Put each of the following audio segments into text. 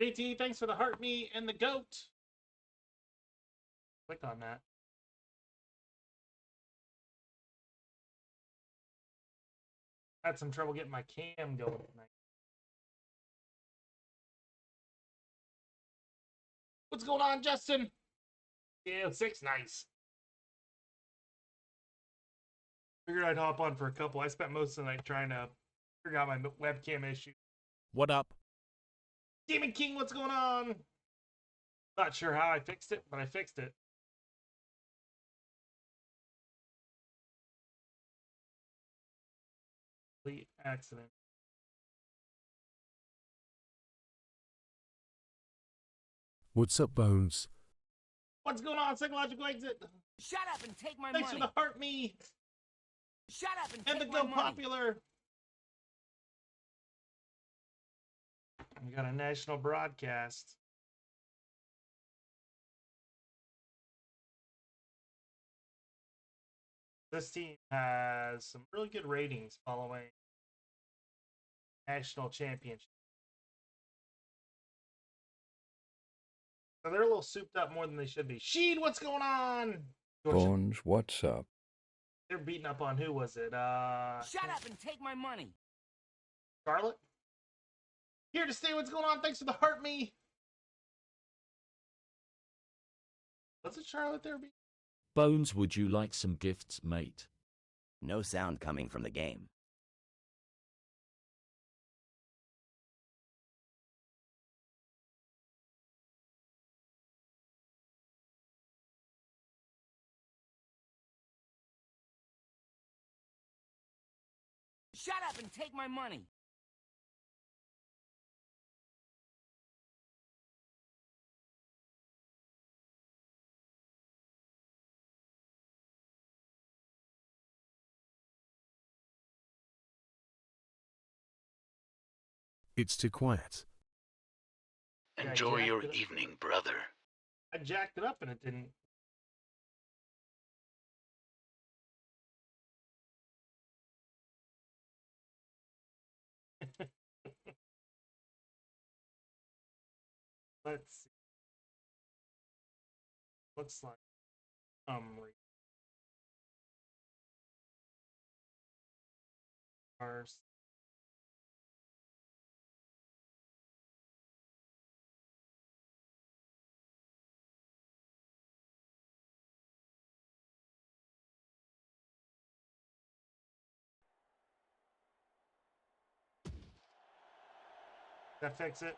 JT, thanks for the heart me and the goat. Click on that. Had some trouble getting my cam going tonight. What's going on, Justin? Yeah, 6, nice. Figured I'd hop on for a couple. I spent most of the night trying to figure out my webcam issue. What up? Demon King, what's going on? Not sure how I fixed it, but I fixed it. Complete accident. What's up, Bones? What's going on, Psychological Exit? Shut up and take my Thanks money. for the heart me. Shut up and And the take my Go money. Popular. We got a national broadcast. This team has some really good ratings following national championship. So they're a little souped up more than they should be. Sheed, what's going on? Bones, what's up? They're beating up on who was it? Shut up and take my money. Charlotte? Here to stay, what's going on? Thanks for the heart me. Was it Charlotte there? Bones, would you like some gifts, mate? No sound coming from the game. Shut up and take my money. It's too quiet. Enjoy jacked your it up. evening, brother. I jacked it up and it didn't. Let's see. Looks like ours. That fix it.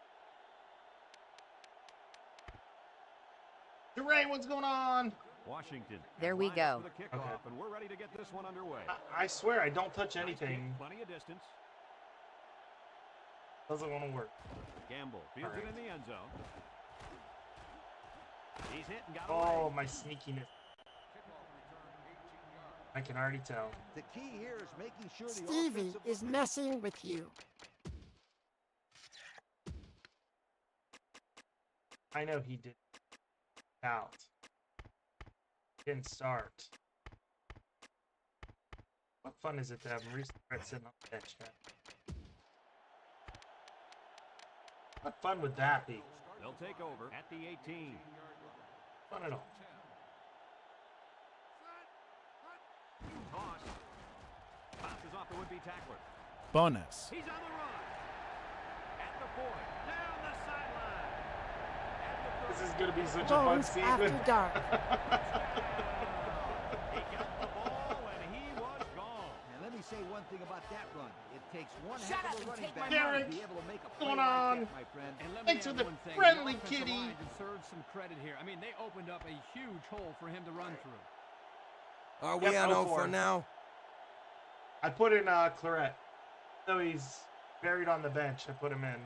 Duray, what's going on? Washington. There we go. For the kickoff, Okay. and we're ready to get this one underway. I swear I don't touch Nice anything. kick, plenty of distance. Doesn't want to work. Gamble fields All it right. in the end zone. He's hit and got Oh, away. my sneakiness. I can already tell. The key here is making sure the Stevie offensive is messing with you. I know he did out. Didn't start. What fun is it to have Maurice Brett sitting on the bench? Huh? What fun would that be? They'll take over at the 18. Fun at all. Toss. Bounces off the would-be tackler. Bonus. He's on the run. At the 40. Down the sideline. At the This is going to be such a fun Bones season. after dark. He got the ball and he was gone. And let me say one thing about that run. It takes one Shut heck up of a and running take back my money. to be able to make a Going play like on? that, my friend. And let me Thanks for add the one thing. friendly The offensive kitty. line deserves some credit here. I mean, they opened up a huge hole for him to run through. Are Yep, we on 0-4. 0 for now? I put in Claret. So he's buried on the bench. I put him in.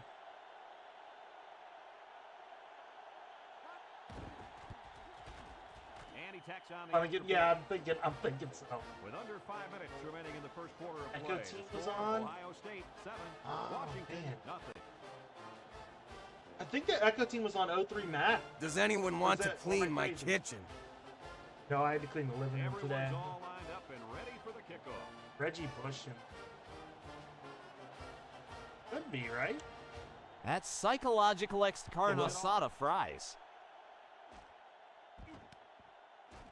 And he tacks on the extra point. Yeah, I'm thinking so. With under 5 minutes remaining in the first quarter of Echo play. team the was score, on. Ohio State 7, Oh, Washington man. nothing. I think the Echo team was on 03 Matt. Does anyone want to that- clean am I my crazy? kitchen? No, I had to clean the living room today. Everyone's all lined up and ready for the kickoff. Reggie Bush and could be right. That's psychological carne asada fries.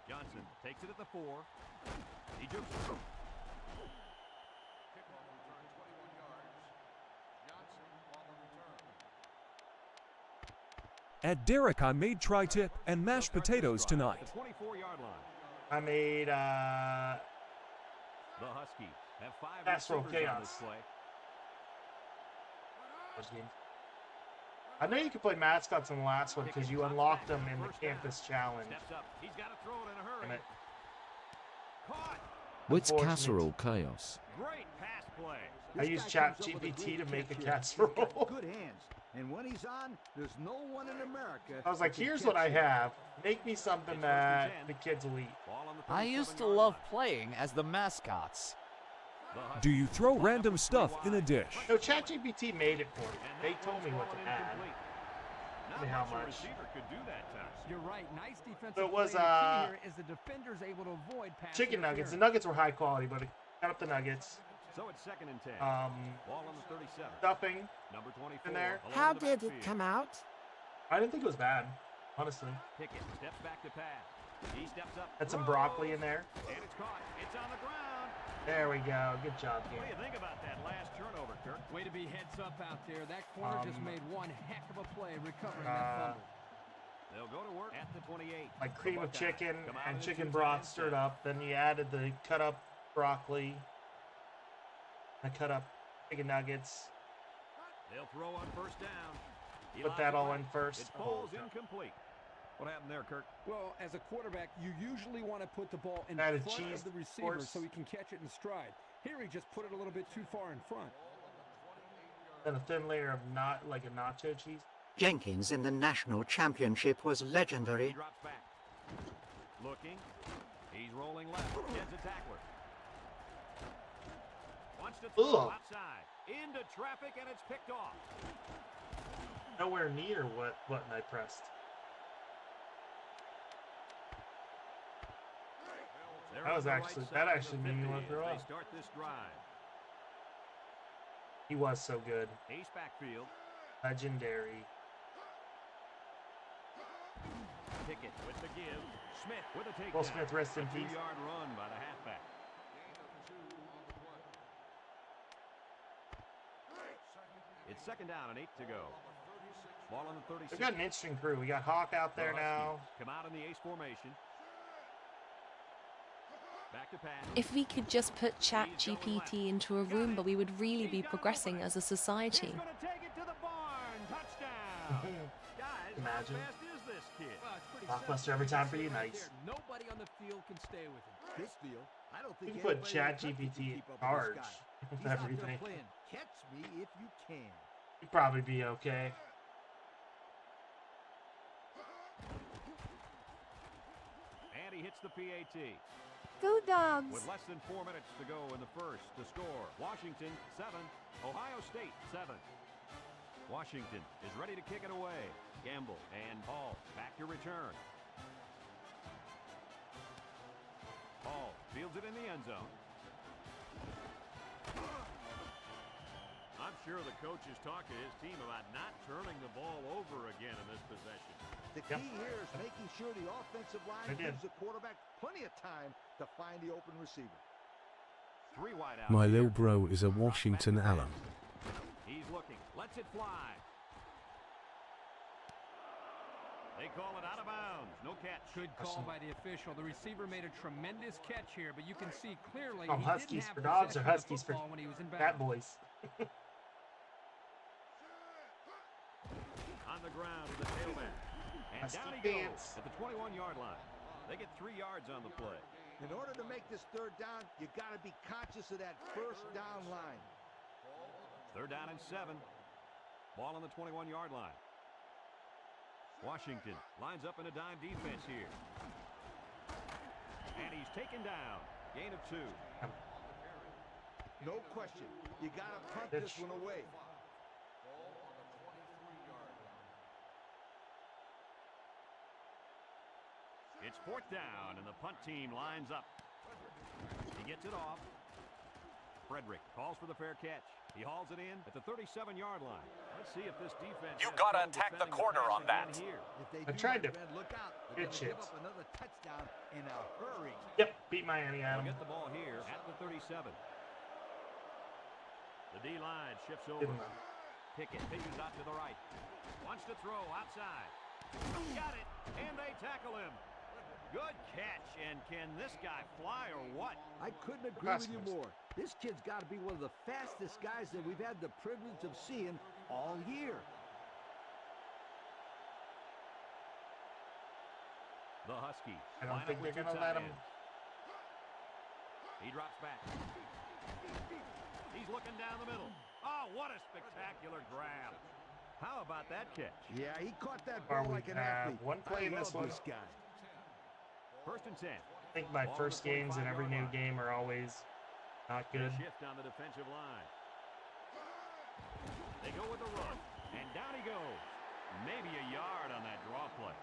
Johnson takes it at the 4. He jukes it. Kickoff return 21 yards. Johnson on the return. At Derek, I made tri-tip and mashed potatoes tonight. The 24-yard line. I made The Huskies have 5 Casserole receivers on chaos. this play. I know you could play mascots in the last one because you unlocked them in the campus challenge. Steps up. He's got to throw it in a hurry. Damn it. Caught. What's Unfortunate. casserole chaos? Great pass play. I used ChatGPT to make a casserole. Good hands. And when he's on, there's no one in America. I was like, that can here's catch what I him. have. Make me something that the kids will eat. Ball on the I used to 37-yard love line. playing as the mascots. The Huskies Do you throw line up random with stuff 3 in a wide. dish? No, ChatGPT made it for me. And They that told me one's what to fallen add. incomplete. Not me how much a much. receiver could do that time. You're right. Nice defensive So it was, play. The key here is the defender's able to avoid pass Chicken nuggets. The interference. nuggets were high quality, but it cut up the nuggets. So it's 2nd and 10. Ball on the 37. Stuffing. Number 24. in there. along How the did it backfield. come out? I didn't think it was bad, honestly. Pickett steps back to pass. He steps up. Had some broccoli in there. And it's caught. It's on the ground. There we go. Good job, What do game. you think about that last turnover, Kirk? Way to be heads up out there. That corner just made one heck of a play recovering that fumble. They'll go to work at the 28. Like cream of Buckeyes chicken come out and in the chicken 2 broth tight end stirred set. up. Then you added the cut up broccoli. I cut up chicken nuggets. They'll throw on 1st down. He Put lobs that it all back. in first. It Oh, falls God. incomplete. What happened there, Kirk? Well, as a quarterback, you usually want to put the ball in Added front cheese, of the of receiver course. so he can catch it in stride. Here he just put it a little bit too far in front. Then a thin layer of not like a nacho cheese. Jenkins in the national championship was He legendary. drops back. Looking. He's rolling left. Gets a tackler. Wants to throw Ugh. outside. Into traffic, and it's picked off. Nowhere near what button I pressed. They're That on was the right actually- side that of the actually made me 50 wanna throw as up. They start this drive. He was so good. Ace backfield. Legendary. Pickett with the give. Smith with a takedown. Will Smith, rest in A peace. 2-yard run by the halfback. It's 2nd down and 8 to go. Ball on the 36. We've got an interesting crew. We got Hawk out there The now. Huskies come out in the ace formation. Back to pass. If we could just put ChatGPT into a room, but we would really be progressing as a society. He's gonna take it to the barn. Touchdown. Guys, Imagine. how fast is this kid? Well, it's pretty Blockbuster simple. every time for you, Right nice. there. Nobody on the field can stay with him. This field, I don't think You can put anybody in the country can ChatGPT in keep up with charge this guy. of He's out there everything. playing catch me if you can. You'd probably be okay. And he hits the PAT. Go Dogs! With less than 4 minutes to go in the first, the score, Washington 7, Ohio State 7. Washington is ready to kick it away. Gamble and Paul back to return. Paul fields it in the end zone. I'm sure the coach is talking to his team about not turning the ball over again in this possession. The key here is making sure the offensive line gives the quarterback plenty of time to find the open receiver. 3 wide out. My little bro is a Washington alum. He's looking. Lets it fly. They call it out of bounds. No catch. Good call by the official. The receiver made a tremendous catch here, but you can see clearly he Huskies didn't for have dogs or possession of the Huskies for football when he was in fat bounds. boys. On the ground with the tailback. And Husky down he pants. goes at the 21-yard line. They get 3 yards on the play. In order to make this 3rd down, you got to be conscious of that 1st down line. 3rd down and 7. Ball on the 21-yard line. Washington lines up in a dime defense here. And he's taken down. Gain of 2. No question. You got to punt this one away. It's 4th down, and the punt team lines up. He gets it off. Frederick calls for the fair catch. He hauls it in at the 37-yard line. Let's see if this defense... You gotta attack the corner on that. I tried to. Look out. Good shit. Give up another touchdown in a hurry. Yep, beat Miami, Adam. We'll get the ball here at the 37. The D-line shifts over. Pickett figures out to the right. Wants to throw outside. Got it, and they tackle him. Good catch, and can this guy fly or what? I couldn't agree with you more. This kid's got to be one of the fastest guys that we've had the privilege of seeing all year. The Huskies. I don't think they're going to let him. He drops back. He's looking down the middle. Oh, what a spectacular grab. How about that catch? Yeah, he caught that ball like an athlete. One play in this one. This guy. First and 10. I think my first games in every new game are always not good. Shift on the defensive line. They go with the run, and down he goes. Maybe a yard on that draw play.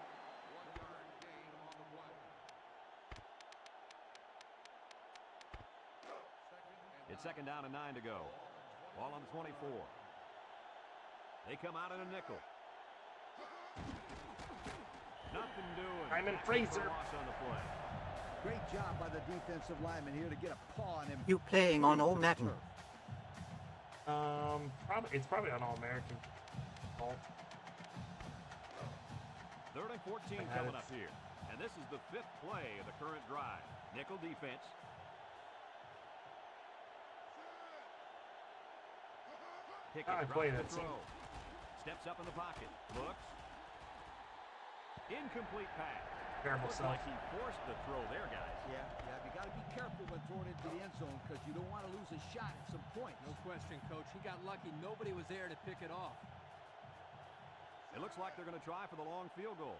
It's second down and 9 to go. Ball on the 24. They come out in a nickel. Nothing doing. I'm in Fraser. Loss on the play. Great job by the defensive lineman here to get a paw on him. You playing on All Madden? It's probably on All American. Third and 14 coming up here. And this is the 5th play of the current drive. Nickel defense. Pickett drops the throw. Steps up in the pocket. Looks. Incomplete pass. Terrible Looks like he forced the throw there, guys. Yeah, you got to be careful when throwing into the end zone because you don't want to lose a shot at some point. No question, Coach. He got lucky. Nobody was there to pick it off. It looks like they're going to try for the long field goal.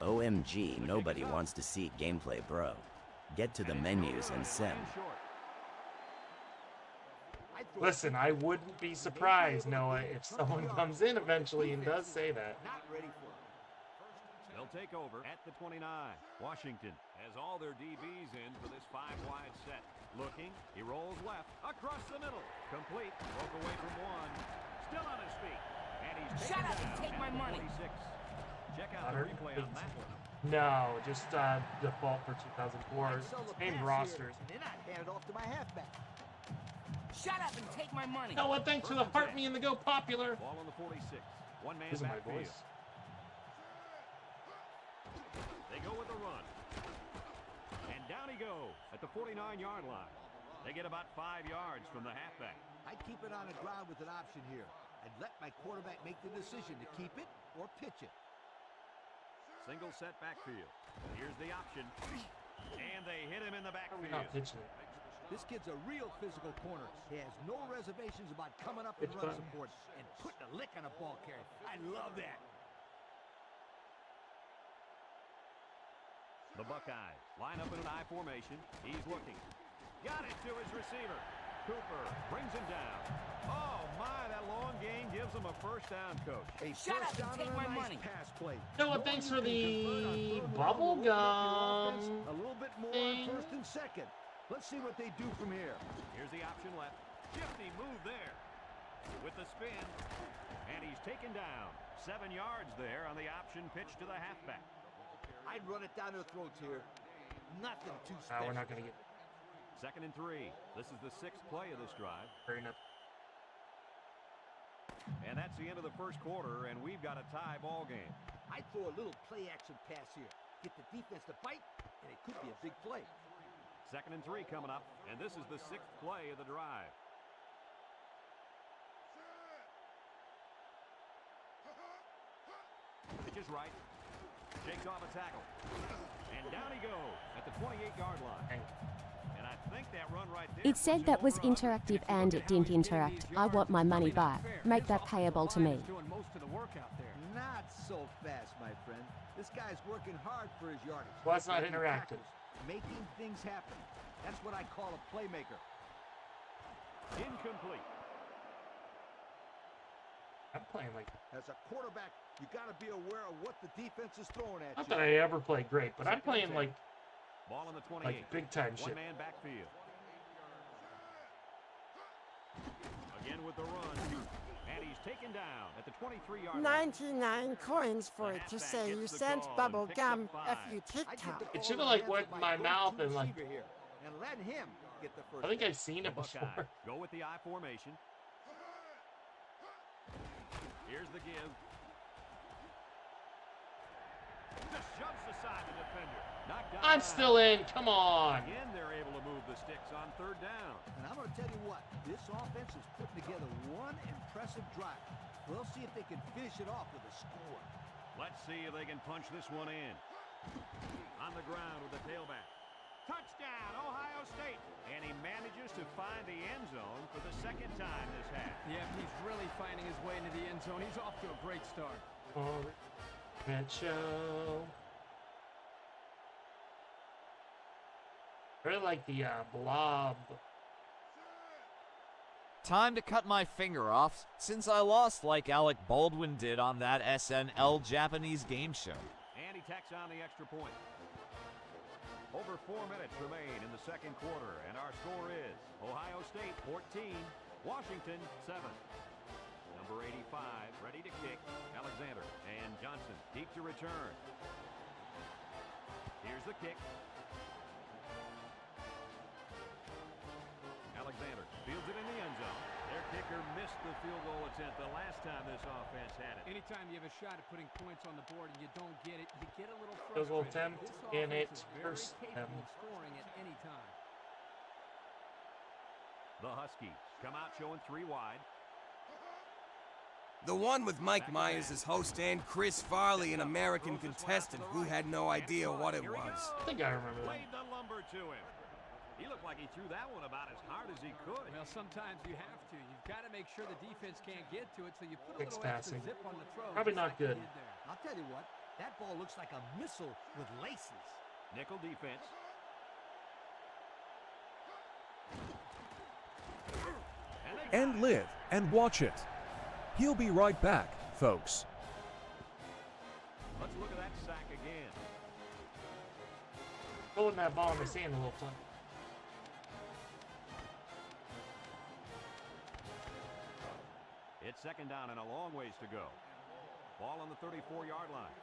OMG, nobody wants to see gameplay, bro. Get to the menus and sim. Listen, I wouldn't be surprised, Noah, if someone comes in eventually and does say that. Not ready for it. They'll take over at the 29. Washington has all their DBs in for this 5-wide set. Looking, he rolls left, across the middle. Complete, broke away from one. Still on his feet. And he's Shut up and take my money. 26. Check out the replay on that one. No, just default for 2004. Same rosters. Then I hand it off to my halfback. Shut up and take my money. Noah, thanks for the heart me and the go popular. Ball on the 46. One man Listen to my backfield. voice. They go with the run. And down he goes at the 49-yard line. They get about 5 yards from the halfback. I'd keep it on the ground with an option here. I'd let my quarterback make the decision to keep it or pitch it. Single set backfield. Here's the option. And they hit him in the backfield. Not pitching it. This kid's a real physical corner. He has no reservations about coming up and run support and putting a lick on a ball carrier. I love that. The Buckeyes line up in an I formation. He's looking. Got it to his receiver. Cooper brings him down. Oh, my, that long gain gives him a first down, Coach. Shut up and take my money. Pass play. Noah, thanks for the bubble gum. A little bit more on first and second. Let's see what they do from here. Here's the option left. Shifty move there with the spin. And he's taken down. 7 yards there on the option pitch to the halfback. I'd run it down their throats here. Nothing too special. We're not going to get... Second and 3. This is the 6th play of this drive. Fair enough. And that's the end of the first quarter, and we've got a tie ball game. I'd throw a little play-action pass here. Get the defense to bite, and it could be a big play. Second and 3 coming up, and this is the 6th play of the drive. Pitch is right. Shakes off a tackle. And down he goes at the 28-yard line. And I think that run right there... It said that was interactive and it didn't interact. I want my money back. Make that payable to me. Doing most of the work out there. Not so fast, my friend. This guy's working hard for his yardage. Well, it's not interactive. Making things happen. That's what I call a playmaker. Incomplete. I'm playing like... As a quarterback, you got to be aware of what the defense is throwing at you. Not that I ever play great, but I'm playing like Ball on the 28. Like big time shit. One-man backfield. Again with the run. And he's taken down at the 23-yard line. 99 coins for it to say you sent bubble gum a few TikTok. It should have like went in my mouth and like. And let him get the first. I think I've seen it before. Go with the I formation. Here's the give. Just shoves aside the defender. Knocked down. I'm still in. Come on. Again, they're able to move the sticks on third down. And I'm going to tell you what, this offense is putting together one impressive drive. We'll see if they can finish it off with a score. Let's see if they can punch this one in. On the ground with the tailback. Touchdown, Ohio State. And he manages to find the end zone for the second time this half. Yeah, he's really finding his way into the end zone. He's off to a great start. Oh, show. I really like the blob. Time to cut my finger off, since I lost like Alec Baldwin did on that SNL Japanese game show. And he tacks on the extra point. Over 4 minutes remain in the second quarter, and our score is Ohio State 14, Washington 7. Number 85, ready to kick, Alexander, and Johnson deep to return. Here's the kick. Alexander fields it in the end zone. Their kicker missed the field goal attempt the last time this offense had it. Anytime you have a shot at putting points on the board and you don't get it, you get a little Field goal frustrated. attempt, This and offense it is very hurts capable them. of scoring at any time. The Huskies come out showing 3 wide. The one with Mike Myers as host and Chris Farley, an American contestant who had no idea what it was. I think I remember that. Laid the lumber to him. He looked like he threw that one about as hard as he could. Well, sometimes you have to. You've got to make sure the defense can't get to it, so you put a Six little extra passing. zip on the throw. Probably just not like you good. did there. I'll tell you what, that ball looks like a missile with laces. Nickel defense. And live and watch it. He'll be right back, folks. Let's look at that sack again. Pulling that ball in the sand a little fun. It's second down and a long ways to go. Ball on the 34-yard line.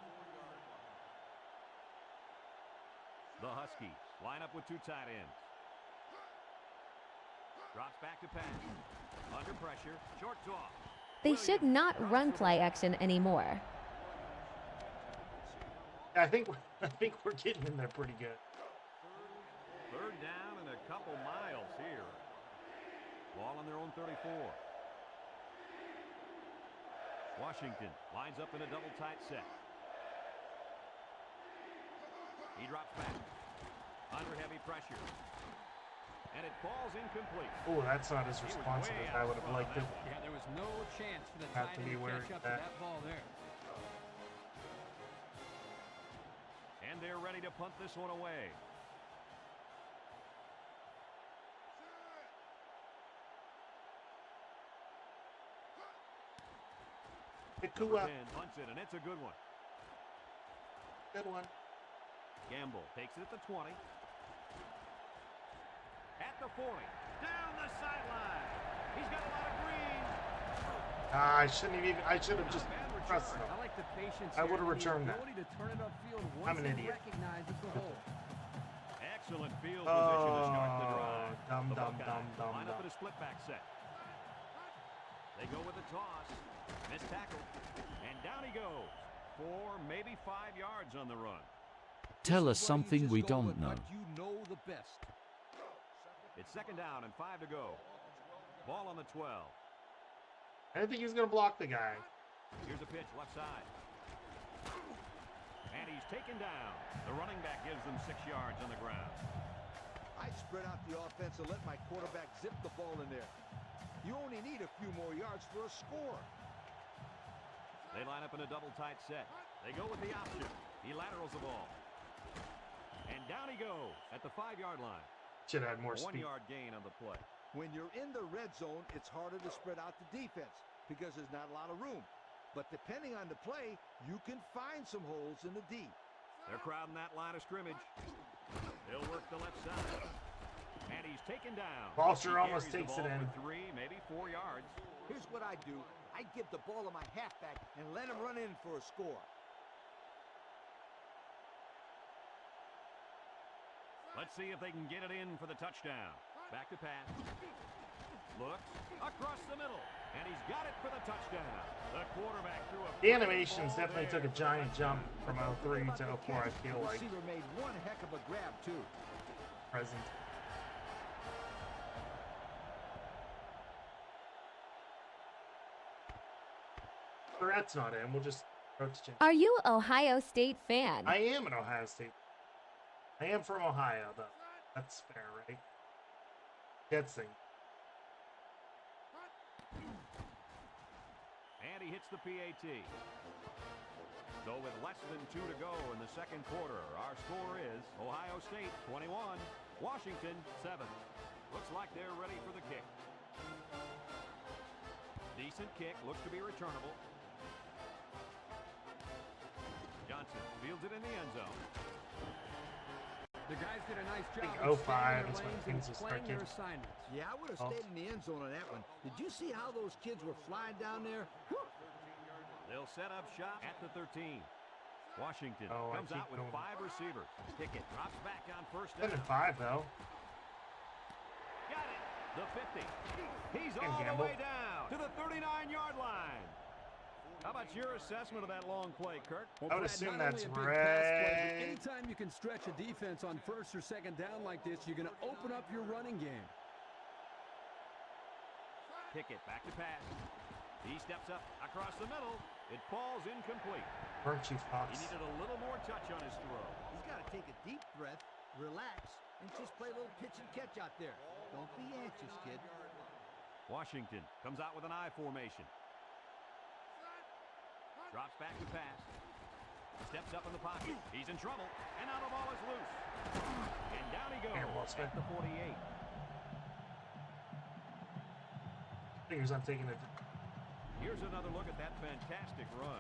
The Huskies line up with 2 tight ends. Drops back to pass. Under pressure. Short toss. They should not run play action anymore. I think we're getting in there pretty good. Third down and a couple miles here. Ball on their own 34. Washington lines up in a double tight set. He drops back. Under heavy pressure. And it falls incomplete. Oh, that's not as responsive as I would have liked it. Yeah, there was no chance for the Have tight to end be to where catch up it's to at. that ball there. And they're ready to punt this one away. Punts it, and it's a good one. Good one. Gamble takes it at the 20. At the 40. Down the sideline. He's got a lot of green. I should have just pressed it. I like the patience. I would have returned that. To turn it upfield I'm once an he idiot. recognizes the hole. Excellent field position to start the drive. Dumb. Line up in a split back set. They go with the toss. Missed tackle. And down he goes. 4, maybe 5 yards on the run. Tell us something we don't know. You know the best. It's second down and 5 to go. Ball on the 12. I didn't think he was going to block the guy. Here's a pitch left side. And he's taken down. The running back gives them 6 yards on the ground. I spread out the offense and let my quarterback zip the ball in there. You only need a few more yards for a score. They line up in a double tight set. They go with the option. He laterals the ball. And down he goes at the 5-yard line. Should have had more a speed. 1-yard gain on the play. When you're in the red zone, it's harder to spread out the defense because there's not a lot of room. But depending on the play, you can find some holes in the D. They're crowding that line of scrimmage. He'll work the left side. And he's taken down. Foster almost takes it in. 3, maybe 4 yards. Here's what I do. I give the ball to my halfback and let him run in for a score. Let's see if they can get it in for the touchdown. Back to pass. Looks across the middle. And he's got it for the touchdown. The quarterback threw a... The animations definitely took a giant jump from 03 to 04, I feel like. The receiver made one heck of a grab, too. Present. That's not in. We'll just throw it to Jim. Are you an Ohio State fan? I am an Ohio State. I am from Ohio, though. That's fair, right? Gets thing. And he hits the PAT. So with less than 2 to go in the second quarter, our score is Ohio State 21, Washington 7. Looks like they're ready for the kick. Decent kick, looks to be returnable. Johnson fields it in the end zone. The guys did a nice job. I think 05 is when things will start their getting... assignments. Yeah, I would have stayed in the end zone on that one. Did you see how those kids were flying down there? They'll set up shop at the 13. Washington comes out with 5 receivers. Pickett drops back on first down. 7-5 though. Got it. The 50. He's all the way down to the 39-yard line. How about your assessment of that long play, Kirk? Well, I would assume that's right. Anytime you can stretch a defense on first or second down like this, you're going to open up your running game. Pickett back to pass. He steps up across the middle. It falls incomplete. Weren't you, Fox? He needed a little more touch on his throw. He's got to take a deep breath, relax, and just play a little pitch and catch out there. Don't be anxious, kid. Washington comes out with an I formation. Drops back to pass. Steps up in the pocket. He's in trouble. And now the ball is loose. And down he goes at the 48. Fingers I'm taking it. Here's another look at that fantastic run.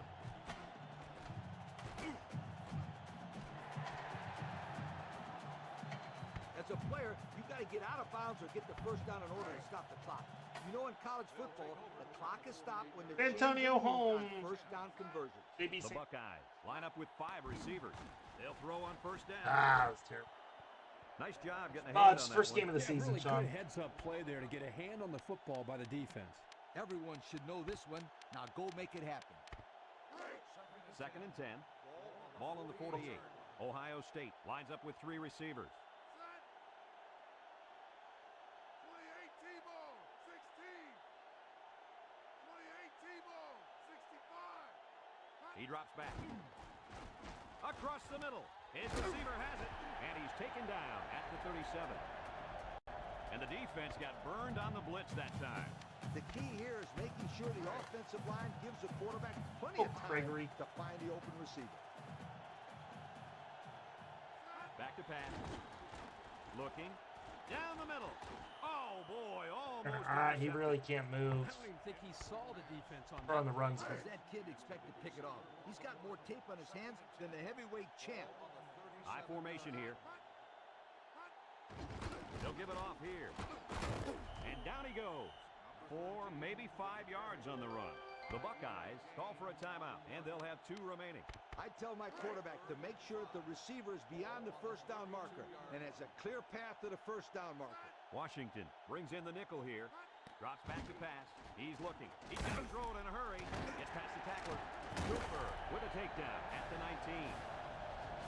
As a player, you got to get out of bounds or get the first down in order to stop the clock. You know, in college football, the clock is stopped when the Antonio Holmes first down conversion. The Buckeyes line up with 5 receivers. They'll throw on first down. Ah, that was terrible. Nice job getting a hand on that first one. game of the season, really Sean. Good heads-up play there to get a hand on the football by the defense. Everyone should know this one. Now go make it happen. 2nd and 10. Ball on the 48. Ohio State lines up with 3 receivers. He drops back. Across the middle. His receiver has it. And he's taken down at the 37. And the defense got burned on the blitz that time. The key here is making sure the offensive line gives the quarterback plenty of time to find the open receiver. Back to pass. Looking. Down the middle. Oh, boy. Almost. He really can't move. I don't even think he saw the defense on the runs. How does that kid expect to pick it off? He's got more tape on his hands than the heavyweight champ. High formation here. They'll give it off here. And down he goes. 4, maybe 5 yards on the run. The Buckeyes call for a timeout, and they'll have 2 remaining. I tell my quarterback to make sure that the receiver is beyond the first down marker and has a clear path to the first down marker. Washington brings in the nickel here. Drops back to pass. He's looking. He's going to throw it in a hurry. Gets past the tackler. Cooper with a takedown at the 19.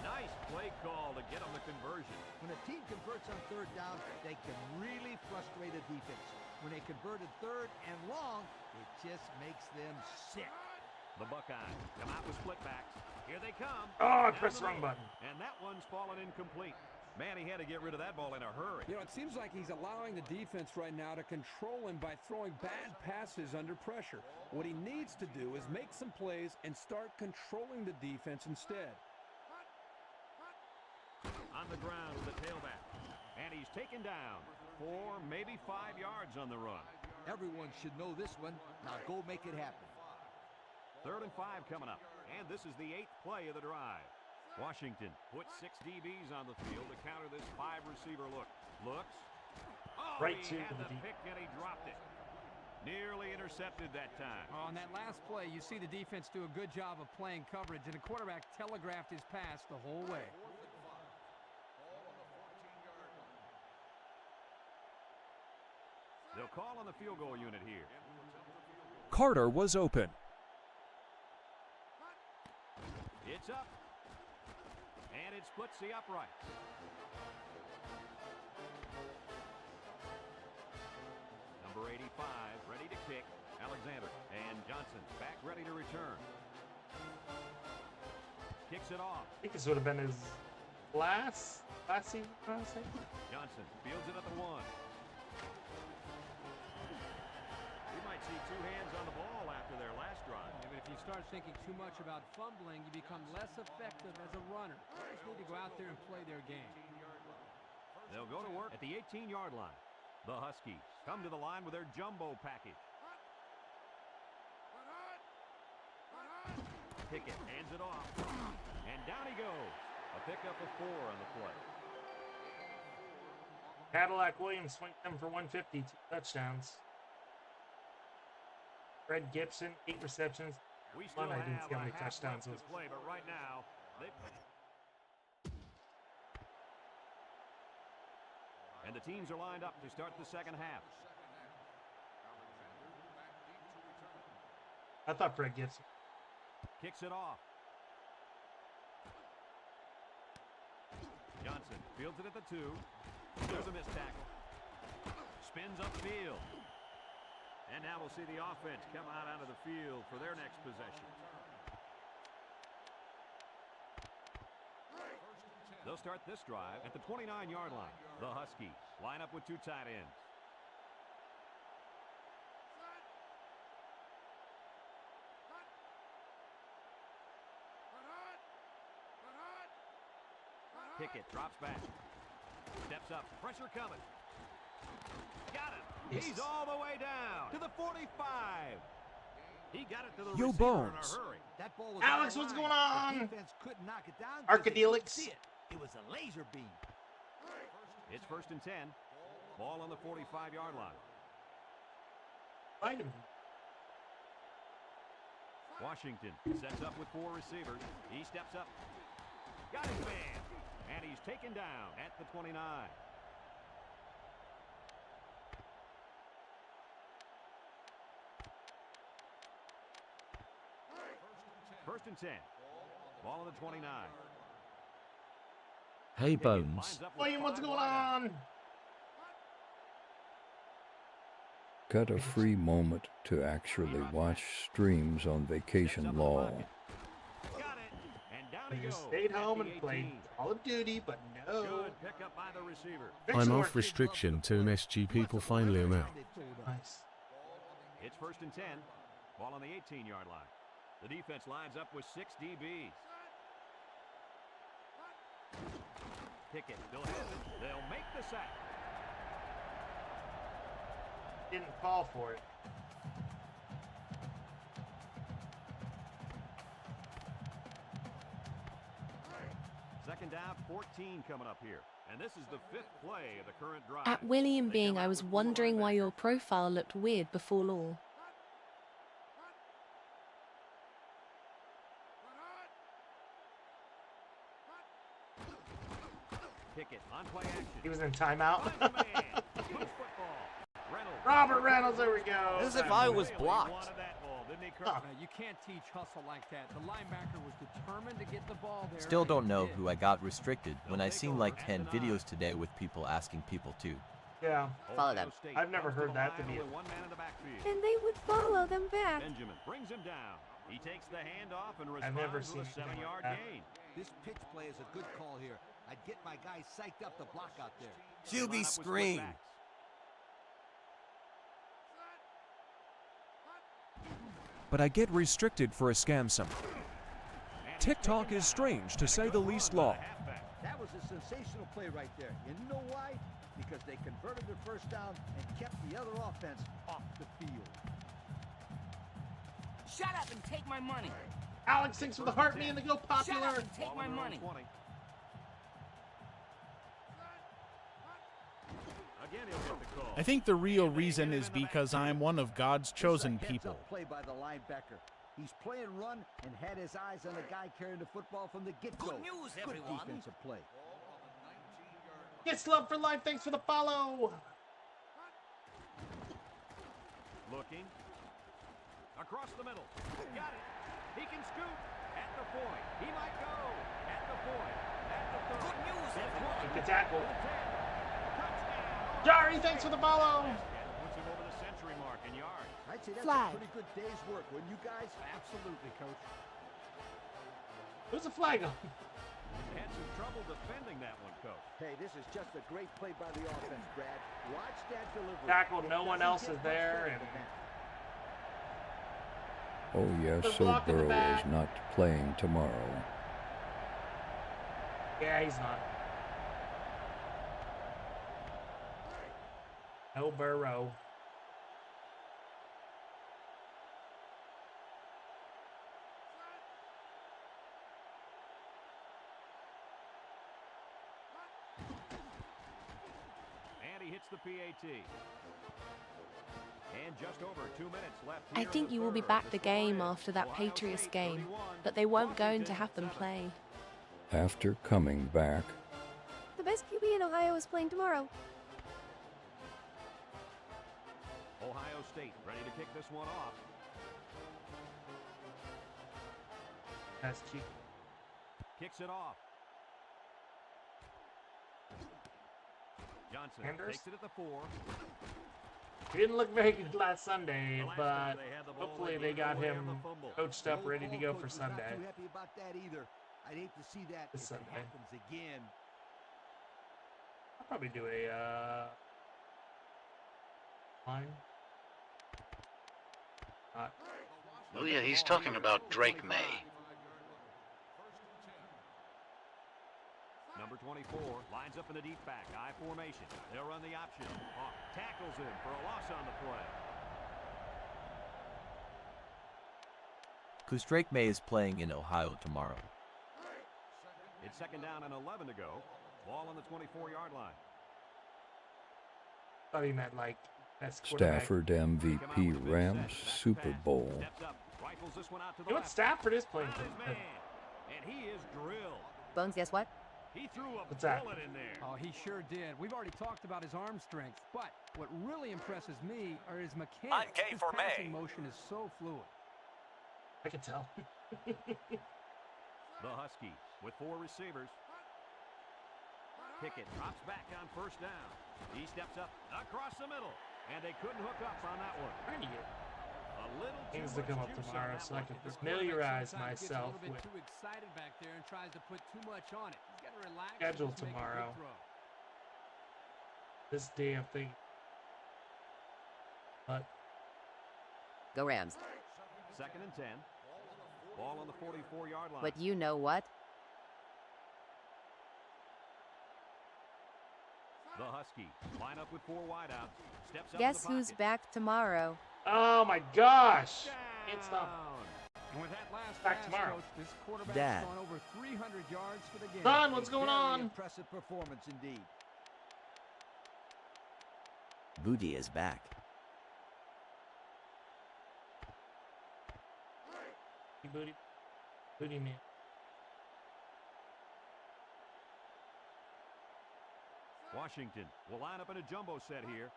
Nice play call to get him the conversion. When a team converts on 3rd down, they can really frustrate a defense. When they converted 3rd and long, it just makes them sick. The Buckeyes come out with split backs. Here they come. Oh, I pressed the wrong button. And that one's fallen incomplete. Man, he had to get rid of that ball in a hurry. You know, it seems like he's allowing the defense right now to control him by throwing bad passes under pressure. What he needs to do is make some plays and start controlling the defense instead. On the ground with the tailback. And he's taken down. 4, maybe 5 yards on the run. Everyone should know this one. Now go make it happen. 3rd and 5 coming up. And this is the 8th play of the drive. Washington put 6 DBs on the field to counter this 5-receiver look. Looks. Oh, Right he to had the the pick and he dropped it. Nearly intercepted that time. On that last play, you see the defense do a good job of playing coverage, and the quarterback telegraphed his pass the whole way. They'll call on the field goal unit here. Carter was open. It's up. And it splits the uprights. Number 85, ready to kick. Alexander and Johnson back ready to return. Kicks it off. I think this would have been his last season, honestly. Johnson fields it at the 1. We might see 2 hands on the ball after their last drive. Yeah, but if you start thinking too much about fumbling, you become less effective as a runner. They just need to go out there and play their game. They'll go to work at the 18-yard line. The Huskies come to the line with their jumbo package. Pickett hands it off. And down he goes. A pickup of 4 on the play. Cadillac Williams swings them for 150, 2 touchdowns. Fred Gibson, 8 receptions. We still I didn't have see how many a half touchdowns left was. to play, but right now, and the teams are lined up to start the second half. I thought Fred Gibson. Kicks it off. Johnson fields it at the 2. There's a missed tackle. Spins upfield. And now we'll see the offense come out onto the field for their next possession. They'll start this drive at the 29-yard line. The Huskies line up with 2 tight ends. Pickett drops back. Steps up. Pressure coming. Got him. Yes. He's all the way down to the 45. He got it to the Yo, receiver Bones. in a hurry. That ball was Alex, on the what's line. going on? The defense couldn't knock it down. 'cause they Arkadelix. couldn't see it. It was a laser beam. It's 1st and 10. Ball on the 45-yard line. Fight him. Washington sets up with 4 receivers. He steps up. Got his man. And he's taken down at the 29. First and 10. Ball on the 29. Hey Bones. William, what's going on? Got a free moment to actually watch streams on vacation law. I just stayed home and played Call of Duty, but no. Good pickup by the receiver. I'm off restriction to MSG people finally am out. Nice. It's 1st and 10. Ball on the 18-yard line. The defense lines up with 6 DBs. Pickett still has it. They'll make the sack. Didn't call for it. Second down, 14 coming up here. And this is the 5th play of the current drive. At William Being, I was wondering why your profile looked weird before all. Pickett on play action. He was in timeout. Finds the man. Loose football. Reynolds. Robert Reynolds, there we go. As if I was Really blocked. wanted that ball, didn't he, Kirk? You can't teach hustle like that. The linebacker was determined to get the ball there. Still and don't he know did. who I got restricted when I seen like 10 videos today with people asking people to. Yeah. Follow them. Ohio State I've never comes heard that to the be line with 1 man in the backfield. And they would follow them back. Benjamin brings him down. He takes the handoff and I've never responds seen with a anything like 7-yard that. gain. This pitch play is a good call here. I'd get my guys psyched up to block out there. QB Line up with screen. split backs. But I get restricted for a scamsome. TikTok is strange to say the least law. That was a sensational play right there. You know why? Because they converted their first down and kept the other offense off the field. Shut up and take my money. Alex, thanks for the heart, man. They go popular. Shut up and take my money. Again, he'll get the call. I think the real reason is because I'm one of God's chosen people. Play by the linebacker. He's playing run and had his eyes on the guy carrying the football from the get-go. Good news, everyone. Good defensive play. Yes, love for life. Thanks for the follow. Looking. Across the middle. Got it. He can scoop. At the point. He might go. At the point. At the 30. Good news, everyone. Good tackle. Jari, thanks for the follow. Puts him over the century mark in yards. I'd say that's Flag. a pretty good day's work, wouldn't you guys? Absolutely, Coach. Who's the flag on? Had some trouble defending that one, Coach. Hey, this is just a great play by the offense, Brad. Watch that delivery. Tackle, no one else is there. And Oh yes, The so block in the Burrow is back. not playing tomorrow. yeah, he's not. No Burrow. And he hits the PAT. And just over 2 minutes left. I think you will be back the game after that Patriots game, but they weren't going to have them play. After coming back, The best QB in Ohio is playing tomorrow. Ohio State ready to kick this one off. That's cheap. Kicks it off. Johnson Sanders? takes it at the 4. He didn't look very good last Sunday, The last but time they had the ball, hopefully they they gave got away him on the fumble. coached up, ready to go for Coach was Sunday. Not too happy about that either. I'd hate to see that This if Sunday. it happens again. I'll probably do a line. Not. Oh yeah, he's talking about Drake May. Number 24 lines up in the deep back, I formation. They'll run the option. Hawk tackles him for a loss on the play. Because Drake May is playing in Ohio tomorrow. It's second down and 11 to go. Ball on the 24-yard line. Thought he meant like best quarterback. Stafford MVP Rams Super Bowl. Steps up, rifles this one out to the You know what left. Stafford is playing Found his for? man, and he is drilled. Bones, guess what? He threw a What's that? bullet in there. Oh, he sure did. We've already talked about his arm strength, but what really impresses me are his mechanics. I'm gay his for passing May. motion is so fluid. I can tell. The Huskies with 4 receivers. Pickett drops back on first down. He steps up across the middle, and they couldn't hook up on that one. Trying to get A little too things to come much up juice on tomorrow that so I one. can familiarize Sometimes gets a myself little bit with too excited back there and tries to put too much on it. He's got to relax. and schedule just make a good tomorrow. throw. this damn thing. But Go Rams. Second and 10. Ball on the 44-yard line. But you know what? The Huskies line up with 4 wideouts. Steps up Guess in the who's pocket. back tomorrow? oh my gosh! Can't stop. And with that last Back pass, tomorrow. Coach, this quarterback's Dad. gone over 300 yards for the game. Son, what's A going very on? Impressive performance indeed. Booty is back. Booty, booty man. Washington will line up in a jumbo set here.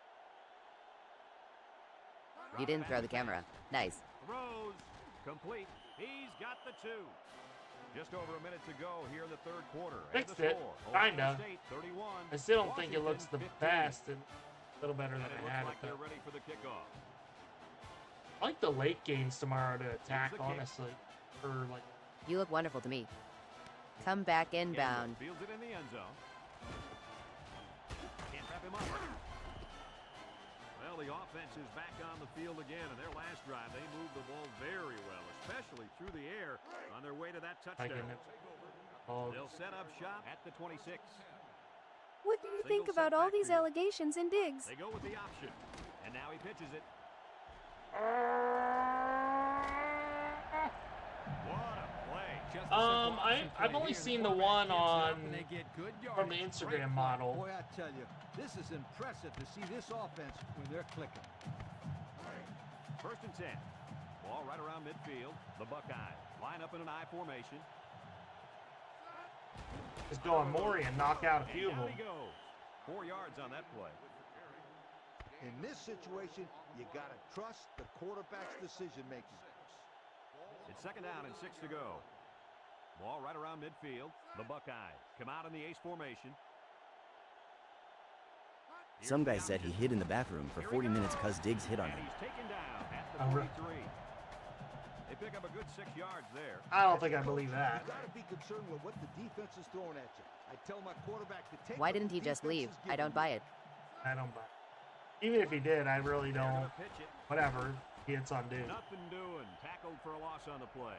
You didn't throw the camera. Nice. Throws. Complete. He's got the 2. Just over a minute to go here in the third quarter. And Fixed the it. score, Kinda. Ohio State 31, I still don't think it looks the Washington 15. best. And a little better And than it I looks had like it. they're Though. ready for the kickoff. I like the late games tomorrow to attack. the kick. Honestly, for like You look wonderful to me. Come back inbound. Fields it in the end zone. Can't wrap him up. Well, the offense is back on the field again. In their last drive, they moved the ball very well, especially through the air on their way to that touchdown. They'll set up shop at the 26. What do you think about all these allegations and digs? They go with the option, and now he pitches it. What a I've only seen the one on from the Instagram model. Boy, I tell you, this is impressive to see this offense when they're clicking. First and 10. Ball right around midfield. The Buckeyes line up in an I formation. Just go on Maury and knock out a few of them. He goes. 4 yards on that play. In this situation, you got to trust the quarterback's decision-making. It's second down and 6 to go. Ball right around midfield. The Buckeyes come out in the ace formation. Some guy said he hid in the bathroom for 40 minutes because Diggs hit on him. He's taken down at the 43. They pick up a good 6 yards there. I don't think I believe that. You got to be concerned with what the defense is throwing at you. I tell my quarterback to take. Why didn't he just leave? I don't buy it. I don't buy it. Even if he did, I really don't. Whatever. He hits on dude. Nothing doing. Tackled for a loss on the play.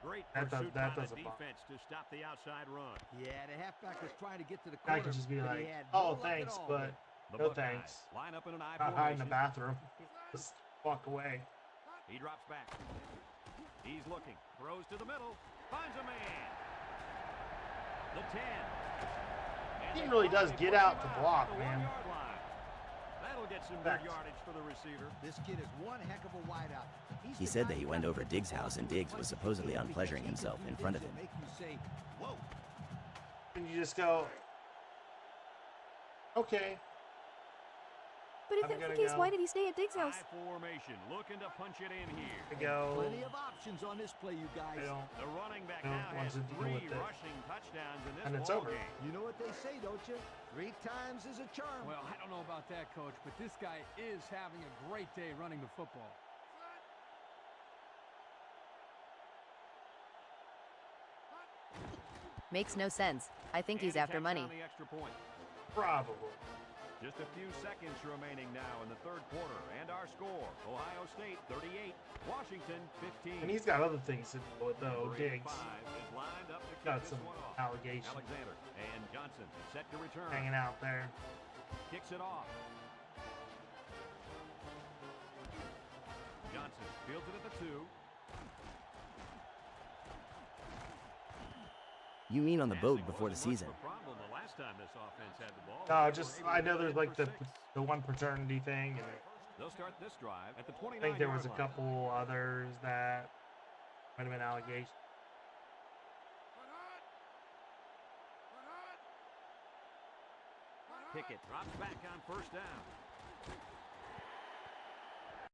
Great that pursuit by the doesn't defense to stop the outside run. Yeah, the halfback was trying to get to the I corner. could just be like, no oh, thanks, but the no Buckeyes thanks. Line up in an I Not hide in the formation. bathroom. Just walk away. He drops back. He's looking. Throws to the middle. Finds a man. The 10. He really does get out to block, man. That'll get some good yardage for the receiver. This kid is one heck of a wideout. He said that he went over Diggs' house and Diggs was supposedly unpleasuring himself in front of him. Make you say, whoa. And you just go, okay. But if that's the case, why did he stay at Diggs' house? Formation, looking to punch it in here. Plenty of options on this play, you guys. The running back now has 3 rushing touchdowns in this and it's ball over. game. You know what they say, don't you? 3 times is a charm. Well, I don't know about that, Coach, but this guy is having a great day running the football. Makes no sense. I think he's after money. The extra point. Probably. Just a few seconds remaining now in the third quarter, and our score: Ohio State 38, Washington 15. And he's got other things to deal with, though. Diggs is lined up to got kick some this one off. allegations Alexander and Johnson set to return. hanging out there. Kicks it off. Johnson fields it at the 2. You mean on the boat before the season? Problem the last time this offense had the ball. No, just I know there's like the one paternity thing, and They'll start this drive at the 29. I think there was a couple others that might have been allegations. Pickett drops back on first down.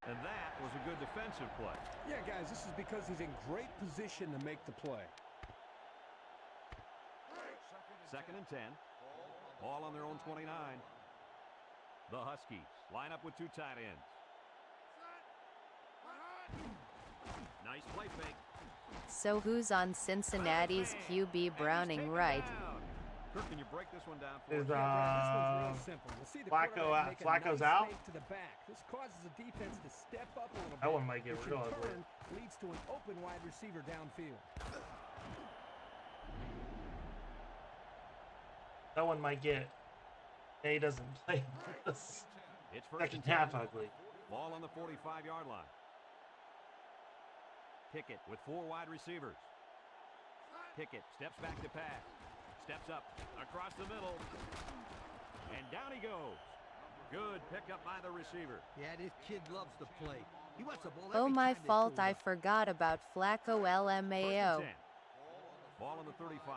And that was a good defensive play. Yeah, guys, this is because he's in great position to make the play. Second and 10. Ball on their own 29. The Huskies line up with 2 tight ends. Nice play fake. So who's on Cincinnati's QB Browning right? Kirk, can you break this one down for Is This one's real simple. We'll see the Flacco quarterback out? make a Flacco's nice out? fake to the back. This causes the defense to step up a little bit. That one might get which real in ugly. turn leads to an open wide receiver downfield. That one might get. He doesn't play. It's second half ugly. Ball on the 45-yard line. Pickett with 4 wide receivers. Pickett steps back to pass. Steps up across the middle. And down he goes. Good pickup by the receiver. Yeah, this kid loves to play. He wants the ball Oh, every my time they fault. throw it I up. forgot about Flacco LMAO. 10. Ball on the 35.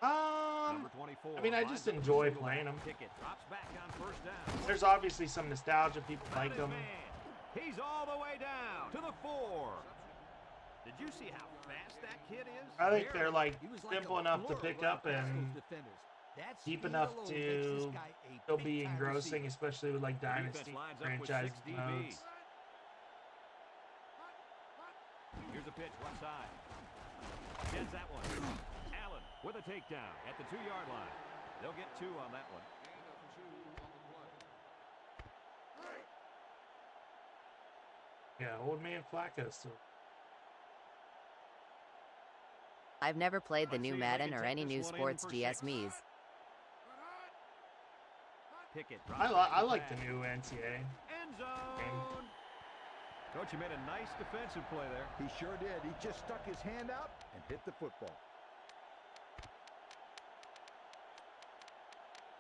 Number 24. I mean, I just enjoy playing them. Pickett drops back on first down. There's obviously some nostalgia. People like them. He's all the way down to the 4. Did you see how fast that kid is? I think they're like He was like simple a enough to blur pick right up past and those defenders. That deep speed enough alone makes this to guy a still be big-time engrossing, receiver. especially with like Dynasty lines up with franchise 6 DBs. modes. Here's a pitch left side. Gets that one. Allen with a takedown at the 2-yard line. They'll get 2 on that one. Yeah, old man Flacco still. I've never played the Let's new see if they Madden can or take any this new one in sports for GSMEs. Pickett I like the new NCAA. End zone. Coach, you made a nice defensive play there. He sure did. He just stuck his hand out and hit the football.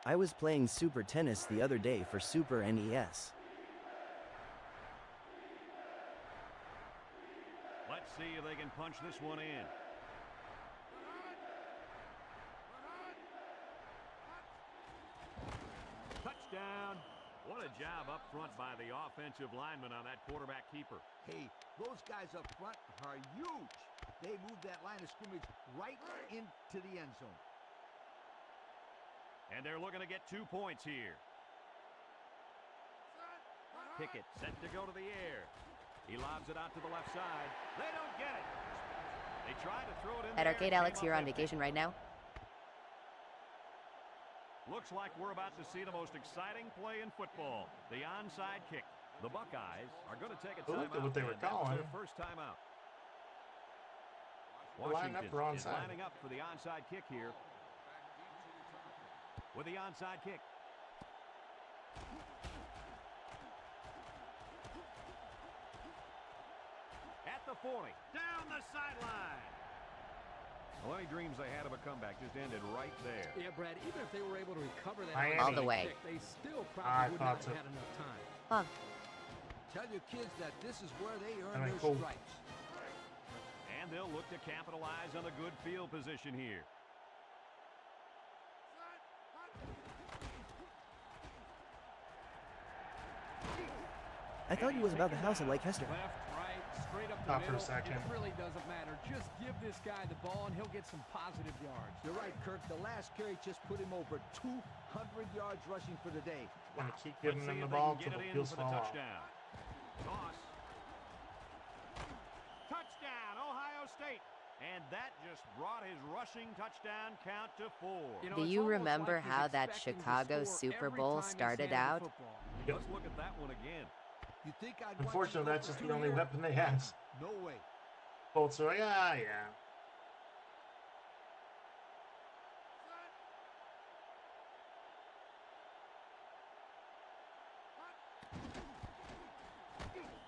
I was playing Super Tennis the other day for Super NES. Let's see if they can punch this one in. Touchdown. What a job up front by the offensive lineman on that quarterback keeper. Hey, those guys up front are huge. They moved that line of scrimmage right into the end zone. And they're looking to get 2 points here. Pickett set to go to the air. He lobs it out to the left side. They don't get it. They try to throw it in At there. Arcade Alex, you're on vacation right now. Looks like we're about to see the most exciting play in football. The onside kick. The Buckeyes are going to take a timeout. Look at what they were calling. Their first timeout. Line up for Washington is onside. lining up for the onside kick here. With the onside kick. At the 40. Down the sideline. Well, any dreams they had of a comeback just ended right there. Yeah, Brad, even if they were able to recover that Miami. All the way. kick, they still I probably would thought not so. have had enough time. Huh. Tell your kids that this is where they earn I mean, their cool. stripes. And they'll look to capitalize on the good field position here. I thought he was about the house at Lake Hester. Left, right, straight up the Stop for middle. a second. It really doesn't matter. Just give this guy the ball and he'll get some positive yards. You're right, Kirk. The last carry just put him over 200 yards rushing for the day. Gonna keep giving Let's them see the if they ball can until get the it in wheels for the fall off. touchdown. Toss. Touchdown, Ohio State. And that just brought his rushing touchdown count to 4. Do you remember how that Chicago Super Bowl started out? Let's look at that one again. You think I'd Unfortunately, watch that's you just go the for only 2 weapon they have. No way. Colts are like, yeah.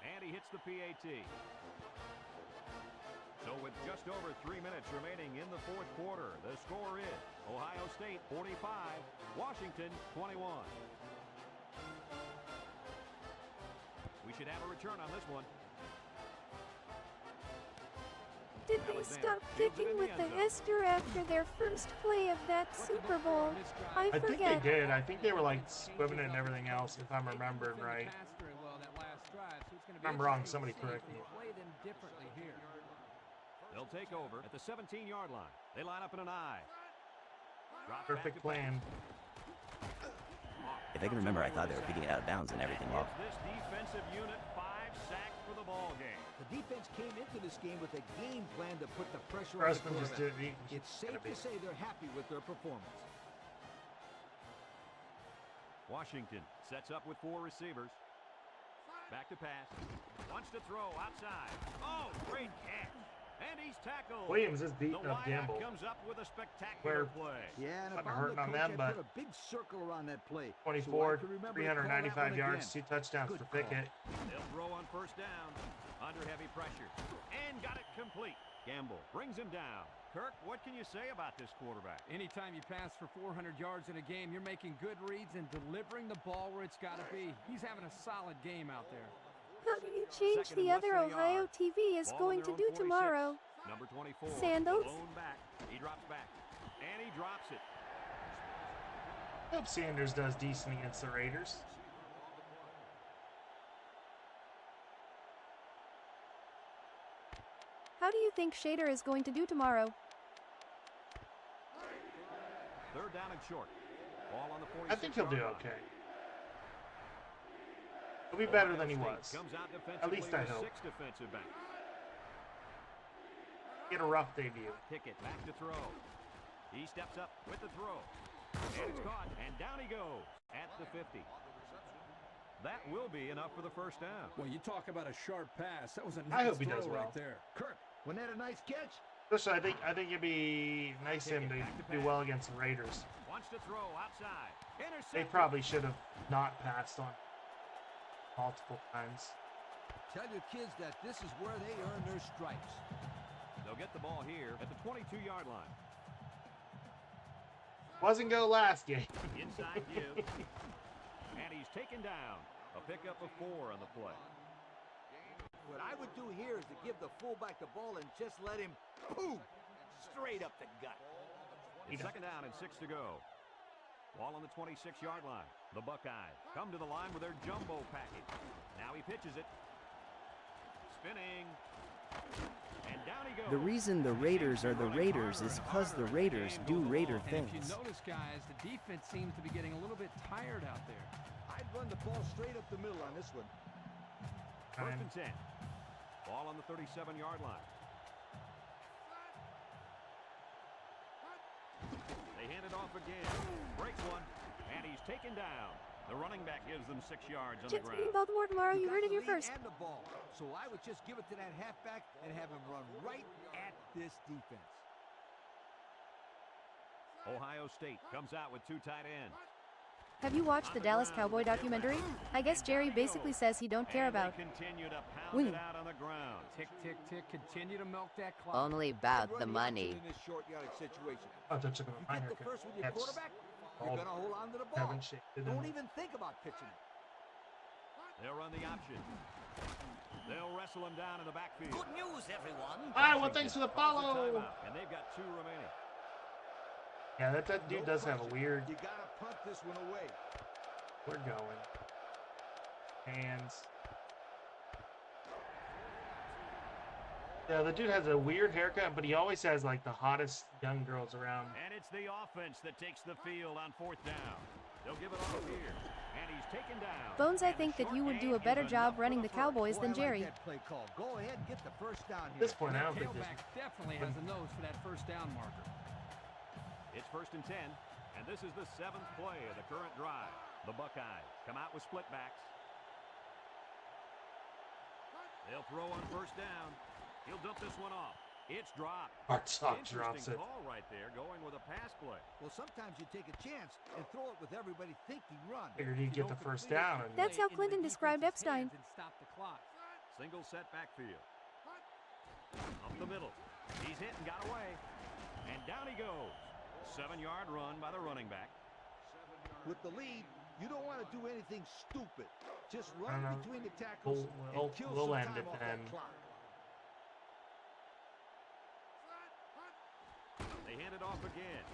And he hits the PAT. So with just over 3 minutes remaining in the fourth quarter, the score is Ohio State 45, Washington 21. We should have a return on this one. Did they stop kicking with the Hester after their first play of that Super Bowl? I I think forget. they did. I think they were like swimming and everything else, if I'm remembering right. If I'm wrong, somebody correct me. They'll take over at the 17-yard line. They line up in an I. Drop Perfect back to plan. If I can remember, I thought they were beating it out of bounds and everything. Well, This defensive unit 5 sacks for the ball game. The defense came into this game with a game plan to put the pressure on the Grossman just quarterback. did it. It's safe to say they're happy with their performance. Washington sets up with 4 receivers. Back to pass. Wants to throw outside. Oh, great catch. And he's tackled. Williams is beating The up wideout Gamble. comes up with a spectacular play. Yeah, and if Kinda I'm hurting the on coach, them, I'd but put a big circle around that play. 24, so I can remember to call that 395 one yards, again. 2 touchdowns Good for call. Pickett. They'll throw on first down. Under heavy pressure. And got it complete. Gamble brings him down. Kirk, what can you say about this quarterback? Anytime you pass for 400 yards in a game, you're making good reads and delivering the ball where it's got to be. He's having a solid game out there. How do you change the other Ohio TV is going to do tomorrow? Number 24. Sandals? Blown back. He drops back. And he drops it. I hope Sanders does decent against the Raiders. How do you think Shader is going to do tomorrow? 3rd down and short. Ball on the 46. I think he'll do okay. He'll be better than he was. Comes out At least I defensively hope. with 6 defensive backs. Get a rough debut. Pickett back to throw. He steps up with the throw. And it's caught. And down he goes at the 50. That will be enough for the first down. Well, you talk about a sharp pass. That was a I nice hope he throw does well. right there. Kirk, wasn't that a nice catch? Especially, I think it'd be nice of him to do well against the Raiders. Wants to throw outside. They probably should have not passed on multiple times. Tell your kids that this is where they earn their stripes. They'll get the ball here at the 22-yard line. Wasn't go last game. Inside give. And he's taken down. A pickup of 4 on the play. What I would do here is to give the fullback the ball and just let him, boom, straight up the gut. It's second down and 6 to go. Ball on the 26-yard line. The Buckeyes come to the line with their jumbo package. Now he pitches it. Spinning. And down he goes. The reason the Raiders are the Raiders is because the Raiders do Raider And things. if you notice, guys, the defense seems to be getting a little bit tired out there. I'd run the ball straight up the middle on this one. First and 10. Ball on the 37-yard line. They hand it off again. Breaks one. And he's taken down. The running back gives them 6 yards on the Jets ground. beating Baltimore tomorrow. You heard it here first. And the ball. So I would just give it to that halfback and have him run right at this defense. Ohio State comes out with 2 tight ends. Have you watched the Dallas Cowboy documentary? I guess Jerry basically says he don't care about Continue to pound winning. it out on the ground. Tick, tick, tick. Continue to milk that clock. Only about the money. In this short yardage situation. Oh, that's a You get the first with your quarterback, you're going to hold on to the ball. Don't even think about pitching it. They'll run the option. They'll wrestle him down in the backfield. Good news, everyone. Iowa, thanks for the follow. And they've got 2 remaining. Yeah, that dude does have a weird. You got to punt this one away. We're going. Hands. Yeah, the dude has a weird haircut, but he always has like the hottest young girls around. And it's the offense that takes the field on 4th down. They'll give it off here. And he's taken down. Bones, I think that you would do a better job running the Cowboys than Jerry. Play call. Go ahead and get the first down At here. this point, I don't think this. Tailback definitely has a nose for that first down marker. It's 1st and 10, and this is the 7th play of the current drive. The Buckeyes come out with split backs. They'll throw on 1st down. He'll dump this one off. It's dropped. Hartsock drops it. Interesting call right there, going with a pass play. Well, sometimes you take a chance and throw it with everybody thinking run. Figured he'd get the first down. And That's how Clinton described Epstein. Stop the clock. Single set backfield. Up the middle. He's hit and got away. And down he goes. 7-yard run by the running back. With the lead, you don't want to do anything stupid. Just run between the tackles and kill we'll some end time it off then. that clock. They hand it off again.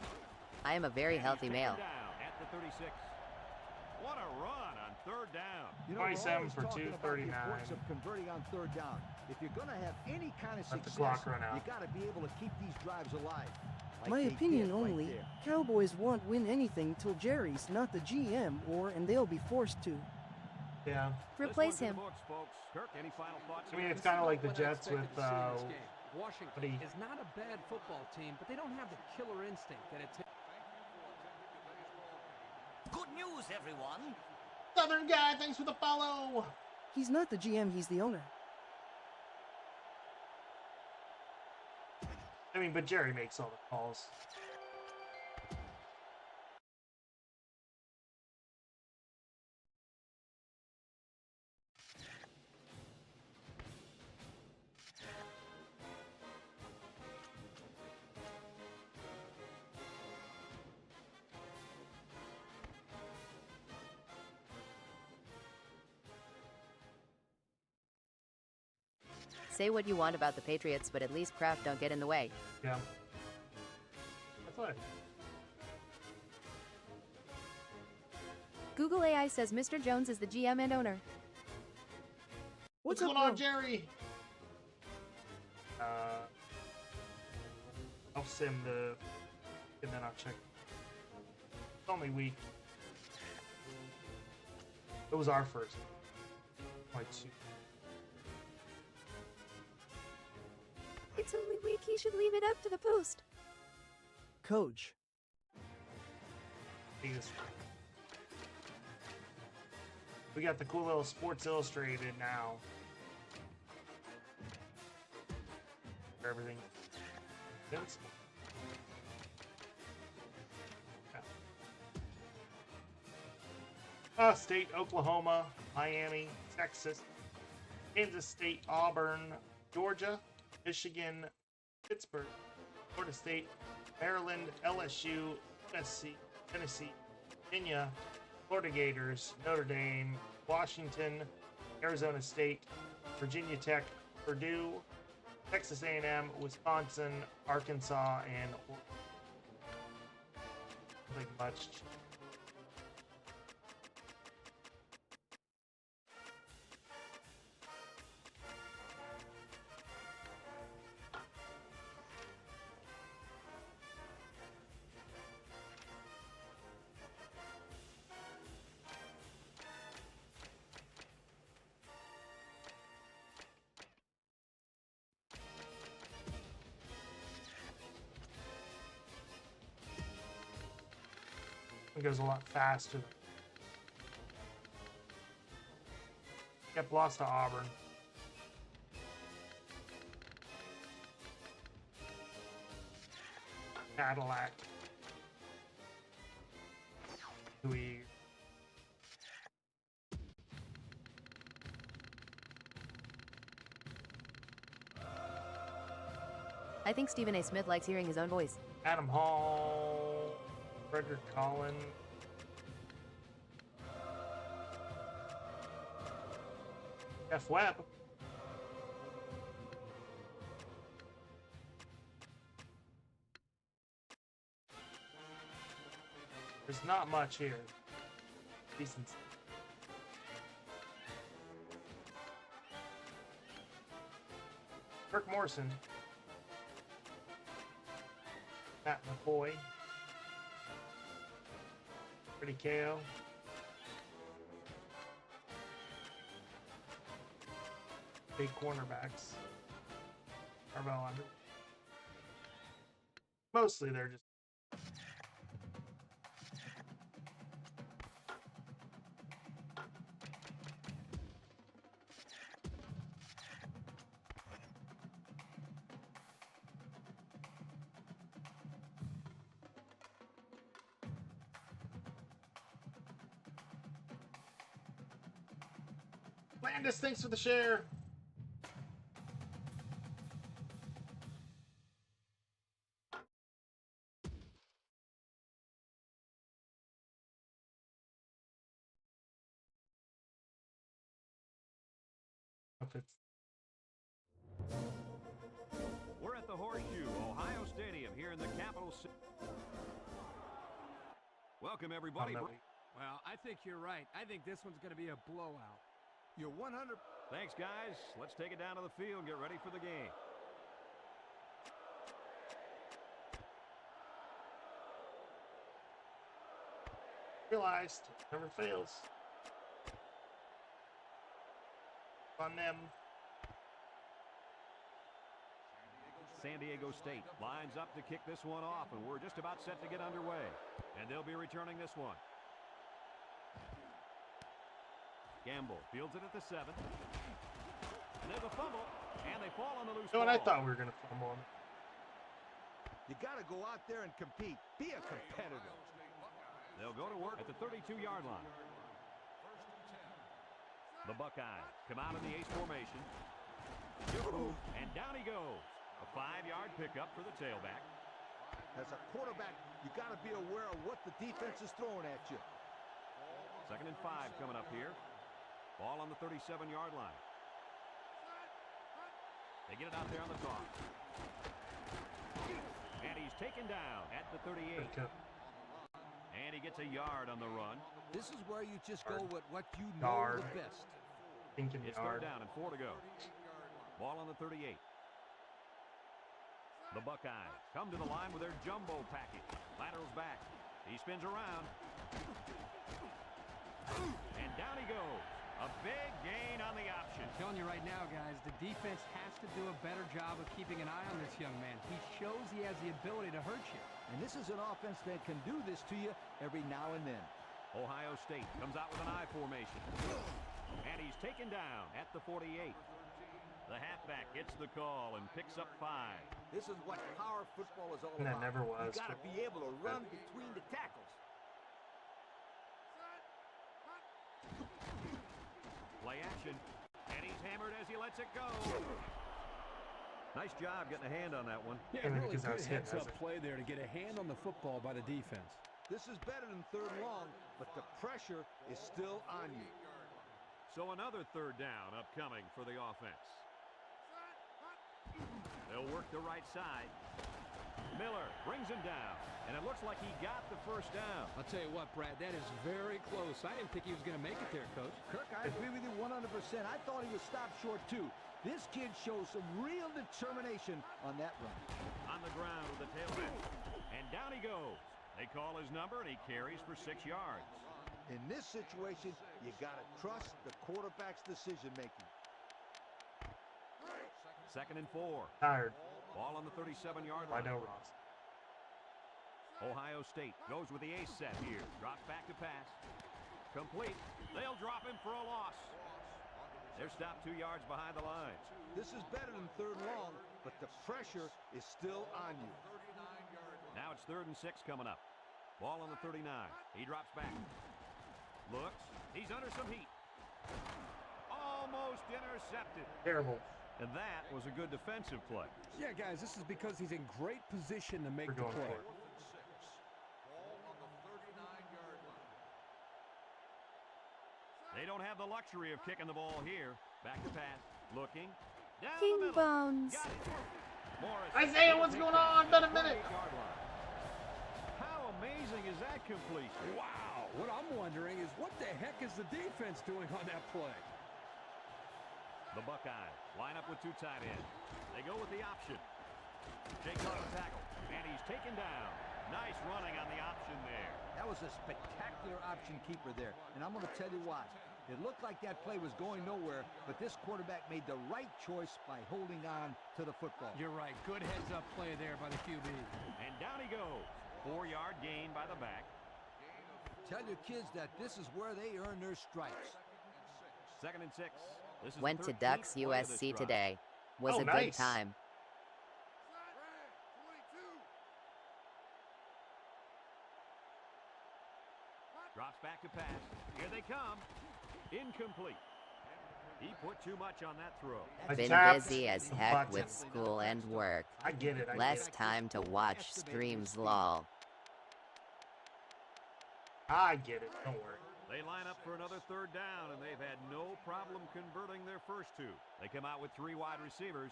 I am a very healthy male. Down at the 36. What a run on 3rd down. You know, 27 for 239. 239. Of converting on 3rd down. If you're going to have any kind of Let the success, clock run out. you got to be able to keep these drives alive. Like My they opinion did right only, there. Cowboys won't win anything till Jerry's not the GM, and they'll be forced to. Yeah. Replace him. Books, folks. Kirk, any final thoughts? I mean, it's kind of like the Jets with. Washington is not a bad football team, but they don't have the killer instinct that it takes. Good news, everyone. Southern guy, thanks for the follow. He's not the GM, he's the owner. I mean, but Jerry makes all the calls. Say what you want about the Patriots, but at least Kraft don't get in the way. Yeah. That's right. Google AI says Mr. Jones is the GM and owner. What's going on, Jerry? I'll sim the, and then I'll check. It's only week. It was our first. Like 2. It's only week. He should leave it up to the post. Coach. We got the cool little Sports Illustrated now. For everything. Yes. State, Oklahoma, Miami, Texas. Kansas State, Auburn, Georgia, Michigan, Pittsburgh, Florida State, Maryland, LSU, USC, Tennessee, Virginia, Florida Gators, Notre Dame, Washington, Arizona State, Virginia Tech, Purdue, Texas A&M, Wisconsin, Arkansas, and Oregon. Nothing much. It goes a lot faster. Yep, lost to Auburn. Cadillac. We. I think Stephen A. Smith likes hearing his own voice. Adam Hall, Frederick Collin, Jeff Webb. There's not much here. Decent. Kirk Morrison. Matt McCoy. Pretty KO. Big cornerbacks. Carvel under. Mostly they're just. Landis, thanks for the share. We're at the Horseshoe, Ohio Stadium, here in the capital city. Welcome, everybody. Well, I think you're right. I think this one's going to be a blowout. You're 100. Thanks, guys. Let's take it down to the field and get ready for the game. Realized, never fails. On them. San Diego State lines up to kick this one off, and we're just about set to get underway. And they'll be returning this one. Gamble fields it at the 7. And there's a fumble, and they fall on the loose ball. You know what? I thought we were going to fumble on it. You got to go out there and compete. Be a competitor. They'll go to work at the 32-yard line. The Buckeyes come out in the ace formation. And down he goes. A 5-yard pickup for the tailback. As a quarterback, you got to be aware of what the defense is throwing at you. 2nd and 5 coming up here. Ball on the 37-yard line. They get it out there on the toss. And he's taken down at the 38. And he gets a yard on the run. This is where you just go with what you know the best. It's 3rd down and 4 to go. Ball on the 38. The Buckeyes come to the line with their jumbo package. Laterals back. He spins around. And down he goes. A big gain on the option. I'm telling you right now, guys, the defense has to do a better job of keeping an eye on this young man. He shows he has the ability to hurt you. And this is an offense that can do this to you every now and then. Ohio State comes out with an I formation. And he's taken down at the 48. The halfback gets the call and picks up 5. This is what power football is all And about. that never was. You got to be able to run between the tackles. Play action. And he's hammered as he lets it go. Nice job getting a hand on that one. Yeah, really good heads-up play there to get a hand on the football by the defense. This is better than 3rd and long, but the pressure is still on you. So another 3rd down upcoming for the offense. They'll work the right side. Miller brings him down, and it looks like he got the 1st down. I'll tell you what, Brad, that is very close. I didn't think he was going to make it there, Coach. Kirk, I agree with you 100%. I thought he was stopped short, too. This kid shows some real determination on that run. On the ground with the tailback, and down he goes. They call his number, and he carries for 6 yards. In this situation, you got to trust the quarterback's decision-making. 2nd and 4. Tired. Ball on the 37-yard I line. know, Ross. Ohio State goes with the ace set here. Drops back to pass. Complete. They'll drop him for a loss. They're stopped 2 yards behind the line. This is better than 3rd and long, but the pressure is still on you. Now it's 3rd and 6 coming up. Ball on the 39. He drops back. Looks. He's under some heat. Almost intercepted. Terrible. And that was a good defensive play. Yeah, guys, this is because he's in great position to make the play. They don't have the luxury of kicking the ball here. Back to pass. Looking. Down King the middle. Bones. Isaiah, what's going on? Been a minute. How amazing is that completion? Wow. What I'm wondering is what the heck is the defense doing on that play? The Buckeyes line up with 2 tight ends. They go with the option. Jake on the tackle, and he's taken down. Nice running on the option there. That was a spectacular option keeper there, and I'm going to tell you why. It looked like that play was going nowhere, but this quarterback made the right choice by holding on to the football. You're right. Good heads-up play there by the QB. And down he goes. 4-yard gain by the back. Tell your kids that this is where they earn their stripes. 2nd and 6. This is Went to Ducks USC today. Was a nice. good time. Drops back to pass. Here they come. Incomplete. He put too much on that throw. Been busy as heck with school and work. I get it. Less time to watch streams, lol. I get it. Don't worry. They line up for another 3rd down, and they've had no problem converting their first 2. They come out with 3 wide receivers.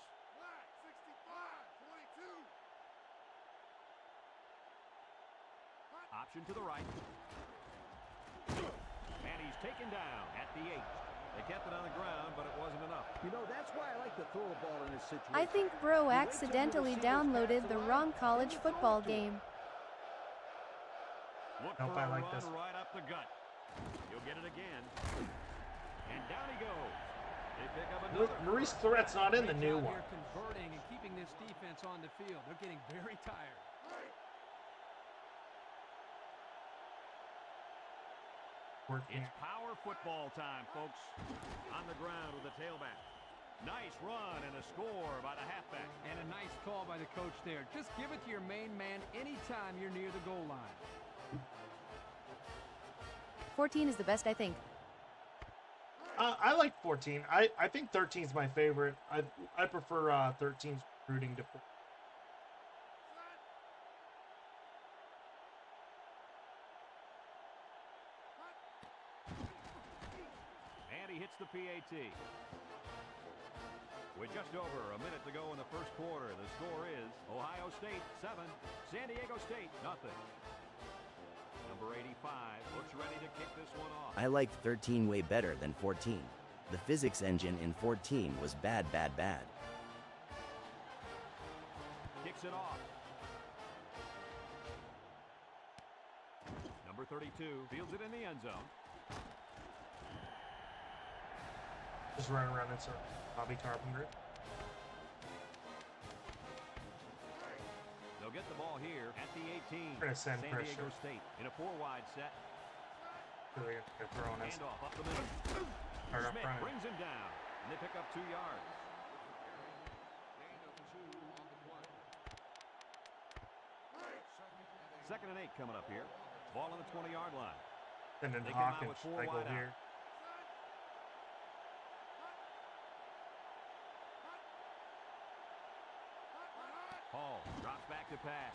Option to the right. And he's taken down at the 8. They kept it on the ground, but it wasn't enough. You know, that's why I like to throw a ball in this situation. I think Bro accidentally downloaded the wrong college football game. Look Nope, for a I like run this. right up the gut. He'll get it again. And down he goes. They pick up another. Maurice Threat's not in the new one. They're converting and keeping this defense on the field. They're getting very tired. It's power football time, folks. On the ground with the tailback. Nice run and a score by the halfback. And a nice call by the coach there. Just give it to your main man anytime you're near the goal line. 14 is the best, I think. I like 14. I think 13 is my favorite. I prefer 13's recruiting to 14. And he hits the PAT. With just over a minute to go in the first quarter, the score is Ohio State 7, San Diego State nothing. Number 85 looks ready to kick this one off. I liked 13 way better than 14. The physics engine in 14 was bad. Kicks it off. Number 32 fields it in the end zone. Just running around in circles. Bobby Carpenter. They'll get the ball here at the 18. We're gonna send San pressure. Diego State in a 4-wide set. They're throwing us. Handoff up the middle. Hard up Smith front. brings him down, and they pick up 2 yards. Second and 8 coming up here. Ball on the 20-yard line. And then They come out Hawkins with 4 cycle wide out. here. Hall drops back to pass.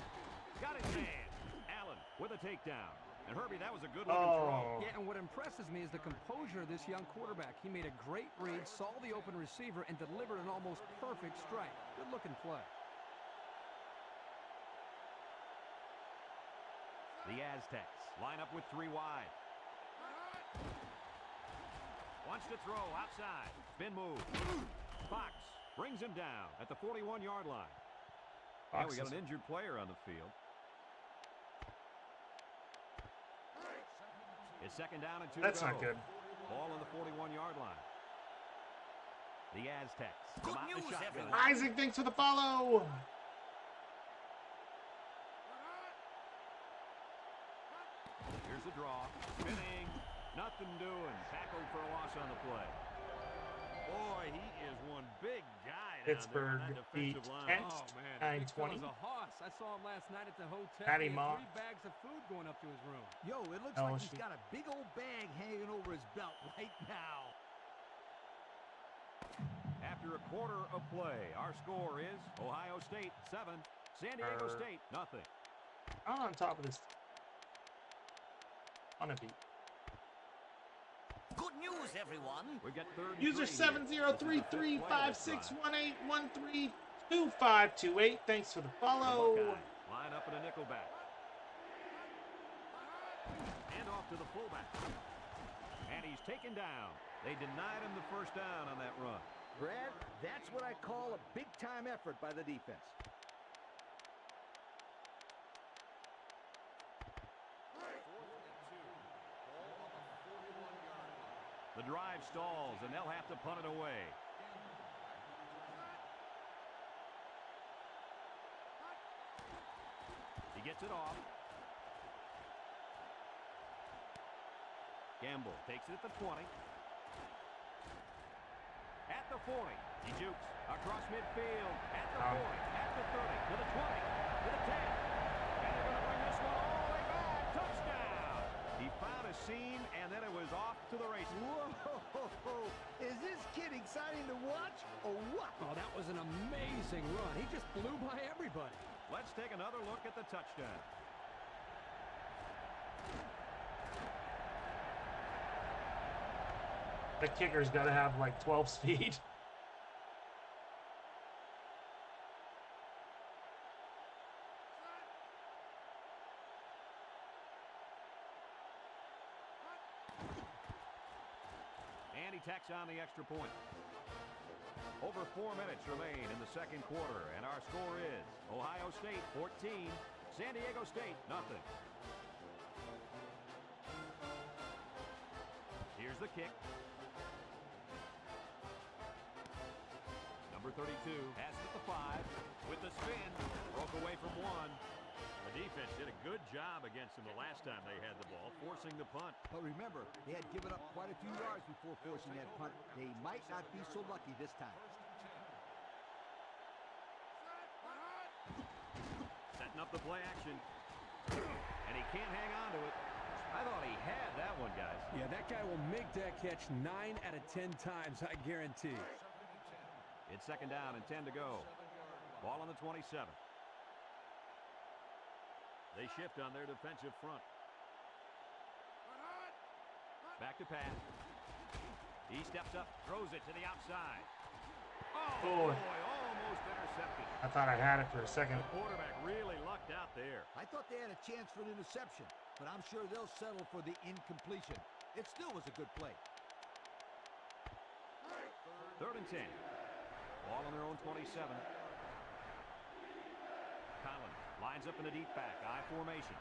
Got his man. Allen with a takedown. And Herbie, that was a good looking throw. Yeah, and what impresses me is the composure of this young quarterback. He made a great read, saw the open receiver, and delivered an almost perfect strike. Good looking play. The Aztecs line up with 3 wide. Wants to throw outside. Spin move. Fox brings him down at the 41-yard line. And we got an injured player on the field. It's second down and 2 That's to go. not good. Ball on the 41-yard line. The Aztecs. Good news, everyone. Isaac, thanks for the follow. Here's the draw. Spinning. Nothing doing. Tackled for a loss on the play. Boy, he is one big guy down Pittsburgh there on that beat defensive line. Kent Oh, man. 9-20. A hoss. I saw him last night at the hotel. Patty He had Moss. 3 bags of food going up to his room. Yo, it looks like he's got a big old bag hanging over his belt right now. After a quarter of play, our score is Ohio State 7, San Diego State nothing. I'm on top of this. On a beat. Good news, everyone. We've got third. User 70335618132528. Thanks for the follow. Line up in a nickelback. And off to the fullback. And he's taken down. They denied him the first down on that run. Brad, that's what I call a big-time effort by the defense. The drive stalls, and they'll have to punt it away. He gets it off. Gamble takes it at the 20. At the 40. He jukes across midfield. At the 40. At the 30. To the 20. To the 10. And they're going to bring this one all the way back. Touchdown. He found a seam, and then it was off to the races. Whoa! Is this kid exciting to watch or what? Oh, that was an amazing run. He just blew by everybody. Let's take another look at the touchdown. The kicker's got to have like 12 speed. And he tacks on the extra point. Over 4 minutes remain in the second quarter, and our score is Ohio State 14, San Diego State nothing. Here's the kick. Number 32 has it at the 5 with the spin. Broke away from 1. The defense did a good job against them the last time they had the ball, forcing the punt. But remember, they had given up quite a few yards before forcing that punt. They might not be so lucky this time. Setting up the play action. And he can't hang on to it. I thought he had that one, guys. Yeah, that guy will make that catch 9 out of 10 times, I guarantee. It's second down and 10 to go. Ball on the 27. They shift on their defensive front. Back to pass. He steps up, throws it to the outside. Oh, boy, almost intercepted. I thought I had it for a second. The quarterback really lucked out there. I thought they had a chance for an interception, but I'm sure they'll settle for the incompletion. It still was a good play. Third and 10. Ball on their own 27. Collins lines up in the deep back, I formation.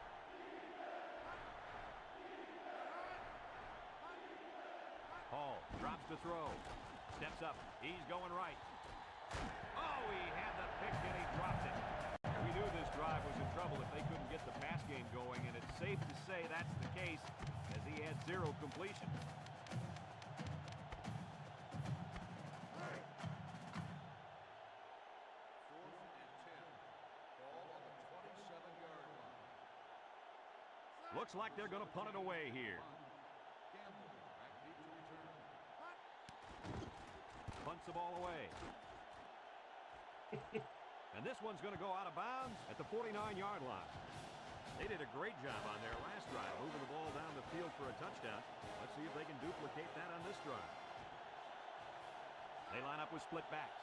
Hall drops to throw. Steps up. He's going right. Oh, he had the pick and he dropped it. We knew this drive was in trouble if they couldn't get the pass game going, and it's safe to say that's the case as he had 0 completion. Looks like they're going to punt it away here. Punts the ball away. And this one's going to go out of bounds at the 49-yard line. They did a great job on their last drive, moving the ball down the field for a touchdown. Let's see if they can duplicate that on this drive. They line up with split backs.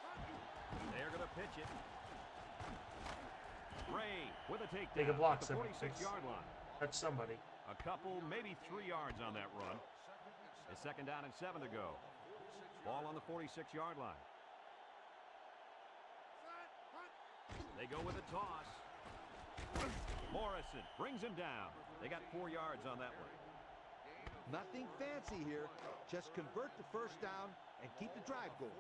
They're going to pitch it. Ray with a takedown. Take a block, at the 46-yard line. Touch somebody. A couple, maybe 3 yards on that run. It's 2nd down and 7 to go. Ball on the 46-yard line. They go with a toss. Morrison brings him down. They got 4 yards on that one. Nothing fancy here. Just convert the first down and keep the drive going.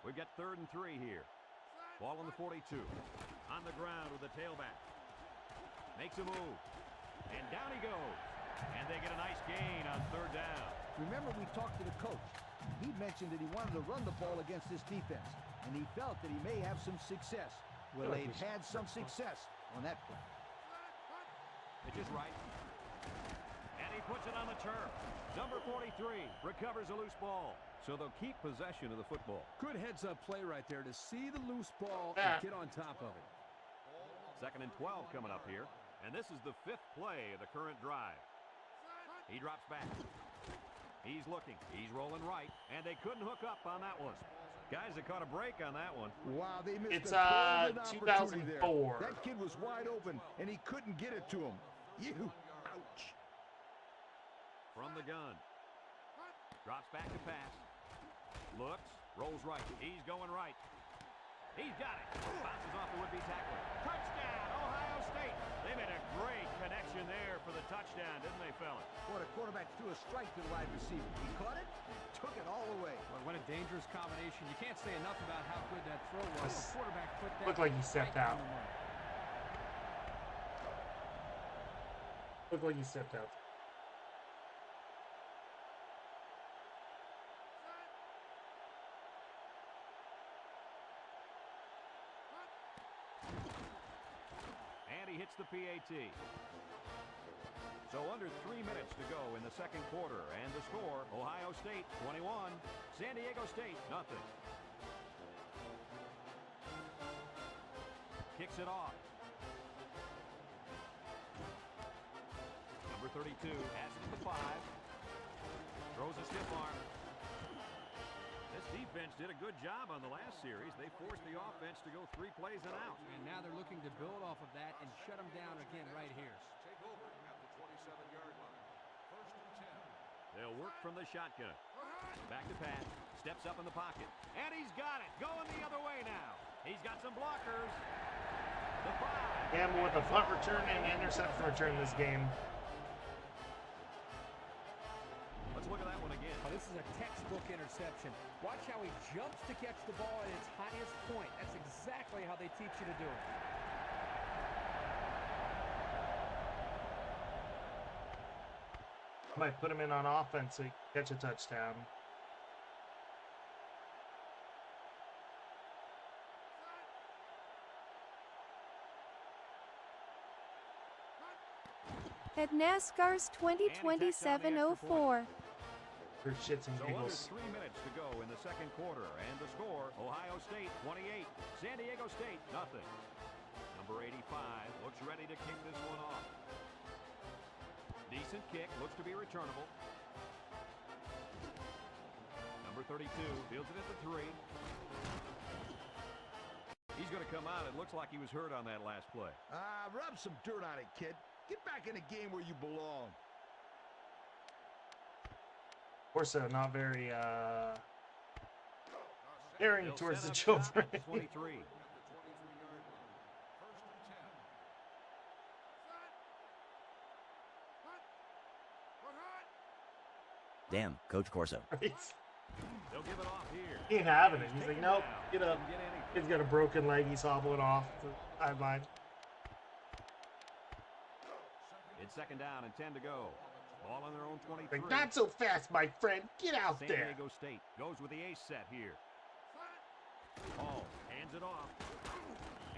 We've got 3rd and 3 here. Ball on the 42. On the ground with the tailback. Makes a move. And down he goes. And they get a nice gain on 3rd down. Remember, we talked to the coach. He mentioned that he wanted to run the ball against this defense, and he felt that he may have some success. Well, they've had some success on that play. Pitch is right. And he puts it on the turf. Number 43 recovers a loose ball. So they'll keep possession of the football. Good heads-up play right there to see the loose ball and get on top of it. 2nd and 12 coming up here. And this is the 5th play of the current drive. He drops back. He's looking. He's rolling right. And they couldn't hook up on that one. Guys that caught a break on that one. Wow, they missed It's a golden 2004. opportunity there. That kid was wide open, and he couldn't get it to him. Ouch. From the gun. Drops back to pass. Looks. Rolls right. He's going right. He's got it. Bounces off the would-be tackler. Touchdown, Ohio State. They made a great connection there for the touchdown, didn't they, fellas? Boy, the quarterback threw a strike to the wide receiver. He caught it, took it all the way. Well, what a dangerous combination. You can't say enough about how good that throw was. The quarterback put that Looked like he stepped out. Looked like he stepped out. Hits the PAT. So under 3 minutes to go in the 2nd quarter, and the score, Ohio State 21, San Diego State nothing. Kicks it off. Number 32 passes it to 5. Throws a stiff arm. This defense did a good job on the last series. They forced the offense to go 3 plays and out. And now they're looking to build off of that and shut them down again right here. Take over at the 27-yard line. 1st and 10. They'll work from the shotgun. Back to pass. Steps up in the pocket. And he's got it. Going the other way now. He's got some blockers. The 5. Gamble with a punt return and interception return this game. Let's look at that one again. Oh, this is a textbook interception. Watch how he jumps to catch the ball at its highest point. That's exactly how they teach you to do it. Might put him in on offense so he can catch a touchdown. At NASCAR's 2027-04. For shits and So under giggles. 3 minutes to go in the 2nd quarter, and the score, Ohio State 28, San Diego State nothing. Number 85 looks ready to kick this one off. Decent kick, looks to be returnable. Number 32 fields it at the 3. He's going to come out. It looks like he was hurt on that last play. Rub some dirt on it, kid. Get back in the game where you belong. Corso not very caring towards the children. 23. Damn, Coach Corso. They'll give it off here. He ain't having it. He's like, nope, get up. He's got a broken leg. He's hobbling off the sideline. It's 2nd down and 10 to go. Ball on their own 23. Like, not so fast, my friend. Get out San there. Diego State goes with the ace set here. Hall hands it off.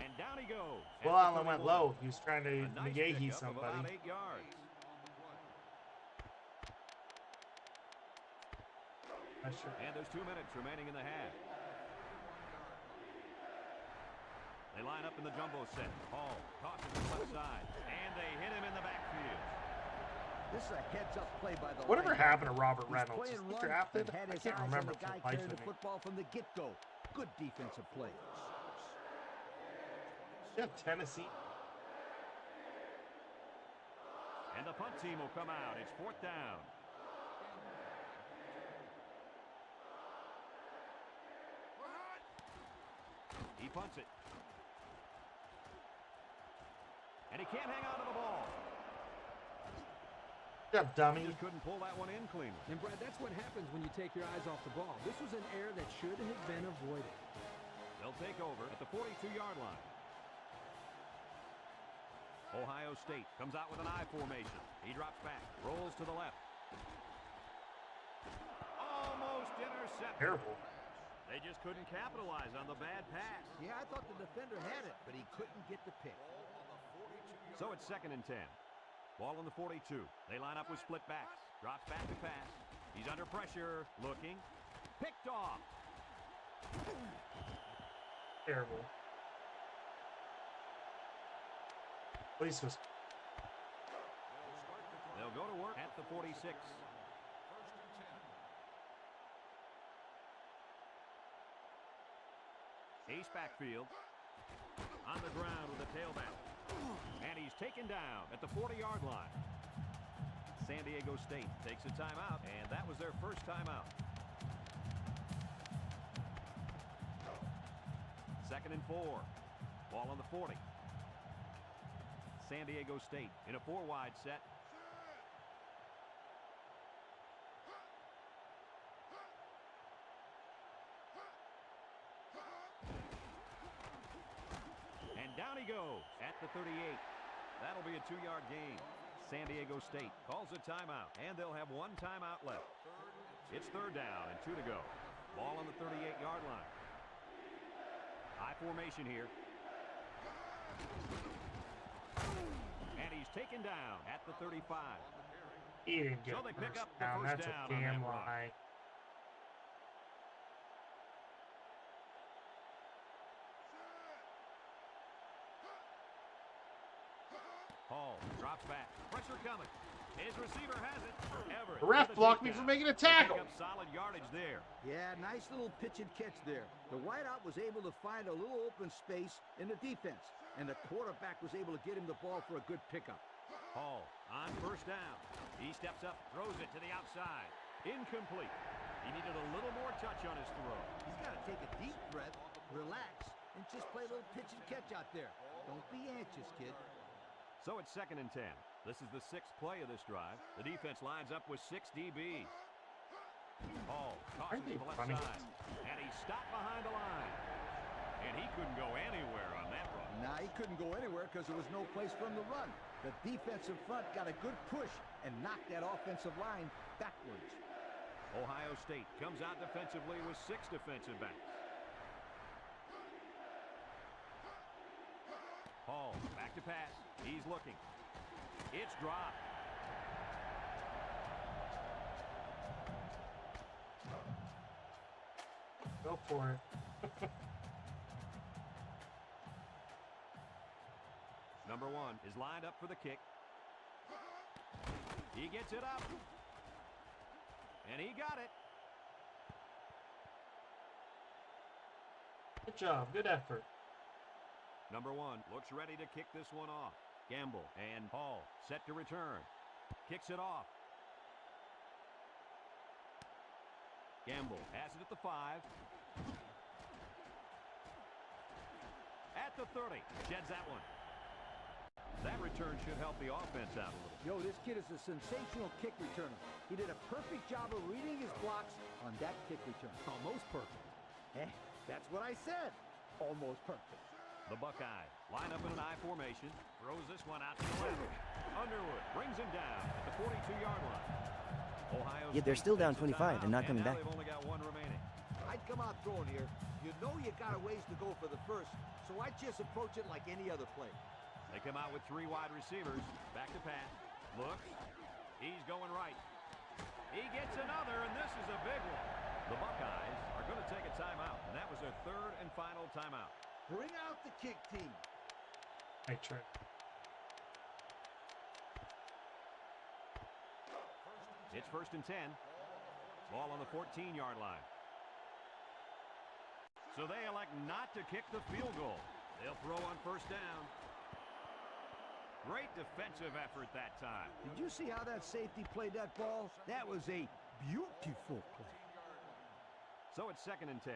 And down he goes. Well, Allen went low. He was trying to Nice negate pickup of somebody. about 8 yards. And there's 2 minutes remaining in the half. They line up in the jumbo set. Hall tosses to the left side, and they hit him in the backfield. This is a heads-up play by the Whatever linebacker. happened to Robert He's Reynolds? playing Is he run drafted? and had I his can't eyes on remember the for guy the life carrying of the me. football from the get-go. Good defensive play. Yeah, Tennessee. And the punt team will come out. It's 4th down. He punts it. And he can't hang on to the ball. Good job, dummy. He just couldn't pull that one in cleanly. And Brad, that's what happens when you take your eyes off the ball. This was an error that should have been avoided. They'll take over at the 42-yard line. Ohio State comes out with an I formation. He drops back, rolls to the left. Almost intercepted. Terrible. They just couldn't capitalize on the bad pass. Yeah, I thought the defender had it, but he couldn't get the pick. So it's 2nd and 10. Ball on the 42. They line up with split backs. Drops back to pass. He's under pressure. Looking. Picked off. Terrible. Police was. They'll go to work at the 46. Ace backfield. On the ground with a tailback. And he's taken down at the 40-yard line. San Diego State takes a timeout, and that was their first timeout. 2nd and 4. Ball on the 40. San Diego State in a 4-wide set. And down he goes at the 38. That'll be a 2-yard gain. San Diego State calls a timeout, and they'll have 1 timeout left. It's 3rd down and 2 to go. Ball on the 38-yard line. High formation here. And he's taken down at the 35. He didn't get so they pick up the down. first That's down a damn on that lie. Hall drops back. Pressure coming. His receiver has it. Everett. The ref blocked me for making a tackle. Pick up solid yardage there. Yeah, nice little pitch and catch there. The wideout was able to find a little open space in the defense, and the quarterback was able to get him the ball for a good pickup. Hall on 1st down. He steps up, throws it to the outside. Incomplete. He needed a little more touch on his throw. He's got to take a deep breath, relax, and just play a little pitch and catch out there. Don't be anxious, kid. So it's 2nd and 10. This is the 6th play of this drive. The defense lines up with 6 DBs. Hall tosses to the left side. And he stopped behind the line. And he couldn't go anywhere on that run. Nah, he couldn't go anywhere because there was no place for him to run. The defensive front got a good push and knocked that offensive line backwards. Ohio State comes out defensively with 6 defensive backs. Hall back to pass. He's looking. It's dropped. Go for it. Number 1 is lined up for the kick. He gets it up. And he got it. Good job. Good effort. Number 1 looks ready to kick this one off. Gamble and Hall set to return. Kicks it off. Gamble has it at the 5. At the 30. Sheds that one. That return should help the offense out a little. Yo, this kid is a sensational kick returner. He did a perfect job of reading his blocks on that kick return. Almost perfect. That's what I said. Almost perfect. The Buckeyes line up in an I formation. Throws this one out to the left. Underwood brings him down at the 42-yard line. Ohio Yet they're still down 25 and not coming back. They've only got 1 remaining. I'd come out throwing here. You know you got a ways to go for the first, so I'd just approach it like any other play. They come out with 3 wide receivers. Back to pass. Looks. He's going right. He gets another, and this is a big one. The Buckeyes are going to take a timeout, and that was their 3rd and final timeout. Bring out the kick team. I try. It's 1st and 10. Ball on the 14-yard line. So they elect not to kick the field goal. They'll throw on 1st down. Great defensive effort that time. Did you see how that safety played that ball? That was a beautiful play. So it's 2nd and 10.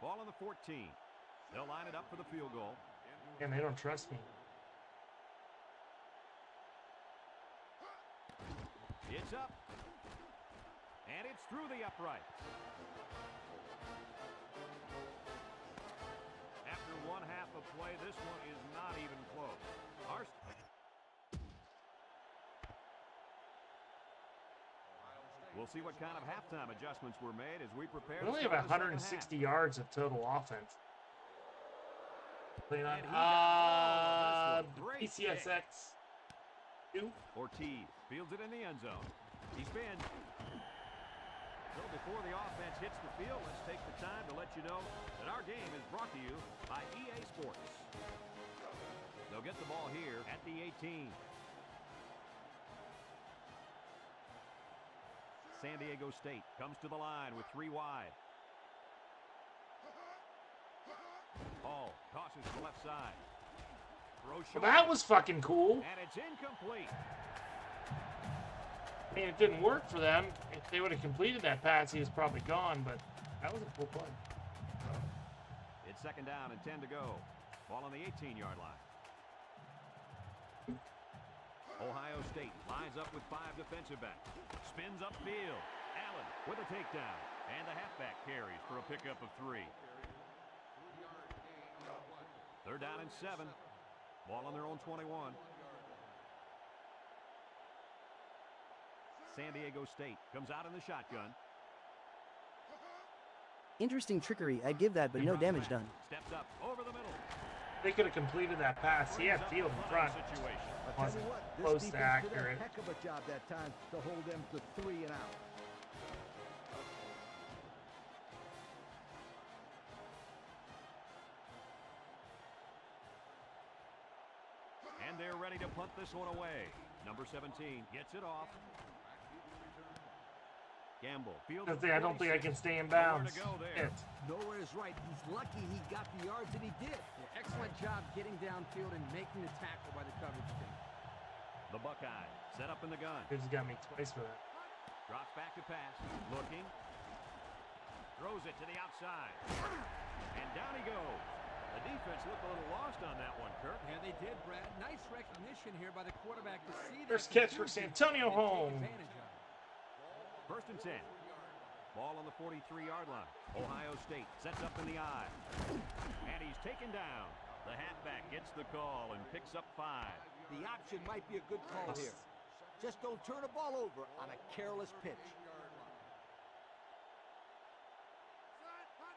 Ball on the 14. They'll line it up for the field goal. And they don't trust me. It's up. And it's through the upright. After one half of play, this one is not even close. We'll see what kind of halftime adjustments were made as we prepare. We only have 160 yards of total offense. Playing on PCSX 2. Ortiz fields it in the end zone. He spins. So before the offense hits the field, let's take the time to let you know that our game is brought to you by EA Sports. They'll get the ball here at the 18. San Diego State comes to the line with 3 wide. Ball tosses to the left side. Well, that was fucking cool. And it's incomplete. I mean, it didn't work for them. If they would have completed that pass, he was probably gone, but that was a cool play. It's 2nd down and 10 to go. Ball on the 18-yard line. Ohio State lines up with 5 defensive backs. Spins upfield. Allen with a takedown. And the halfback carries for a pickup of 3. 3rd down and 7. Ball on their own 21. San Diego State comes out in the shotgun. Interesting trickery. I'd give that, but no damage done. Steps up over the middle. They could have completed that pass. He had field in front. Wasn't close to accurate. Heck of a job that time to hold them to 3 and out. And they're ready to punt this one away. Number 17 gets it off. Gamble fields. I don't think I can stay in bounds. Nowhere is right. He's lucky he got the yards that he did. Yeah, excellent job getting downfield and making the tackle by the coverage team. The Buckeyes set up in the gun. He's got me twice for that. Drops back to pass. Looking. Throws it to the outside. And down he goes. The defense looked a little lost on that one, Kirk. Yeah, they did, Brad. Nice recognition here by the quarterback to see that. First catch for Santonio Holmes. 1st and 10. Ball on the 43-yard line. Ohio State sets up in the eye. And he's taken down. The halfback gets the call and picks up 5. The option might be a good call here. Just don't turn the ball over on a careless pitch.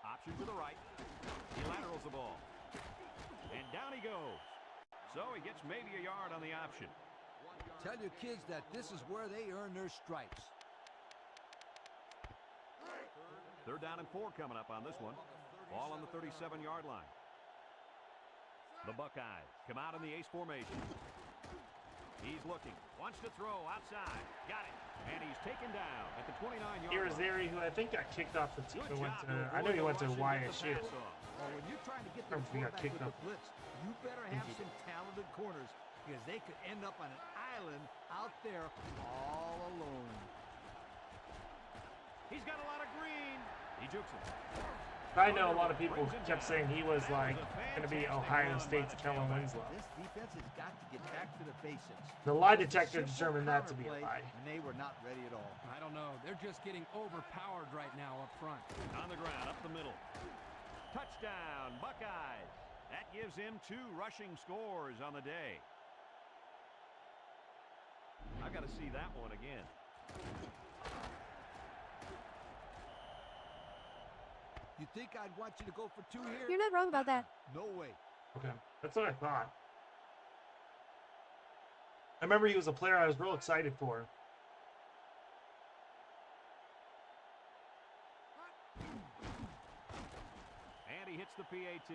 Option to the right. He laterals the ball. And down he goes. So he gets maybe a yard on the option. Tell your kids that this is where they earn their stripes. 3rd down and 4 coming up on this one. Ball on the 37-yard line. The Buckeyes come out in the ace formation. He's looking. Wants to throw outside. Got it. And he's taken down at the 29-yard line. Irizarry, who I think got kicked off the team. I know he went to YSU. Well, when you're trying to get the quarterback with the blitz, you better have some talented corners because they could end up on an island out there all alone. He's got a lot of green. He jukes it. I know a lot of people kept saying he was like going to be Ohio State's Kellen Winslow. This defense has got to get back to the basics. The lie detector determined that to be a lie. And they were not ready at all. I don't know. They're just getting overpowered right now up front. On the ground, up the middle. Touchdown, Buckeyes. That gives him 2 rushing scores on the day. I got to see that one again. You think I'd want you to go for 2 here? You're not wrong about that. No way. Okay, that's what I thought. I remember he was a player I was real excited for. And he hits the PAT.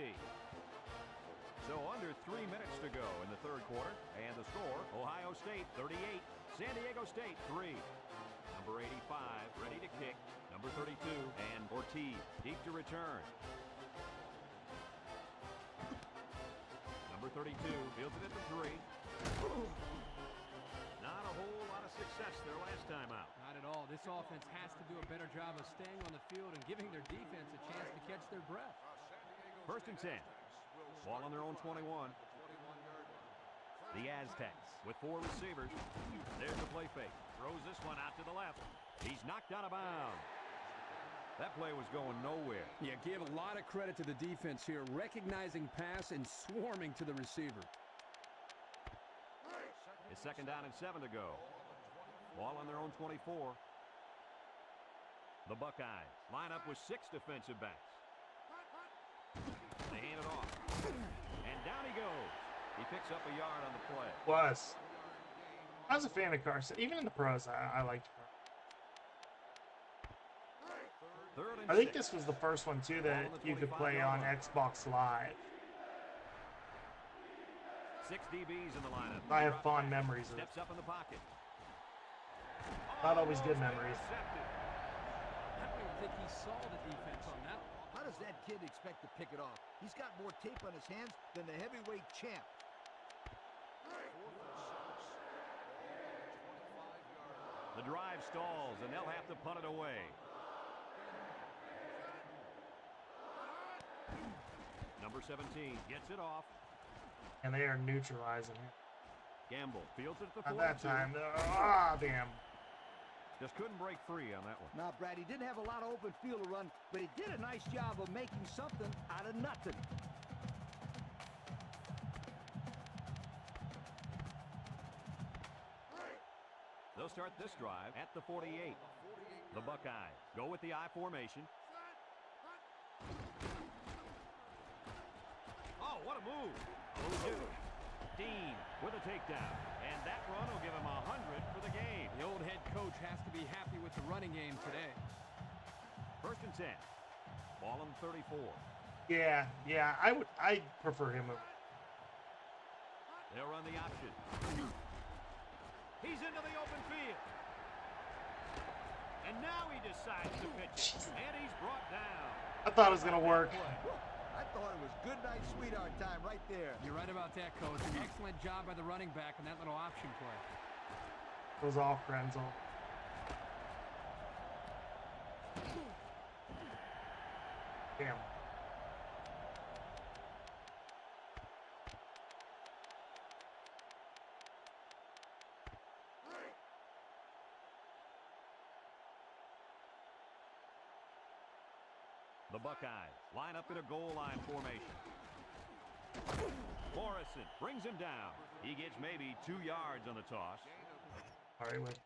So under 3 minutes to go in the third quarter. And the score, Ohio State 38, San Diego State 3. Number 85 ready to kick. Number 32 and Ortiz deep to return. Number 32 fields it at the 3. Not a whole lot of success their last time out. Not at all. This offense has to do a better job of staying on the field and giving their defense a chance to catch their breath. First and 10. Ball on their own 21. The Aztecs with 4 receivers. There's the play fake. Throws this one out to the left. He's knocked out of bounds. That play was going nowhere. Yeah, give a lot of credit to the defense here, recognizing pass and swarming to the receiver. It's second down and 7 to go. Ball on their own 24. The Buckeyes line up with 6 defensive backs. They hand it off. And down he goes. He picks up a yard on the play. I was a fan of Carson. Even in the pros, I liked Carson. I think this was the first one, too, that you could play on Xbox Live. 6 DBs in the lineup. I have fond memories of it. Steps up in the pocket. Not always good memories. I don't think he saw the defense on that one. How does that kid expect to pick it off? He's got more tape on his hands than the heavyweight champ. The drive stalls, and they'll have to punt it away. Number 17 gets it off. And they are neutralizing him. Gamble fields it at the 42. At that time, damn. Just couldn't break free on that one. Now, Brad, he didn't have a lot of open field to run, but he did a nice job of making something out of nothing. They'll start this drive at the 48. The Buckeyes go with the I formation. Oh, what a move. Dean with a takedown. And that run will give him 100 for the game. The old head coach has to be happy with the running game today. First and 10. Ball on 34. Yeah, I prefer him. They'll run the option. He's into the open field. And now he decides to pitch it. And he's brought down. I thought it was going to work. I thought it was good night, sweetheart time right there. You're right about that, Coach. An excellent job by the running back in that little option play. Goes off, Renzel. Damn. The Buckeyes line up in a goal line formation. Morrison brings him down. He gets maybe 2 yards on the toss. All right, with.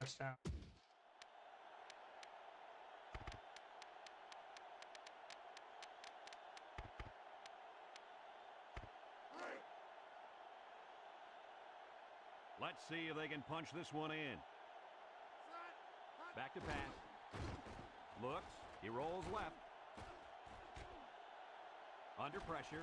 Touchdown. Let's see if they can punch this one in. Back to pass. Looks. He rolls left. Under pressure.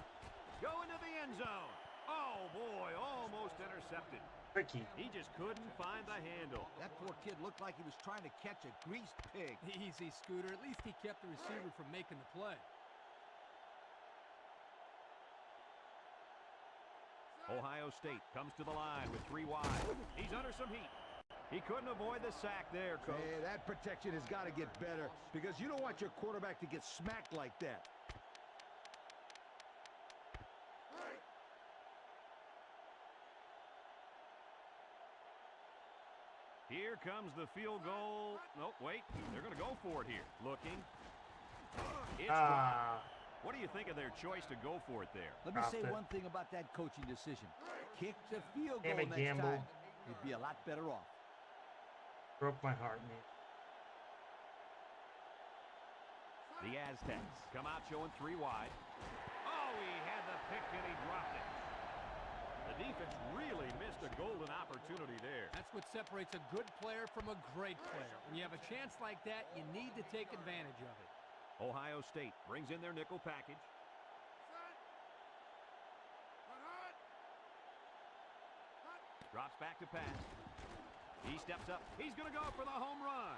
Go into the end zone. Oh, boy. Almost intercepted. Tricky. He just couldn't find the handle. That poor kid looked like he was trying to catch a greased pig. Easy, Scooter. At least he kept the receiver from making the play. Ohio State comes to the line with 3 wide. He's under some heat. He couldn't avoid the sack there, Coach. Hey, that protection has got to get better because you don't want your quarterback to get smacked like that. Here comes the field goal. Nope, wait. They're going to go for it here. Looking. It's gone. What do you think of their choice to go for it there? Let me say one thing about that coaching decision. Kick the field goal next time. You'd be a lot better off. Broke my heart, man. The Aztecs come out showing 3 wide. Oh, he had the pick and he dropped it. The defense really missed a golden opportunity there. That's what separates a good player from a great player. When you have a chance like that, you need to take advantage of it. Ohio State brings in their nickel package. Drops back to pass. He steps up. He's going to go for the home run.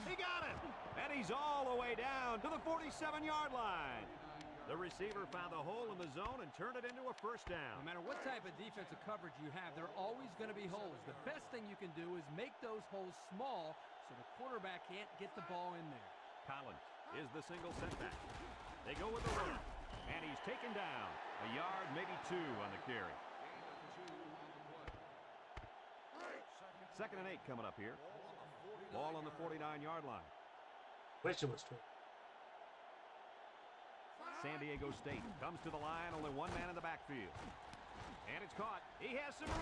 He got it. And he's all the way down to the 47-yard line. The receiver found the hole in the zone and turned it into a first down. No matter what type of defensive coverage you have, there are always going to be holes. The best thing you can do is make those holes small so the quarterback can't get the ball in there. Collins is the single setback. They go with the run. And he's taken down. A yard, maybe 2 on the carry. 2nd and 8 coming up here. Ball on the 49-yard line. Wish it was true. San Diego State comes to the line, only 1 man in the backfield. And it's caught. He has some room.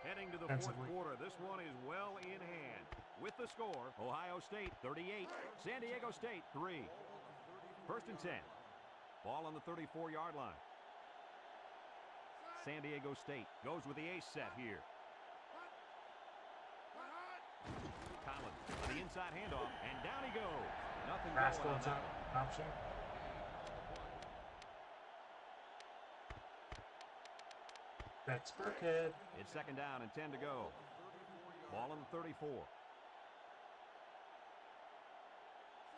Heading to the 4th quarter, this one is well in hand. With the score, Ohio State 38, San Diego State 3. 1st and 10. Ball on the 34-yard line. San Diego State goes with the ace set here. Collins on the inside handoff, and down he goes. Nothing going on that option. That's Burkhead. It's 2nd down and 10 to go. Ball on the 34.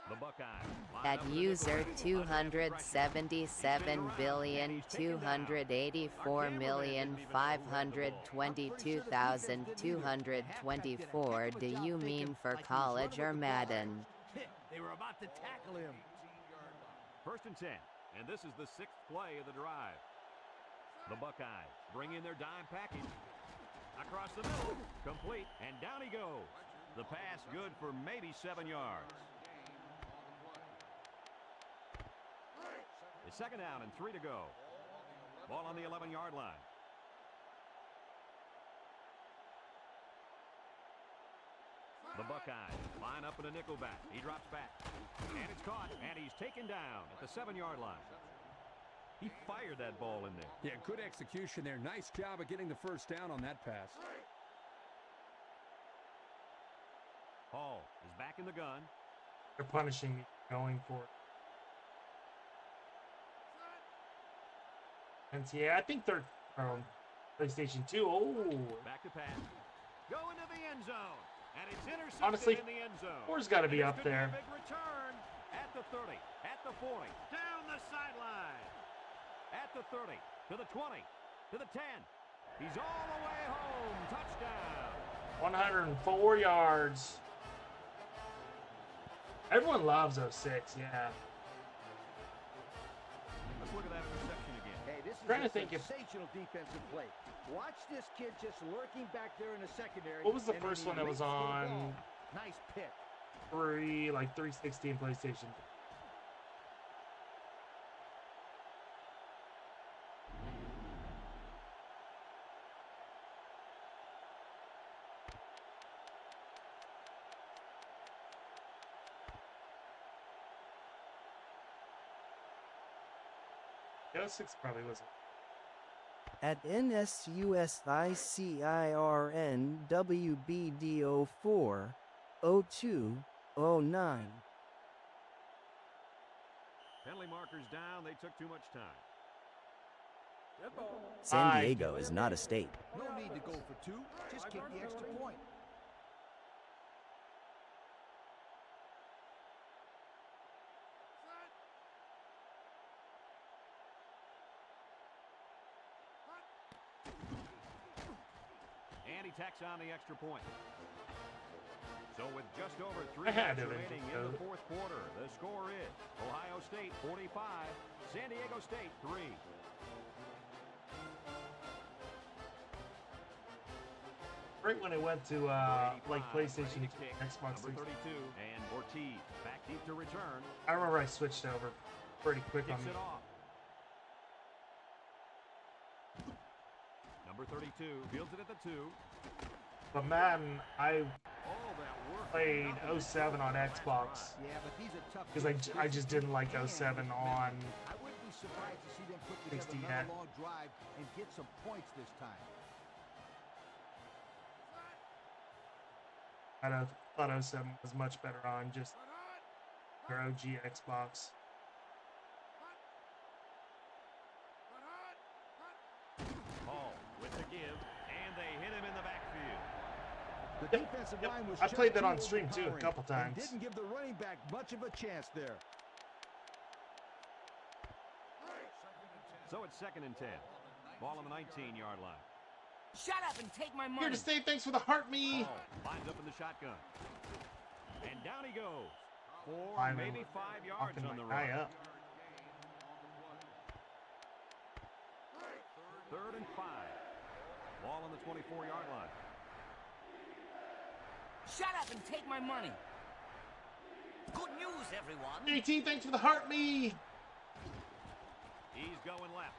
The Buckeyes. At user 277,284,522,224. Do you mean for college or Madden? They were about to tackle him. 1st and 10, and this is the 6th play of the drive. The Buckeyes bring in their dime package. Across the middle, complete, and down he goes. The pass good for maybe 7 yards. It's 2nd down and 3 to go. Ball on the 11-yard line. The Buckeyes line up in a nickelback. He drops back. And it's caught. And he's taken down at the 7-yard line. He fired that ball in there. Yeah, good execution there. Nice job of getting the first down on that pass. Hall is back in the gun. They're punishing me, going for it. NCAA, I think they're PlayStation 2. Oh. Back to pass. Go into the end zone. And it's intercepted Honestly, in the end zone. 4's got to be up there. Big return at the 30, at the 40, down the sideline. At the 30, to the 20, to the 10. He's all the way home. Touchdown. 104 yards. Everyone loves 06, yeah. Let's look at that interception again. Hey, this is Trying a to think if- sensational defensive play. Watch this kid just lurking back there in the secondary. What was the and first when one he that was leaps to the on? ball, nice pick. 316 PlayStation. Yeah, 06 probably wasn't. At NSUSICIRNWBD04 0209. Penalty markers down. They took too much time. San Diego is not a state. No need to go for 2. Just kick the extra point. And he tacks on the extra point. So with just over 3 minutes remaining in the 4th quarter, the score is Ohio State 45, San Diego State 3. Right when it went to like PlayStation, Xbox 360. Number 32, and Ortiz back deep to return. I remember I switched over pretty quick on Kicks me. it off. Number 32 fields it at the 2. But man, Oh, played 07 on Xbox because I just didn't like 07 on 60 yet. And get some points this time. I thought 07 was much better on just their OG Xbox. Hall with the give, and they hit him in the backfield. The defensive line was I played that on just stream too a couple times. Didn't give the running back much of a chance there. So it's 2nd and 10. Ball on the 19-yard line. Shut up and take my money. Here to stay. Thanks for the heart me. Lines up in the shotgun. And down he goes. 4, maybe 5 yards on the run. Up. 3rd and 5. Ball on the 24-yard line. Shut up and take my money. Good news, everyone. JT, thanks for the heart me. He's going left.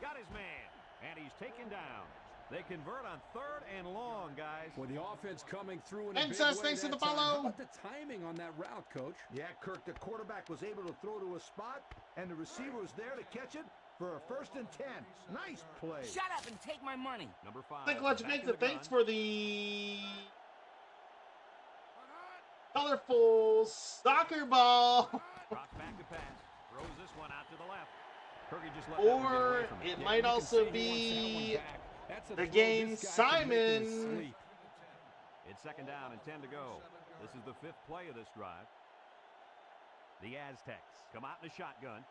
Got his man. And he's taken down. They convert on 3rd and long, guys. With the offense coming through in a big NCAA, way thanks for the that time. follow. How about the timing on that route, Coach? Yeah, Kirk, the quarterback was able to throw to a spot, and the receiver was there to catch it for a 1st and 10. Nice play. Shut up and take my money. Number 5. Thank you, Nathan. Thanks for the colorful soccer ball. Drops back to pass. Throws this one out to the left. Kirky just let Or it might also be the game Simon. It's 2nd down and 10 to go. This is the 5th play of this drive. The Aztecs come out in a shotgun.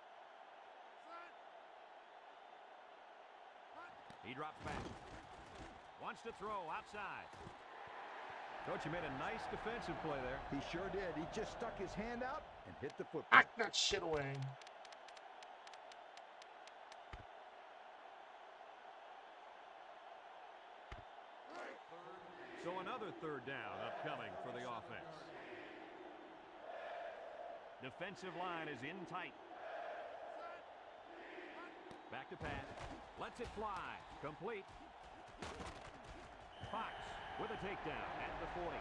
He drops back. Wants to throw outside. Coach, you made a nice defensive play there. He sure did. He just stuck his hand out and hit the football. Knock that shit away. So another 3rd down upcoming for the offense. Defensive line is in tight. Back to pass. Lets it fly. Complete. Fox with a takedown at the 40.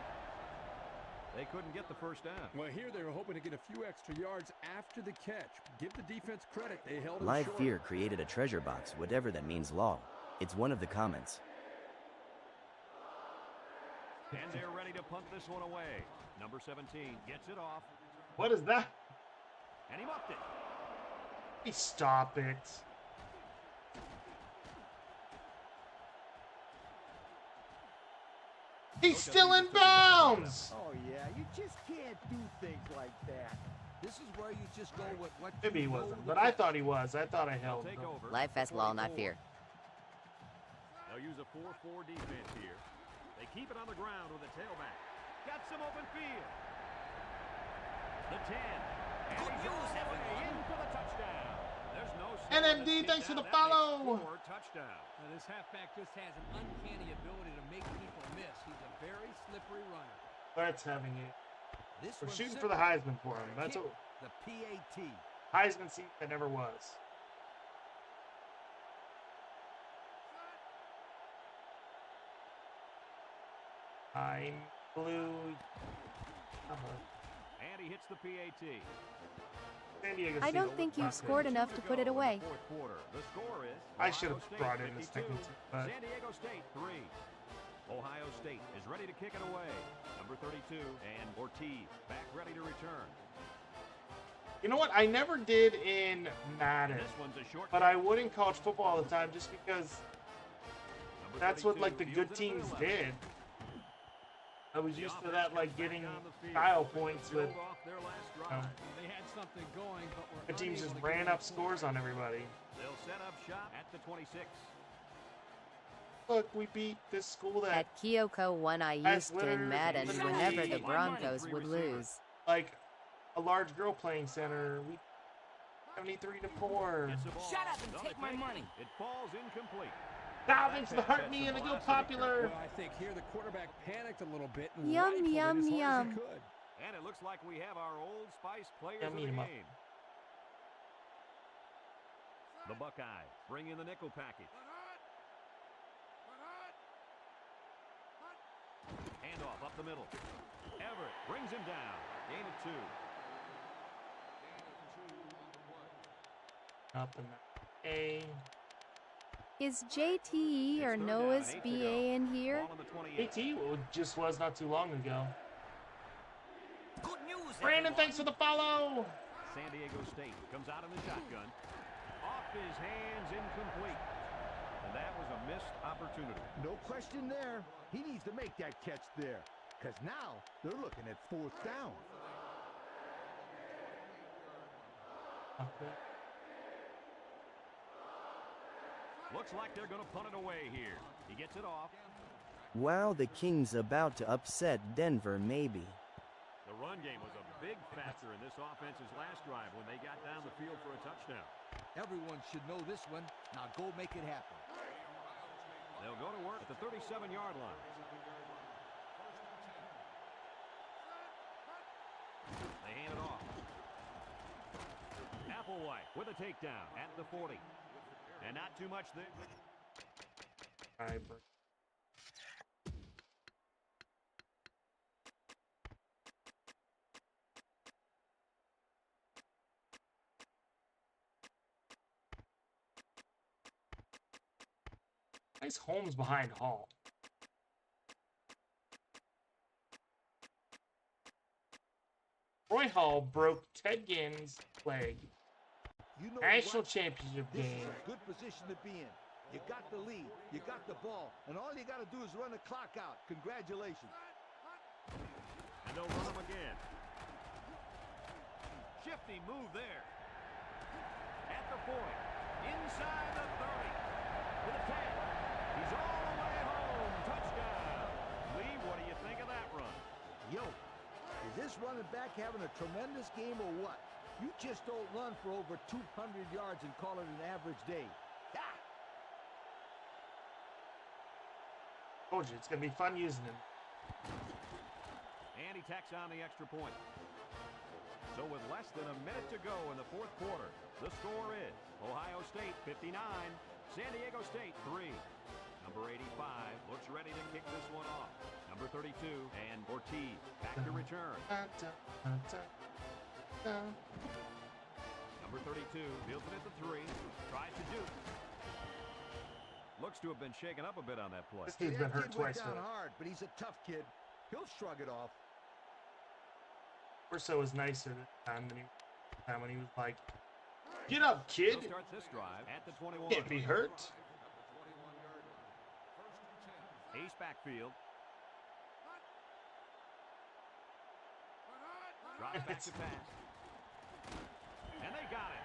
They couldn't get the 1st down. Well, here they were hoping to get a few extra yards after the catch. Give the defense credit. They held it Live short. fear created a treasure box, whatever that means, lol. It's one of the comments. And they're ready to punt this one away. Number 17 gets it off. What is that? And he muffed it. Hey, stop it. He's still in bounds. Oh, yeah. You just can't do things like that. This is where you just go with what Maybe he wasn't, but I thought he was. I thought I held him. Live fest lol, not fear. They'll use a 4-4 defense here. They keep it on the ground with a tailback. Got some open field. The 10. And Good he's news, everyone. in for the touchdown. There's no NMD, thanks for the follow. Touchdown. Now, this halfback just has an uncanny ability to make people miss. He's a very slippery runner. Let's having it. This We're one's shooting simple. for the Heisman for him. That's what The PAT. Heisman seat that never was. I'm blue. And he hits the PAT. San Diego I State don't think you've scored enough to put it away. Fourth quarter. The score is I should have Ohio State brought in the 52, second team, but San Diego State 3. Ohio State is ready to kick it away. Number 32 and Ortiz back ready to return. you know what? I never did in Madden, This one's a short but I would in college football all the time just because Number that's what 32 like the good fields it to teams the left. did. I was used to that, like getting style points with They had something going, but were the teams unable just to get ran it up scores on everybody. They'll set up shop at the 26. Look, we beat this school that At Kyoko 1 I That's used in Madden literally whenever the Broncos would lose. like a large girl playing center. We 73-4. Shut up and take my money. It falls incomplete. Diving for the heart me and the go popular. Well, I think here the quarterback panicked a little bit and Yum, rifled it yum, as hard as yum. he could. And it looks like we have our Old Spice players Yeah, in meet the 'em up. game. The Buckeyes bring in the nickel package. Handoff up the middle. Everett Up in the A. Is JTE or Noah's BA in here? JT just was not too long ago. Brandon, thanks for the follow. San Diego State comes out in the shotgun. Off his hands, incomplete. And that was a missed opportunity. No question there. He needs to make that catch there. Because now they're looking at 4th down. Okay. Looks like they're going to punt it away here. He gets it off. Wow, the Kings about to upset Denver, maybe. The run game was a big factor in this offense's last drive when they got down the field for a touchdown. Everyone should know this one. Now go make it happen. They'll go to work at the 37-yard line. They hand it off. Applewhite with a takedown at the 40. And not too much there. Nice Holmes behind Hall. Roy Hall broke Ted Ginn's leg. National championship This game. is a good position to be in. You got the lead, you got the ball, and all you got to do is run the clock out. Congratulations. And they'll run him again. Shifty move there. At the 40. Inside the 30. With a 10. He's all the way home. Touchdown. Lee, what do you think of that run? Yo, is this running back having a tremendous game or what? You just don't run for over 200 yards and call it an average day. Ah! Told you, it's going to be fun using him. And he tacks on the extra point. So with less than a minute to go in the 4th quarter, the score is Ohio State 59, San Diego State 3. Number 85 looks ready to kick this one off. Number 32 and Ortiz back to return. Number 32 fields it at the 3, tries to do. Looks to have been shaken up a bit on that play. This kid's been hurt twice. Down hard, but he's a tough kid. He'll shrug it off. Urso was nicer this time than when he was like, "Get up, kid! He'll start this drive at the 21. Can't be hurt." Ace backfield. Drop back to pass. And they got it.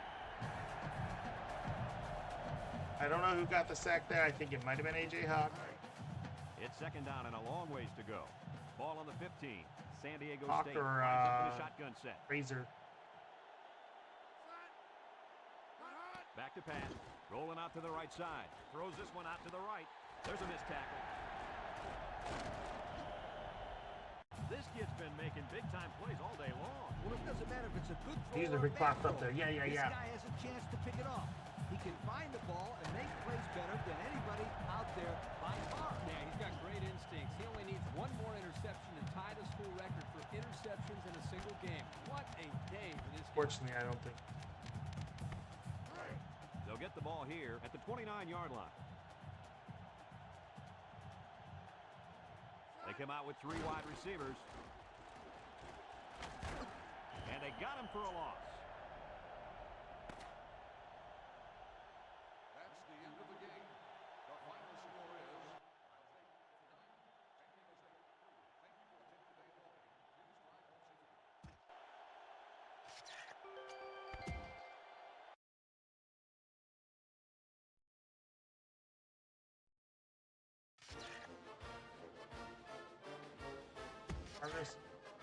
I don't know who got the sack there. I think it might have been A.J. Hawk. It's 2nd down and a long ways to go. Ball on the 15. San Diego Hawk State or lines up for the shotgun set. Razor. Back to pass. Rolling out to the right side. Throws this one out to the right. There's a missed tackle. This kid's been making big-time plays all day long. Well, it doesn't matter if it's a good throw He's or a big bad clap up throw. there. Yeah. This guy has a chance to pick it off. He can find the ball and make plays better than anybody out there by far. Yeah, he's got great instincts. He only needs one more interception to tie the school record for interceptions in a single game. What a day for this kid. Fortunately, I don't think. They'll get the ball here at the 29-yard line. They come out with 3 wide receivers. And they got him for a loss. That's the end of the game. The final score is...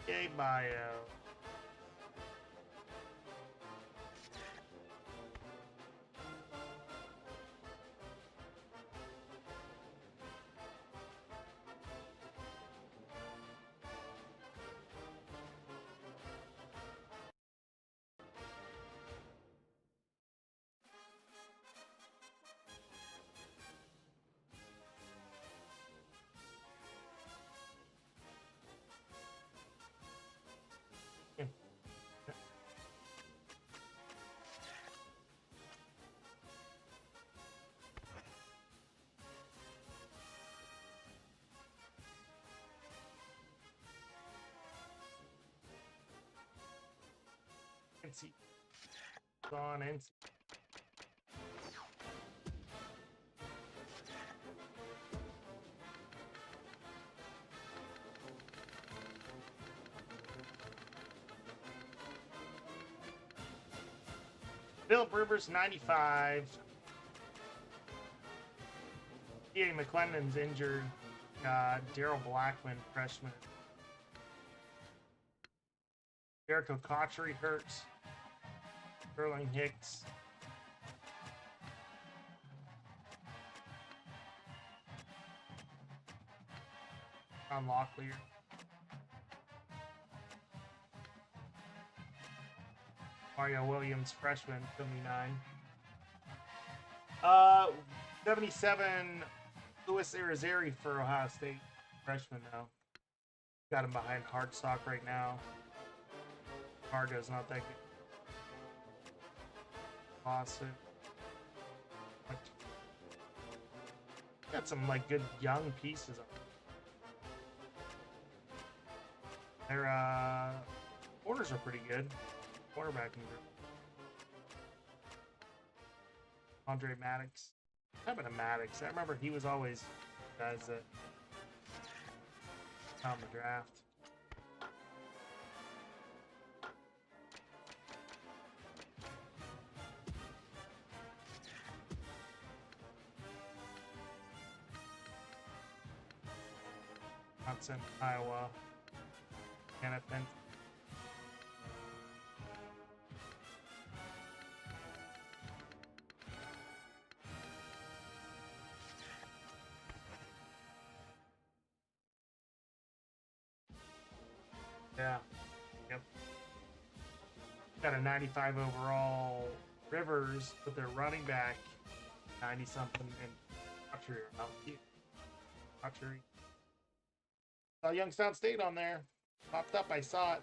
Yay, bio. NC. It's on NC. Philip Rivers, 95. E.A. McClendon's injured. Daryl Blackman, freshman. Jericho Cotchery hurts. Sterling Hicks. John Locklear. Mario Williams, freshman, 79. 77, Louis Irizarry for Ohio State, freshman now. Got him behind Hardstock right now. Fargo's not that good. Lawson. Got some like good young pieces. Their corners are pretty good. Quarterback group. Andre Maddox. How about a Maddox? I remember he was always guys that on the draft. Wisconsin, Iowa, Penn. Yeah. Yep. Got a 95 overall Rivers, but their running back 90 something and Archery. Saw Youngstown State on there. Popped up, I saw it.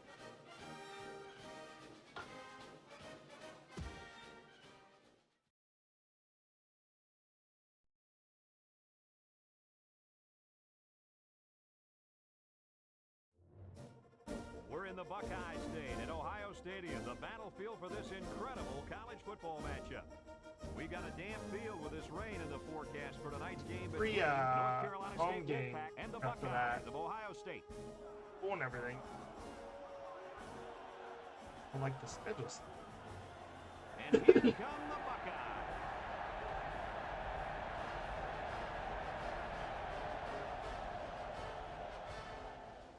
We're in the Buckeye State at Ohio Stadium, the battlefield for this incredible college football matchup. We've got a damp field with this rain in the forecast for tonight's game between North Carolina home State game Wolfpack and the after Buckeyes that. of Ohio State. Cool and everything. I like the schedules. And here come the Buckeyes.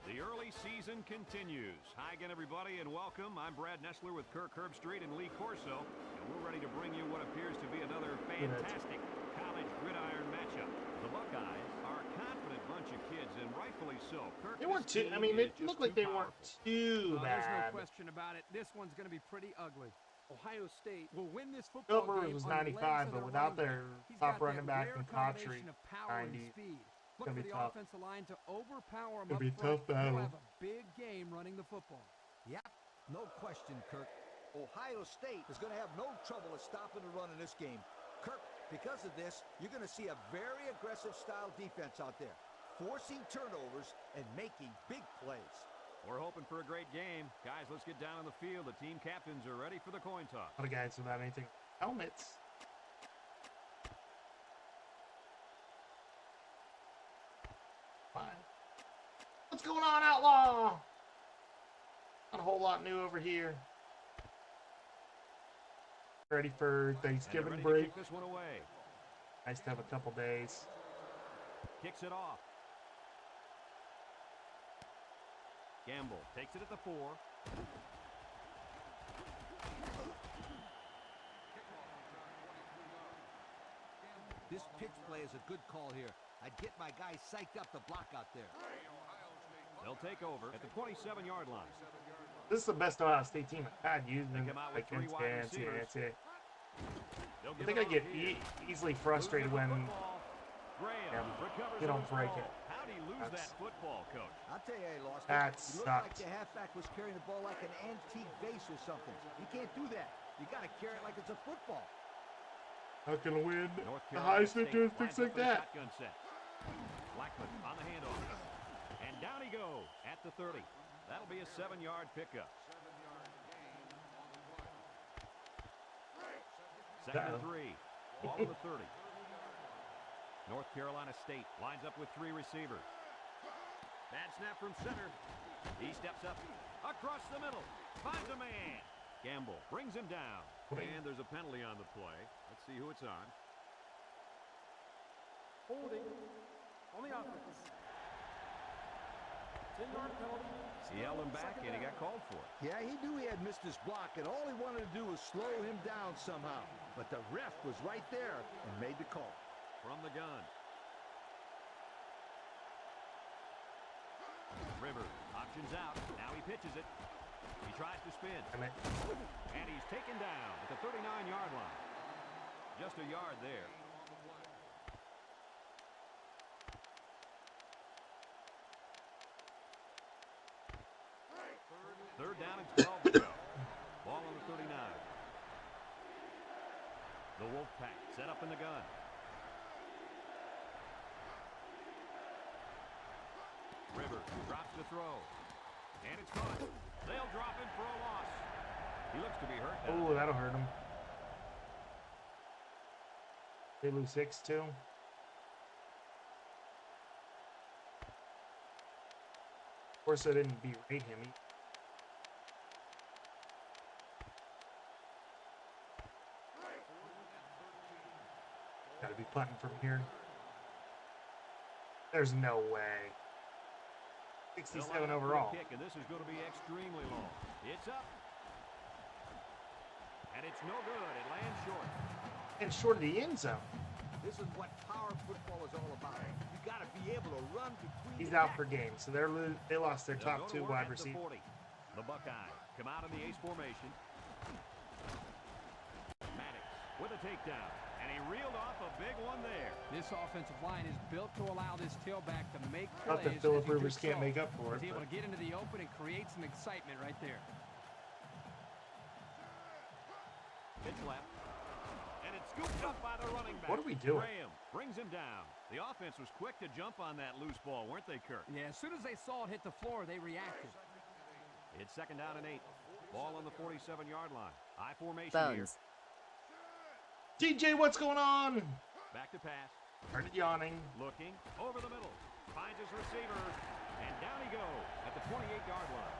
The early season continues. Hi again, everybody, and welcome. I'm Brad Nessler with Kirk Herbstreit and Lee Corso, and we're ready to bring you what appears to be another fantastic college gridiron matchup. The Buckeyes are a confident bunch of kids, and rightfully so. Kirk, they weren't too. I mean, they looked like they weren't too bad. There's no question about it. This one's going to be pretty ugly. Ohio State will win this football game. Philip was 95, but without their top running back and Cotchery, 90. Look for the offensive line to overpower them. It'll be tough battle. They'll have a big game running the football. Yep, no question, Kirk. Ohio State is going to have no trouble at stopping the run in this game. Kirk, because of this, you're going to see a very aggressive style defense out there, forcing turnovers and making big plays. We're hoping for a great game. Guys, let's get down on the field. The team captains are ready for the coin toss. A lot of guys without anything. Helmets. What's going on, Outlaw? Not a whole lot new over here. Ready for Thanksgiving break. Kick this one away. Nice to have a couple days. Kicks it off. Gamble takes it at the 4. This pitch play is a good call here. I'd get my guys psyched up to block out there. They'll take over at the 27-yard line. This is the best Ohio State team I've had using like NCAA. I think I get easily frustrated when you don't break it. How do you lose that football, Coach? I'll tell you, he lost that it. Looked like the halfback was carrying the ball like an antique vase or something. You can't do that. You got to carry it like it's a football. How can I win the Heisman things like that? Blackman on the handoff. And down he goes at the 30. That'll be a 7-yard pickup. Second and 3. Ball on the 30. North Carolina State lines up with 3 receivers. Bad snap from center. He steps up across the middle. Finds a man. Gamble brings him down. And there's a penalty on the play. Let's see who it's on. Holding on the offense. 10-yard penalty. He held him back and he got called for it. Yeah, he knew he had missed his block, and all he wanted to do was slow him down somehow. But the ref was right there and made the call. From the gun. Rivers options out. Now he pitches it. He tries to spin. And he's taken down at the 39-yard line. Just a yard there. Third down and 12 to go. Ball on the 39. The Wolfpack set up in the gun. Rivers drops the throw. And it's caught. They'll drop him for a loss. He looks to be hurt now. Oh, that'll hurt him. They lose 6-2. Of course, I didn't berate him. Gotta be punting from here. There's no way. 67 overall. Kick, and this is going to be extremely long. It's up. And it's no good. It lands short. And short of the end zone. This is what power football is all about. You got to be able to run between. He's out for game, so they lost their top 2 wide receivers. The Buckeyes come out in the ace formation. Menace with a takedown. And he reeled off a big one there. This offensive line is built to allow this tailback to make plays. Not that Phillip Rivers can't make up for it. He's able to get into the open and create some excitement right there. Pitch left. And it's scooped up by the running back. What are we doing? Graham brings him down. The offense was quick to jump on that loose ball, weren't they, Kirk? Yeah, as soon as they saw it hit the floor, they reacted. It's second down and 8. Ball on the 47-yard line. I formation here. DJ, what's going on? Back to pass. Started yawning. Looking over the middle. Finds his receiver. And down he goes at the 28-yard line.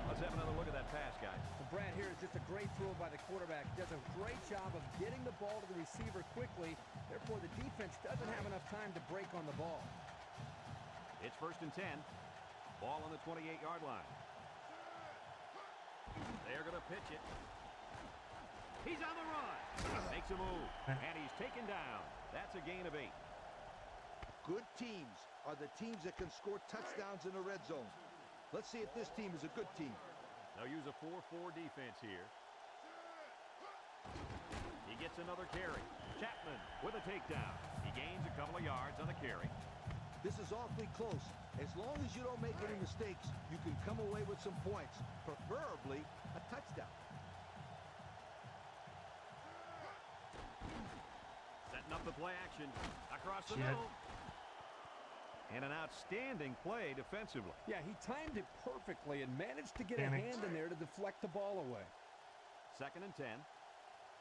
Let's have another look at that pass, guys. Well, Brad, here is just a great throw by the quarterback. Does a great job of getting the ball to the receiver quickly. Therefore, the defense doesn't have enough time to break on the ball. It's first and 10. Ball on the 28-yard line. They're going to pitch it. He's on the run. Makes a move. And he's taken down. That's a gain of 8. Good teams are the teams that can score touchdowns in the red zone. Let's see if this team is a good team. They'll use a 4-4 defense here. He gets another carry. Chapman with a takedown. He gains a couple of yards on the carry. This is awfully close. As long as you don't make any mistakes, you can come away with some points, preferably a touchdown. Setting up the play action across the middle. And an outstanding play defensively. Yeah, he timed it perfectly and managed to get a hand in there to deflect the ball away. Second and 10.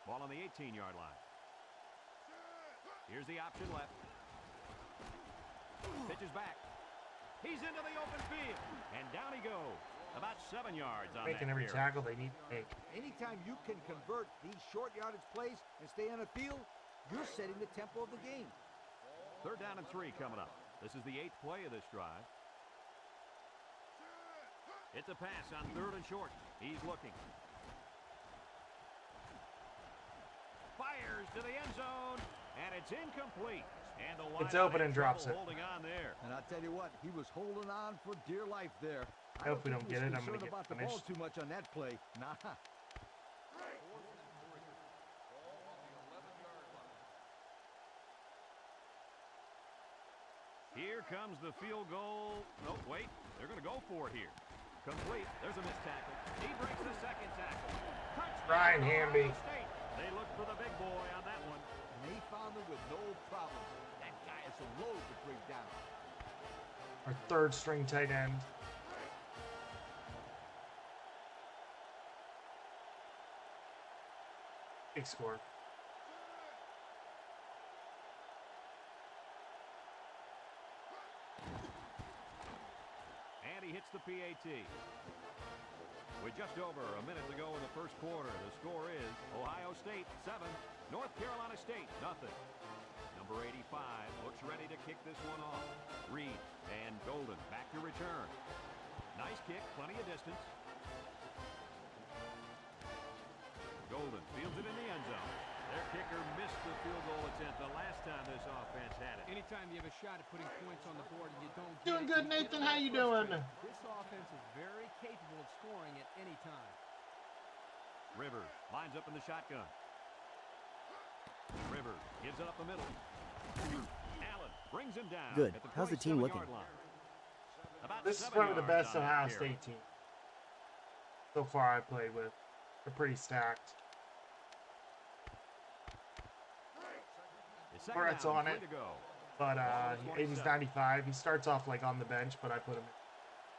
Ball on the 18-yard line. Here's the option left. Pitches back. He's into the open field. And down he goes. About 7 yards on Making that every carry. tackle they need to make. Anytime you can convert these short yardage plays and stay on the field, you're setting the tempo of the game. Third down and 3 coming up. This is the 8th play of this drive. It's a pass on third and short. He's looking. Fires to the end zone, and it's incomplete. And the It's open and drops it. Holding on there. And I'll tell you what, he was holding on for dear life there. I hope we don't get it. I'm going to get about the ball punished. too much on that play. Nah. Here comes the field goal. Oh, wait. They're going to go for it here. Complete. There's a missed tackle. He breaks the second tackle. Ryan Hamby. They look for the big boy on that one. And they found him with no problem. That guy is a load to break down. Our third string tight end. Big score. hits the PAT. With just over a minute to go in the first quarter, the score is Ohio State 7, North Carolina State nothing. Number 85 looks ready to kick this one off. Reed and Golden back to return. Nice kick, plenty of distance. Golden fields it in the end zone. Their kicker missed the field goal attempt the last time this offense had it. Anytime you have a shot at putting points on the board and you don't get Doing it, good, Nathan. How you doing? This offense is very capable of scoring at any time. Rivers lines up in the shotgun. Rivers gives it up the middle. Allen brings him down. Good. At the How's the team looking? This is probably the best Ohio State team so far I played with. They're pretty stacked. Barrett's on it, but he's 95. He starts off like on the bench, but I put him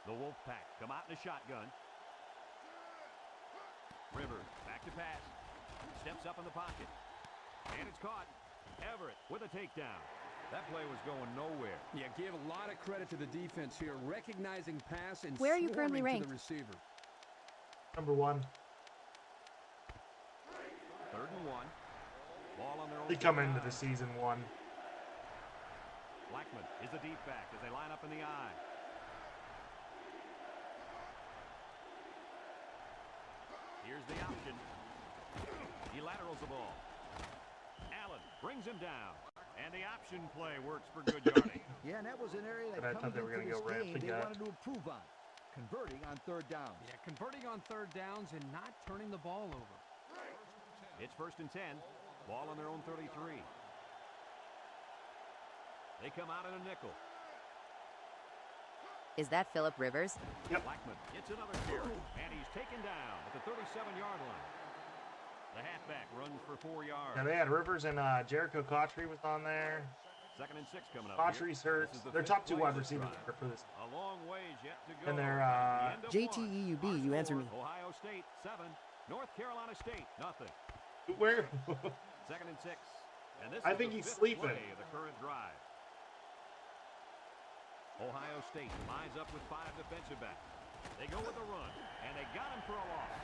in. The Wolfpack come out in the shotgun. Rivers back to pass. Steps up in the pocket. And it's caught. Everett with a takedown. That play was going nowhere. Yeah, gave a lot of credit to the defense here, recognizing pass and where are you currently ranked? The receiver. Number 1. 3rd and 1. Ball on their own. They come into the season 1. Blackman is the deep back as they line up in the I. Here's the option. He laterals the ball. Allen brings him down. And the option play works for good yardage. Yeah, and that was an area that I thought they were going to go ramp they again. wanted to improve on. Converting on 3rd downs. Yeah, converting on 3rd downs and not turning the ball over. It's 1st and 10. Ball on their own 33. They come out in a nickel. Is that Phillip Rivers? Yep. Blackman gets another carry, and he's taken down at the 37-yard line. The halfback runs for 4 yards. Yeah, they had Rivers and Jericho Cotchery was on there. 2nd and 6 coming up. Cotchery's hurt. Their top 2 wide receivers are for this. A long ways yet to go. And they're JTEUB, you answer me. Ohio State 7, North Carolina State nothing. Where? 2nd and 6. And this I is think the he's 5th sleeping. play of the current drive. Ohio State lines up with 5 defensive backs. They go with a run, and they got him for a loss.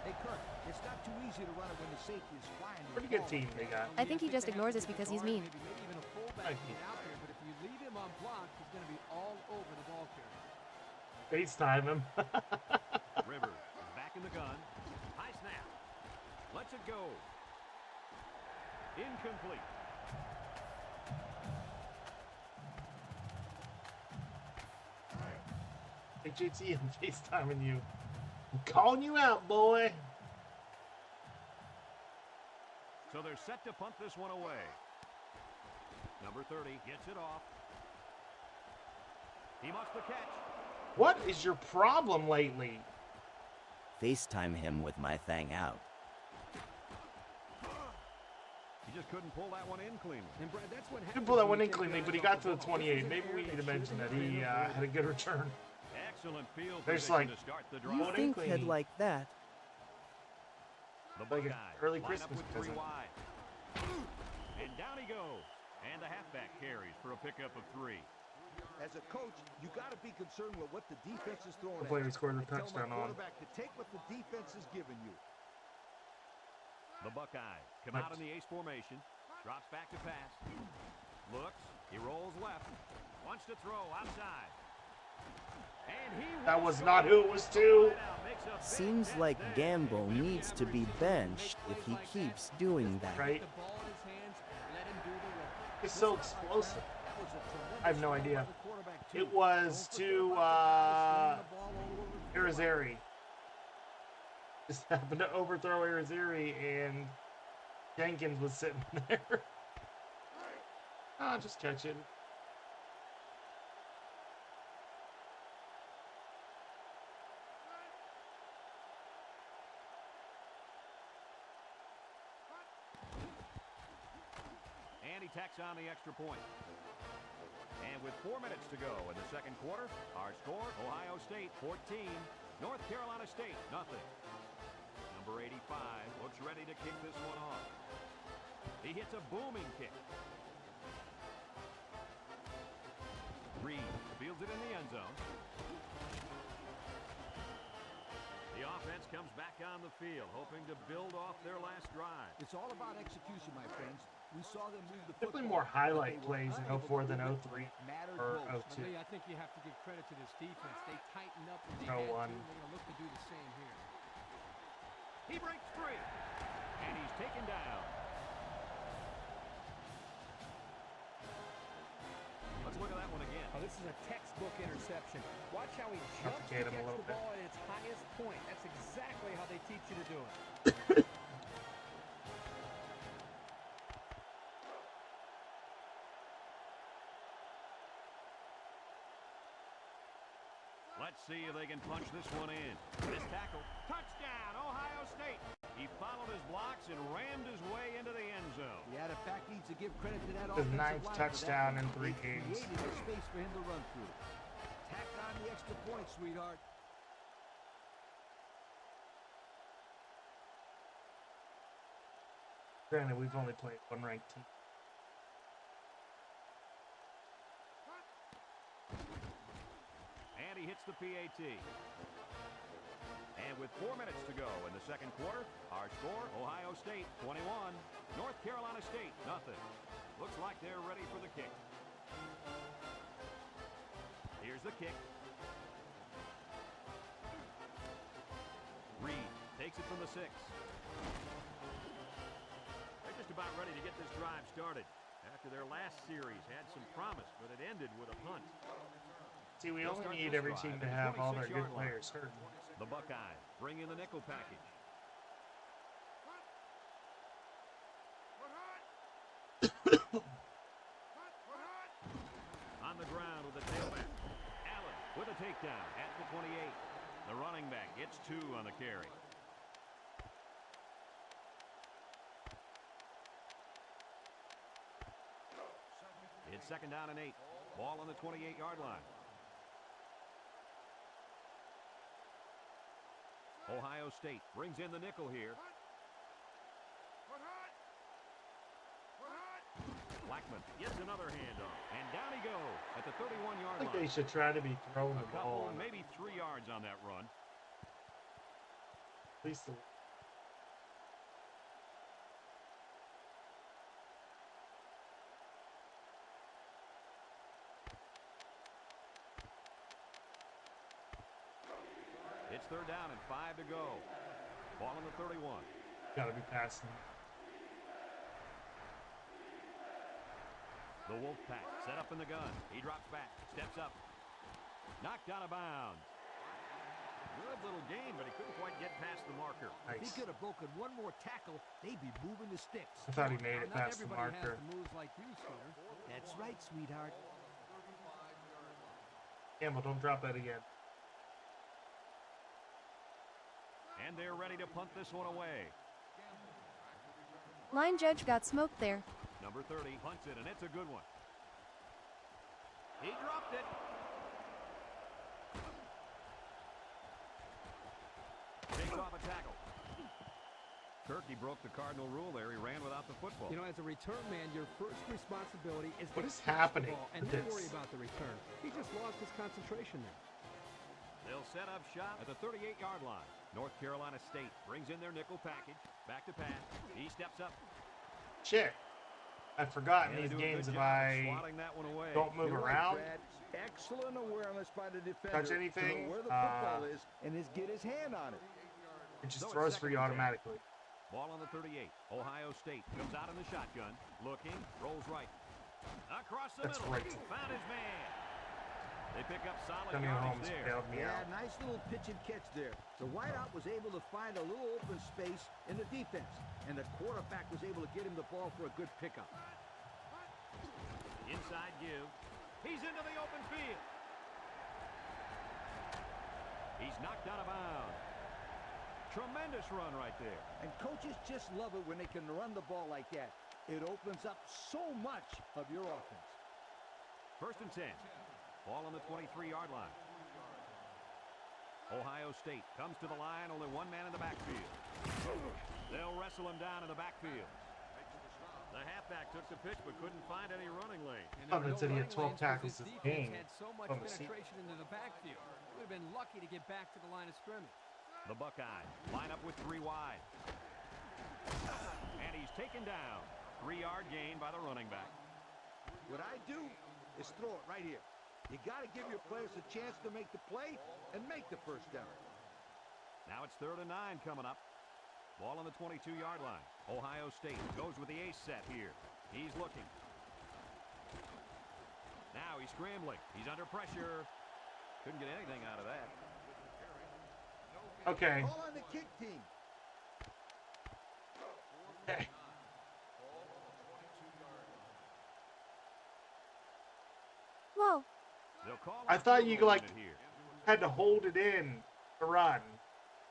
Hey, Kirk, it's not too easy to run it when the safety is flying. Pretty good team they got. I think he just ignores us because he's mean. Maybe even a fullback to get out there, but if you leave him unblocked, he's going to be all over the ball carrier. FaceTime him. Rivers is back in the gun. High snap. Lets it go. Incomplete. Hey, JT, I'm FaceTiming you. I'm calling you out, boy. So they're set to punt this one away. Number 30 gets it off. He must the catch. What is your problem lately? FaceTime him with my thing out. He just couldn't pull that one in cleanly. And Brad, that's what He didn't pull that one in cleanly, but he got to the 28. Maybe we need to mention that he had a good return. Excellent field There's position like, to start the You drive. think he'd like that? The Like an Buckeyes early line Christmas up with 3 present. wide. And down he goes. And the halfback carries for a pickup of 3. As a coach, you got to be concerned with what the defense is throwing. The player at you. scored the I tell touchdown my on. quarterback to take what the defense is giving you. The Buckeyes come out in the ace formation. Drops back to pass. Looks. He rolls left. Wants to throw outside. And he That was not who it was to. Seems like Gamble needs to be benched if he keeps doing that. Right? It's so explosive. I have no idea. It was to Irizarry. Just happened to overthrow Irizarry, and Jenkins was sitting there. Just catch it. And he tacks on the extra point. And with 4 minutes to go in the second quarter, our score, Ohio State 14, North Carolina State nothing. Number 85 looks ready to kick this one off. He hits a booming kick. Reed fields it in the end zone. comes back on the field, hoping to build off their last drive. It's all about execution, my friends. We saw them move the football. Definitely more highlight plays in 04 than 03 or 02. I think you have to give credit to this defense. They tightened up when they 01. had to, and they're going to look to do the same here. He breaks free, and he's taken down. Let's look at that one again. Oh, this is a textbook interception. Watch how he jumps to catch the ball at its highest point. That's exactly how they teach you to do it. Let's see if they can punch this one in. This tackle, touchdown, Ohio State. He followed his blocks and rammed his way into the end zone. Yeah, the fact needs to give credit to that His offensive line. 9th touchdown in 3 games. Created a space for him to run through. Tack on the extra point, sweetheart. Granted, we've only played one ranked team. And he hits the PAT. And with 4 minutes to go in the second quarter, our score, Ohio State 21, North Carolina State nothing. Looks like they're ready for the kick. Here's the kick. Reed takes it from the 6. They're just about ready to get this drive started. After their last series had some promise, but it ended with a punt. See, we only need every team to have all their good players hurt. The Buckeyes bring in the nickel package. On the ground with the tailback. Allen with a takedown at the 28. The running back gets 2 on the carry. It's second down and 8. Ball on the 28-yard line. Ohio State brings in the nickel here. Blackman gets another handoff, and down he goes at the 31-yard line. I think they should try to be throwing the ball. Maybe 3 yards on that run. At least the It's third down and 5 to go. Ball on the 31. Gotta be passing. The Wolfpack set up in the gun. He drops back, steps up. Knocked out of bounds. Good little game, but he couldn't quite get past the marker. If he could have broken one more tackle, they'd be moving the sticks. I thought he made it past the marker. That's right, sweetheart. Campbell, don't drop that again. And they're ready to punt this one away. Line judge got smoked there. Number 30 punts it, and it's a good one. He dropped it. Takes off a tackle. Turkey broke the Cardinal rule there. He ran without the football. You know, as a return man, your first responsibility is what to is happening? And don't worry about the return. He just lost his concentration there. They'll set up shop at the 38-yard line. North Carolina State brings in their nickel package. Back to pass. He steps up. Shit. I've forgotten these games if I don't move around. Excellent awareness by the defender. Touch anything. To know where the football is and get his hand on it. It just throws for you automatically. Ball on the 38. Ohio State comes out in the shotgun. Looking. Rolls right. Across the middle. Right. Found his man. They pick up solid Coming yardage home there. bailed me out. Nice little pitch and catch there. The wideout was able to find a little open space in the defense, and the quarterback was able to get him the ball for a good pickup. Inside give. He's into the open field. He's knocked out of bounds. Tremendous run right there. And coaches just love it when they can run the ball like that. It opens up so much of your offense. First and 10. Ball on the 23-yard line. Ohio State comes to the line, only one man in the backfield. They'll wrestle him down in the backfield. The halfback took the pitch but couldn't find any running lane. Thunder said he had 12 tackles this game. Had so much penetration into the backfield. Would have been lucky to get back to the line of scrimmage. The Buckeyes line up with 3 wide. And he's taken down. 3-yard gain by the running back. What I do is throw it right here. You got to give your players a chance to make the play and make the first down. Now it's 3rd and 9 coming up. Ball on the 22-yard line. Ohio State goes with the ace set here. He's looking. Now he's scrambling. He's under pressure. Couldn't get anything out of that. Okay. Ball on the kick team. Okay. Whoa. I thought you like had to hold it in to run.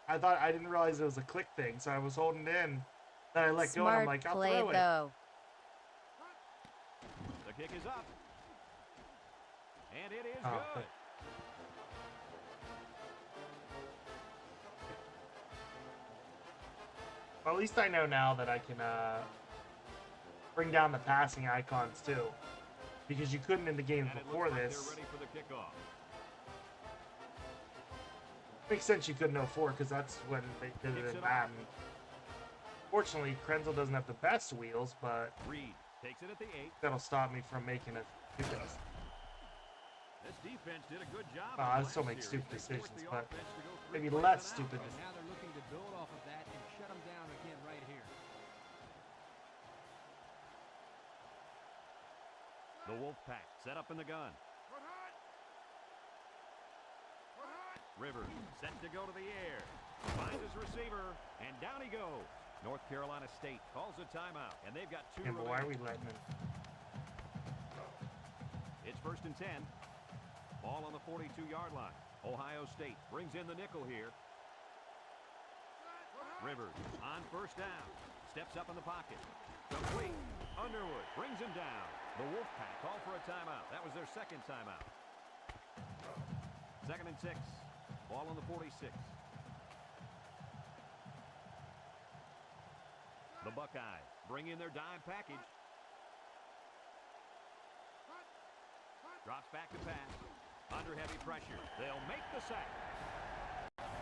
I didn't realize it was a click thing, so I was holding it in. Then I let go and I'm like, I'll play, throw it. Though. The kick is up. And it is Oh, good. Well, at least I know now that I can bring down the passing icons too, because you couldn't in the games before this. They're ready for the kickoff. Makes sense you couldn't 04 because that's when they did it in Madden. Fortunately, Krenzel doesn't have the best wheels, but Reed takes it at the 8. that'll stop me from making a stupid. This defense did a good job. I still make stupid decisions, but maybe less stupid. Now they're looking to build off of that and shut them down again right here. The Wolfpack set up in the gun. Rivers set to go to the air. Finds his receiver, and down he goes. North Carolina State calls a timeout, and they've got 2 Yeah, but why are we letting him? It's 1st and 10. Ball on the 42-yard line. Ohio State brings in the nickel here. Rivers on 1st down. Steps up in the pocket. Complete. Underwood brings him down. The Wolfpack call for a timeout. That was their 2nd timeout. 2nd and 6. Ball on the 46. The Buckeyes bring in their dime package. Drops back to pass. Under heavy pressure. They'll make the sack.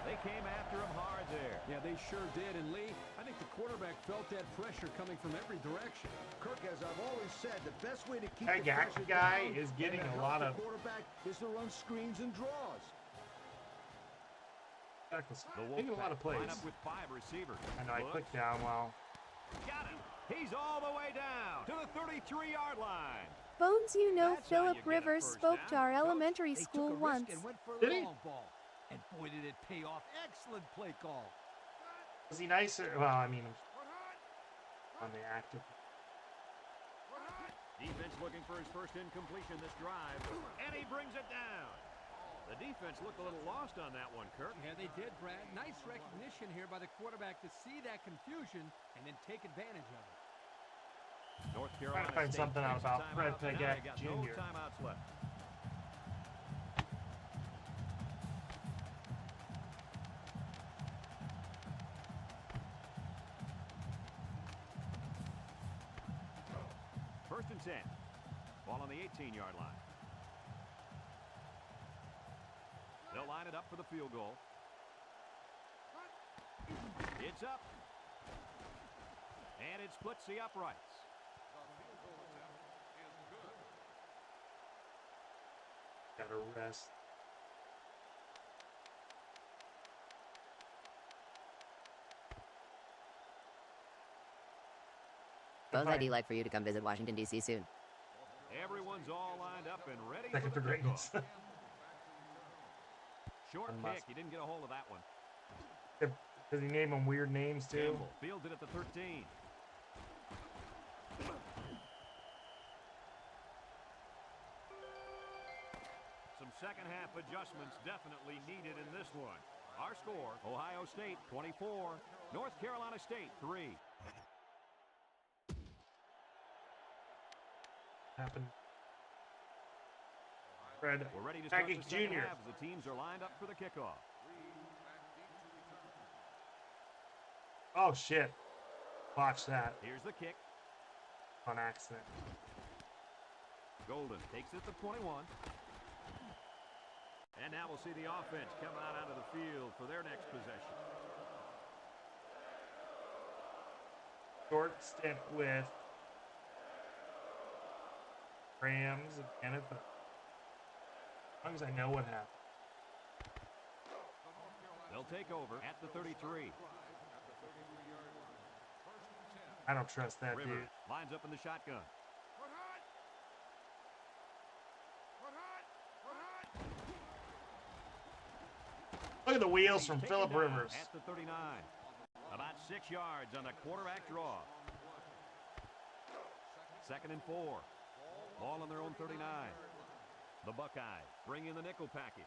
They came after him hard there. Yeah, they sure did. And Lee, I think the quarterback felt that pressure coming from every direction. Kirk, as I've always said, the best way to keep That the pressure guy down is getting and to a help lot the of quarterback is to run screens and draws. Taking a lot of plays. Line up with 5 receivers. I know I clicked down while. Got him. He's all the way down to the 33-yard line. Bones, you know, Philip Rivers spoke to our elementary school once. Did he? And boy, did it pay off. Excellent play call. Was he nicer? Well, I mean, on the active. Defense looking for his first incompletion this drive, and he brings it down. The defense looked a little lost on that one, Kirk. Yeah, they did, Brad. Nice recognition here by the quarterback to see that confusion and then take advantage of it. North Trying Carolina to find State something out takes a about Fred timeout. Now Peggett they got Jr. No timeouts left. First and 10. Ball on the 18-yard line. They'll line it up for the field goal. It's up. And it splits the uprights. Gotta rest. Bones, I'd like for you to come visit Washington, D.C. soon. Everyone's all lined up and ready Second for for the greatness. kickoff. Short kick. He didn't get a hold of that one. Does he name them weird names too? Campbell fields it at the 13. Some second half adjustments definitely needed in this one. Our score, Ohio State 24, North Carolina State 3. Happened. Fred We're ready to start Peggett the second Jr. half as the teams are lined up for the kickoff. Oh shit! Watch that Here's the kick. on accident. Golden takes it to 21. And now we'll see the offense come out onto the field for their next possession. Short stint with Rams again at the. As long as I know what happened. They'll take over at the 33. I don't trust that Rivers dude. lines up in the shotgun. Look at the wheels from Phillip Rivers. At the 39. About 6 yards on the quarterback draw. 2nd and 4. Ball on their own 39. The Buckeyes bring in the nickel package.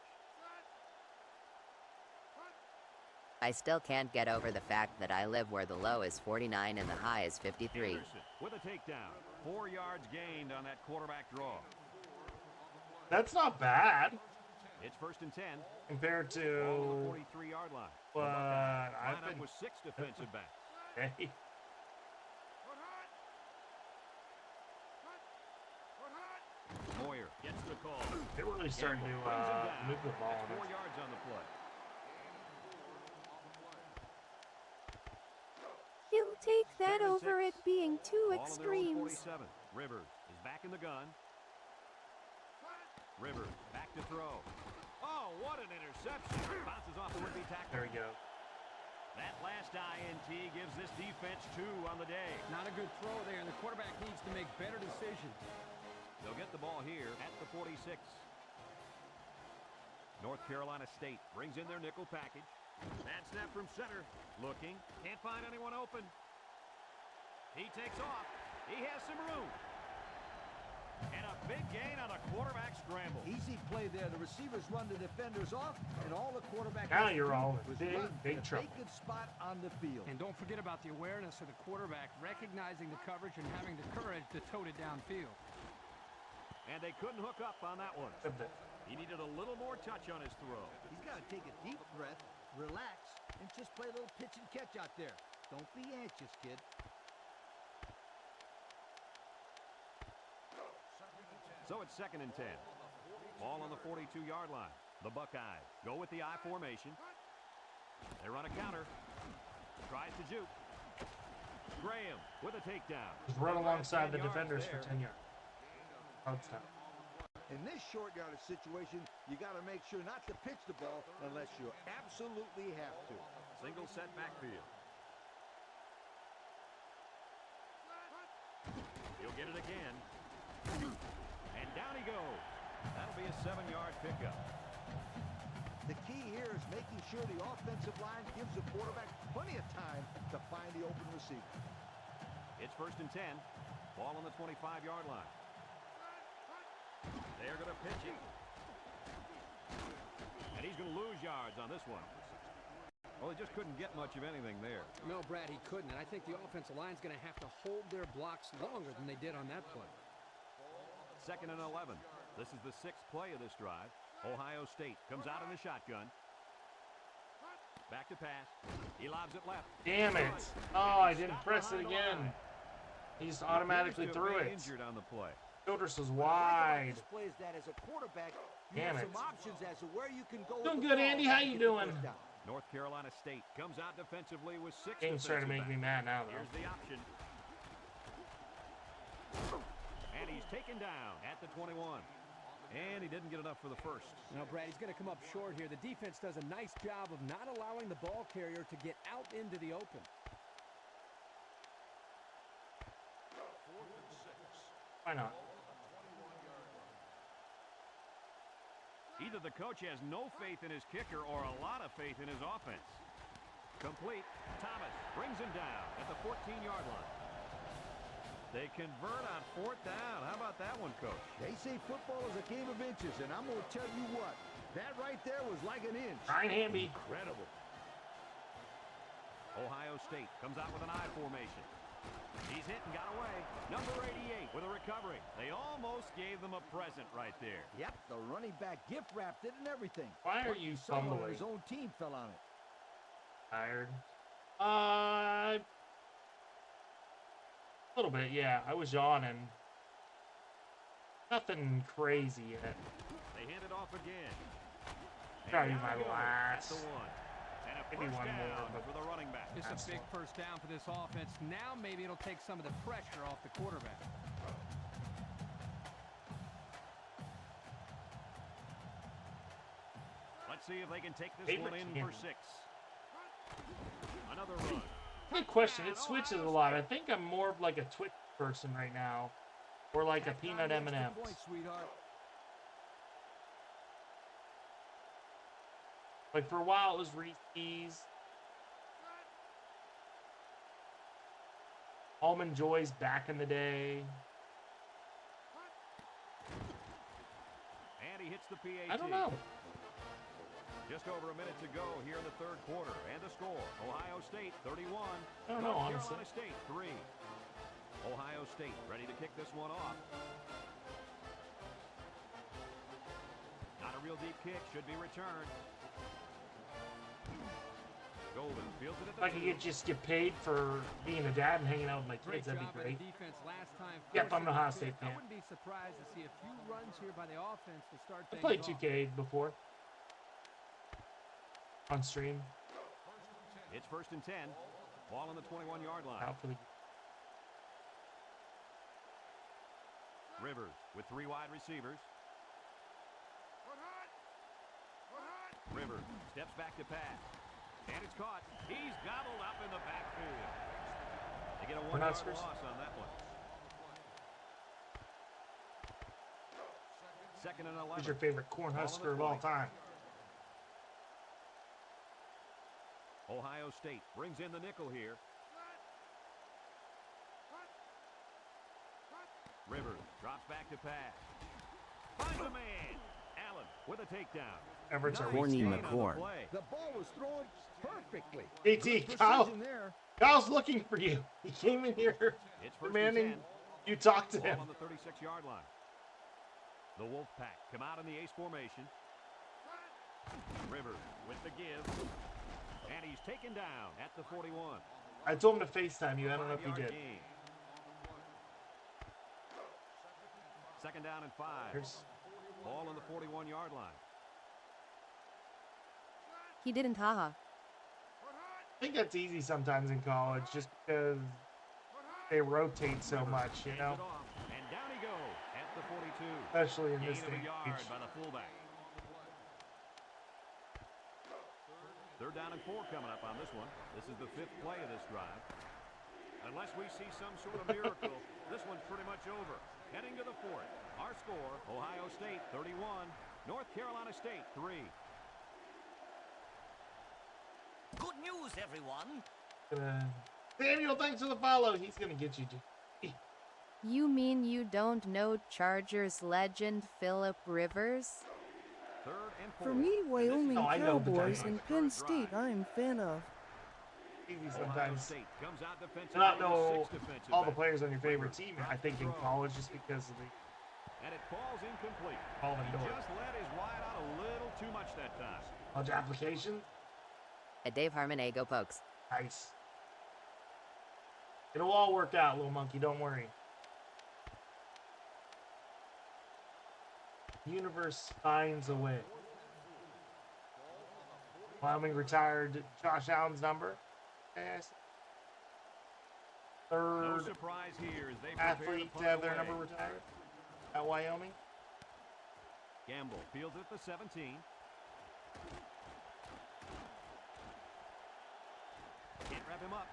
I still can't get over the fact that I live where the low is 49 and the high is 53. Anderson with a takedown. 4 yards gained on that quarterback draw. That's not bad. It's 1st and 10. Compared to. Ball on the 43-yard line. But I've been with 6 defensive backs. Okay. Moyer gets the call. They're really starting to move the ball. That's 4 yards on the play. He'll take that over it being too extremes. 47. Rivers is back in the gun. Rivers back to throw. Oh, what an interception. Bounces off the would-be tackle. There we go. That last INT gives this defense 2 on the day. Not a good throw there, and the quarterback needs to make better decisions. They'll get the ball here at the 46. North Carolina State brings in their nickel package. Bad snap from center. Looking. Can't find anyone open. He takes off. He has some room. And a big gain on a quarterback scramble. Easy play there. The receivers run the defenders off, and all the quarterback. Now you're all in big trouble. Good spot on the field. And don't forget about the awareness of the quarterback, recognizing the coverage and having the courage to tote it downfield. And they couldn't hook up on that one. He needed a little more touch on his throw. He's got to take a deep breath, relax, and just play a little pitch and catch out there. Don't be anxious, kid. So it's 2nd and 10. Ball on the 42-yard line. The Buckeyes go with the I formation. They run a counter. Tries to juke. Graham with a takedown. Just run alongside the defenders for 10 yards. Touchdown. In this short yardage situation, you got to make sure not to pitch the ball unless you absolutely have to. Single set backfield. He'll get it again. And down he goes. That'll be a 7-yard pickup. The key here is making sure the offensive line gives the quarterback plenty of time to find the open receiver. It's 1st and 10. Ball on the 25-yard line. They're going to pitch it. And he's going to lose yards on this one. Well, he just couldn't get much of anything there. No, Brad, he couldn't. And I think the offensive line's going to have to hold their blocks longer than they did on that play. 2nd and 11. This is the 6th play of this drive. Ohio State comes out in the shotgun. Back to pass. He lobs it left. Damn it. Oh, I didn't press it again. He just automatically threw it. Injured on the play. Childress was wide. Displays that as a quarterback, you Damn have it. some options as to where you can go. Doing good, Andy. How you doing? North Carolina State comes out defensively with 6 Game's starting to make me mad now, though. Here's the option. And he's taken down at the 21. And he didn't get enough for the first. Now, Brad, he's going to come up short here. The defense does a nice job of not allowing the ball carrier to get out into the open. 4th and 6. Why not? Either the coach has no faith in his kicker or a lot of faith in his offense. Complete. Thomas brings him down at the 14-yard line. They convert on 4th down. How about that one, Coach? They say football is a game of inches, and I'm going to tell you what. That right there was like an inch. Ryan Hamby. Incredible. Ohio State comes out with an I formation. He's hit and got away. Number 88 with a recovery. They almost gave them a present right there. Yep, the running back gift wrapped it and everything. Why are you Someone on fumbling? his own team fell on it. Tired. A little bit, yeah. I was yawning. Nothing crazy yet. They hand it off again. Probably my last. Maybe one more. But For the running back. It's a big first down for this offense. Now maybe it'll take some of the pressure off the quarterback. Let's see if they can take this one in for 6. Another run. Good question. It switches a lot. I think I'm more of like a Twitch person right now, or like a peanut M&Ms. Like for a while it was Reese's, Almond Joys back in the day. And he hits the PAT. I don't know. Just over a minute to go here in the third quarter. And the score, Ohio State 31. I don't know, North honestly. Carolina State 3. Ohio State ready to kick this one off. Not a real deep kick, should be returned. Golden fields it at the If I could just get paid for being a dad and hanging out with my kids, that'd be great. Yep, I'm an Ohio State fan. I wouldn't be surprised to see a few runs here by the offense to start I things played off. 2K before. On stream. It's 1st and 10. Ball on the 21-yard line. Out for the Rivers with 3 wide receivers. Rivers steps back to pass. And it's caught. He's gobbled up in the backfield. They get a 1-yard loss on that one. 2nd and 11. Who's your favorite Cornhusker of all time? Ohio State brings in the nickel here. Rivers drops back to pass. Finds a man. Allen with a takedown. Everett's a Corny McCorn. The ball was thrown perfectly. AT, Kyle's looking for you. He came in here demanding you talk to him. On the 36-yard line. The Wolfpack come out in the ace formation. Rivers with the give. And he's taken down at the 41. I told him to FaceTime you. I don't know if he did. 2nd down and 5. Ball on the 41-yard line. He didn't, haha. I think that's easy sometimes in college, just because they rotate so much, you know? And down he goes at the 42. Especially in this Gain of day a yard and age. by the fullback. 3rd down and 4 coming up on this one. This is the 5th play of this drive. Unless we see some sort of miracle, this one's pretty much over. Heading to the 4th. Our score, Ohio State 31, North Carolina State 3. Good news, everyone. Samuel, thanks for the follow. He's going to get you. You mean you don't know Chargers legend Phillip Rivers? 3rd and 4. For me, Wyoming I know, but Cowboys and Penn State, I'm a fan of. Easy Ohio sometimes State comes out defensively to not with know 6 defensive all the backs. players on your favorite team, I think, in college, just because of the And it falls incomplete. Alvin He Door. just let his wide out a little too much that time. college application. A Dave Harmon, A go Pokes. Nice. It'll all work out, little monkey. Don't worry. Universe finds a way. Wyoming retired Josh Allen's number. Yes. No Third surprise here as they prepare athlete to to punt have their away. number retired at Wyoming. Gamble fields it at the 17. Can't wrap him up.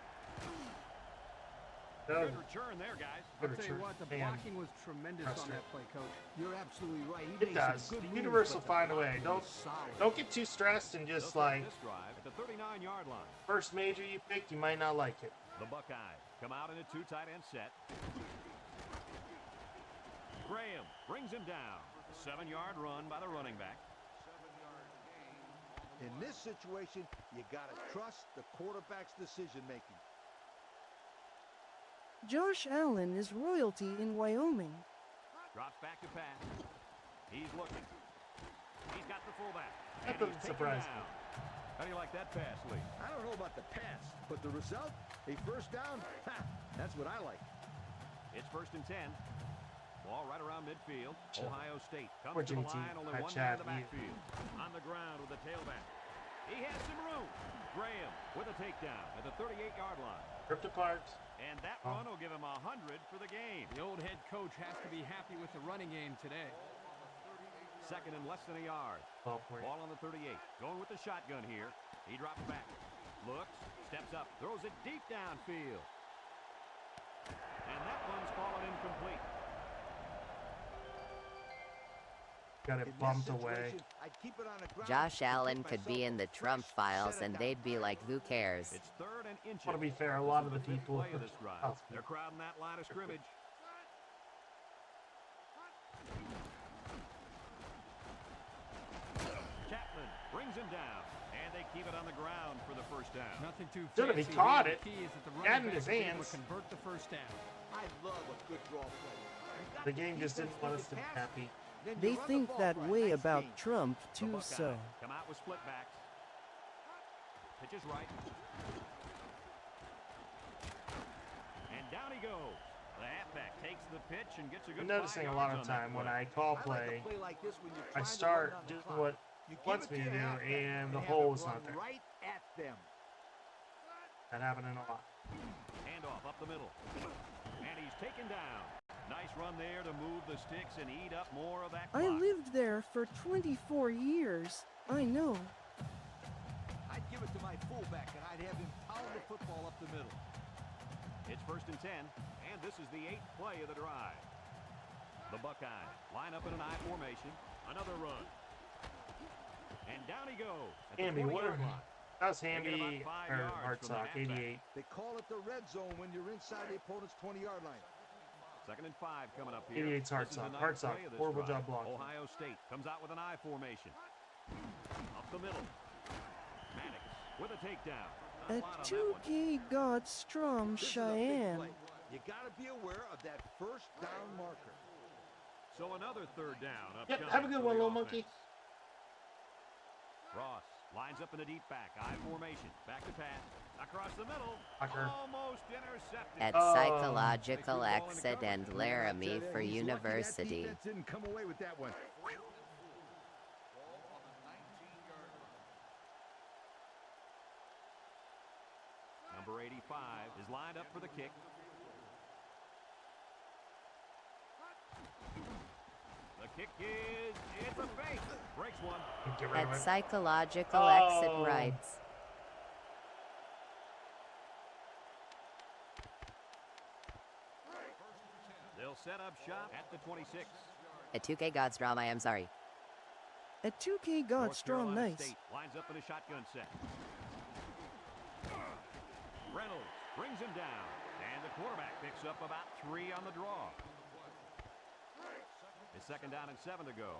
Good return there, guys. I'll tell you what, the blocking was tremendous on that play, Coach. You're absolutely right. He It made some does. good The moves, universe but will the find a way. blocking Don't was solid. don't get too stressed and just like This drive at the 39-yard line. first major you picked, you might not like it. The Buckeyes come out in a 2 tight end set. Graham brings him down. 7-yard run by the running back. In this situation, you got to trust the quarterback's decision making. Josh Allen is royalty in Wyoming. Drops back to pass. He's looking. He's got the fullback. That And he's doesn't taken surprise down. me. How do you like that pass, Lee? I don't know about the pass, but the result, a first down, ha, that's what I like. It's 1st and 10. Ball right around midfield. Sure. Ohio State comes Poor to the JT. line, only That one man Chad in the backfield. On the ground with the tailback. He has some room. Graham with a takedown at the 38-yard line. Ripped apart. And that run will give him 100 for the game. The old head coach has to be happy with the running game today. Second and less than a yard. Ball on the 38. Going with the shotgun here. He drops back. Looks. Steps up. Throws it deep downfield. And that one's fallen incomplete. Got it bumped away. Josh Allen could be in the Trump files and they'd be like, who cares? It's third and inches. Want to be fair, a lot of the people. They're crowding that line of scrimmage. Chapman brings him down, and they keep it on the ground for the first down. Nothing too Should have he fancy. caught The it. key is that the He had running it in his back was able hands. to convert the first down. I love a good draw play. The game just didn't want us to be happy. They think that way about Trump too, so. Come out with split backs. Pitch is right. And down he goes. The halfback takes the pitch and gets a good I'm noticing a lot of time when I call play, I start doing what he wants me to do, and the hole is not there. Right at them. That happening a lot. Handoff up the middle. And he's taken down. Nice run there to move the sticks and eat up more of that clock. I lived there for 24 years. I know. I'd give it to my fullback and I'd have him pound the football up the middle. It's first and 10, and this is the 8th play of the drive. The Buckeyes line up in an I formation. Another run. And down he goes. Hamby, what are that was Hamby or Hartsock, 88. They call it the red zone when you're inside the opponent's 20-yard line. Second and 5 coming up here. 88's Hartsock. Hartsock, horrible job blocking. Ohio State comes out with an I formation. Up the middle. Maddox with a takedown. At 2K Godstrom, Cheyenne. You got to be aware of that first down marker. So another third down. Yep, have a good one, little monkey. Ross lines up in the deep back. I formation. Back to pass. Across the middle. Tucker. Almost intercepted. At psychological exit and Laramie for university. That didn't come away with that one. Number 85 is lined up for the kick. The kick is, it's a fake. Breaks one. At psychological exit rights. They'll set up shop at the 26. At 2K Godstrom, I am sorry. At 2K Godstrom, nice. State lines up in a shotgun set. Reynolds brings him down, and the quarterback picks up about 3 on the draw. It's second down and 7 to go.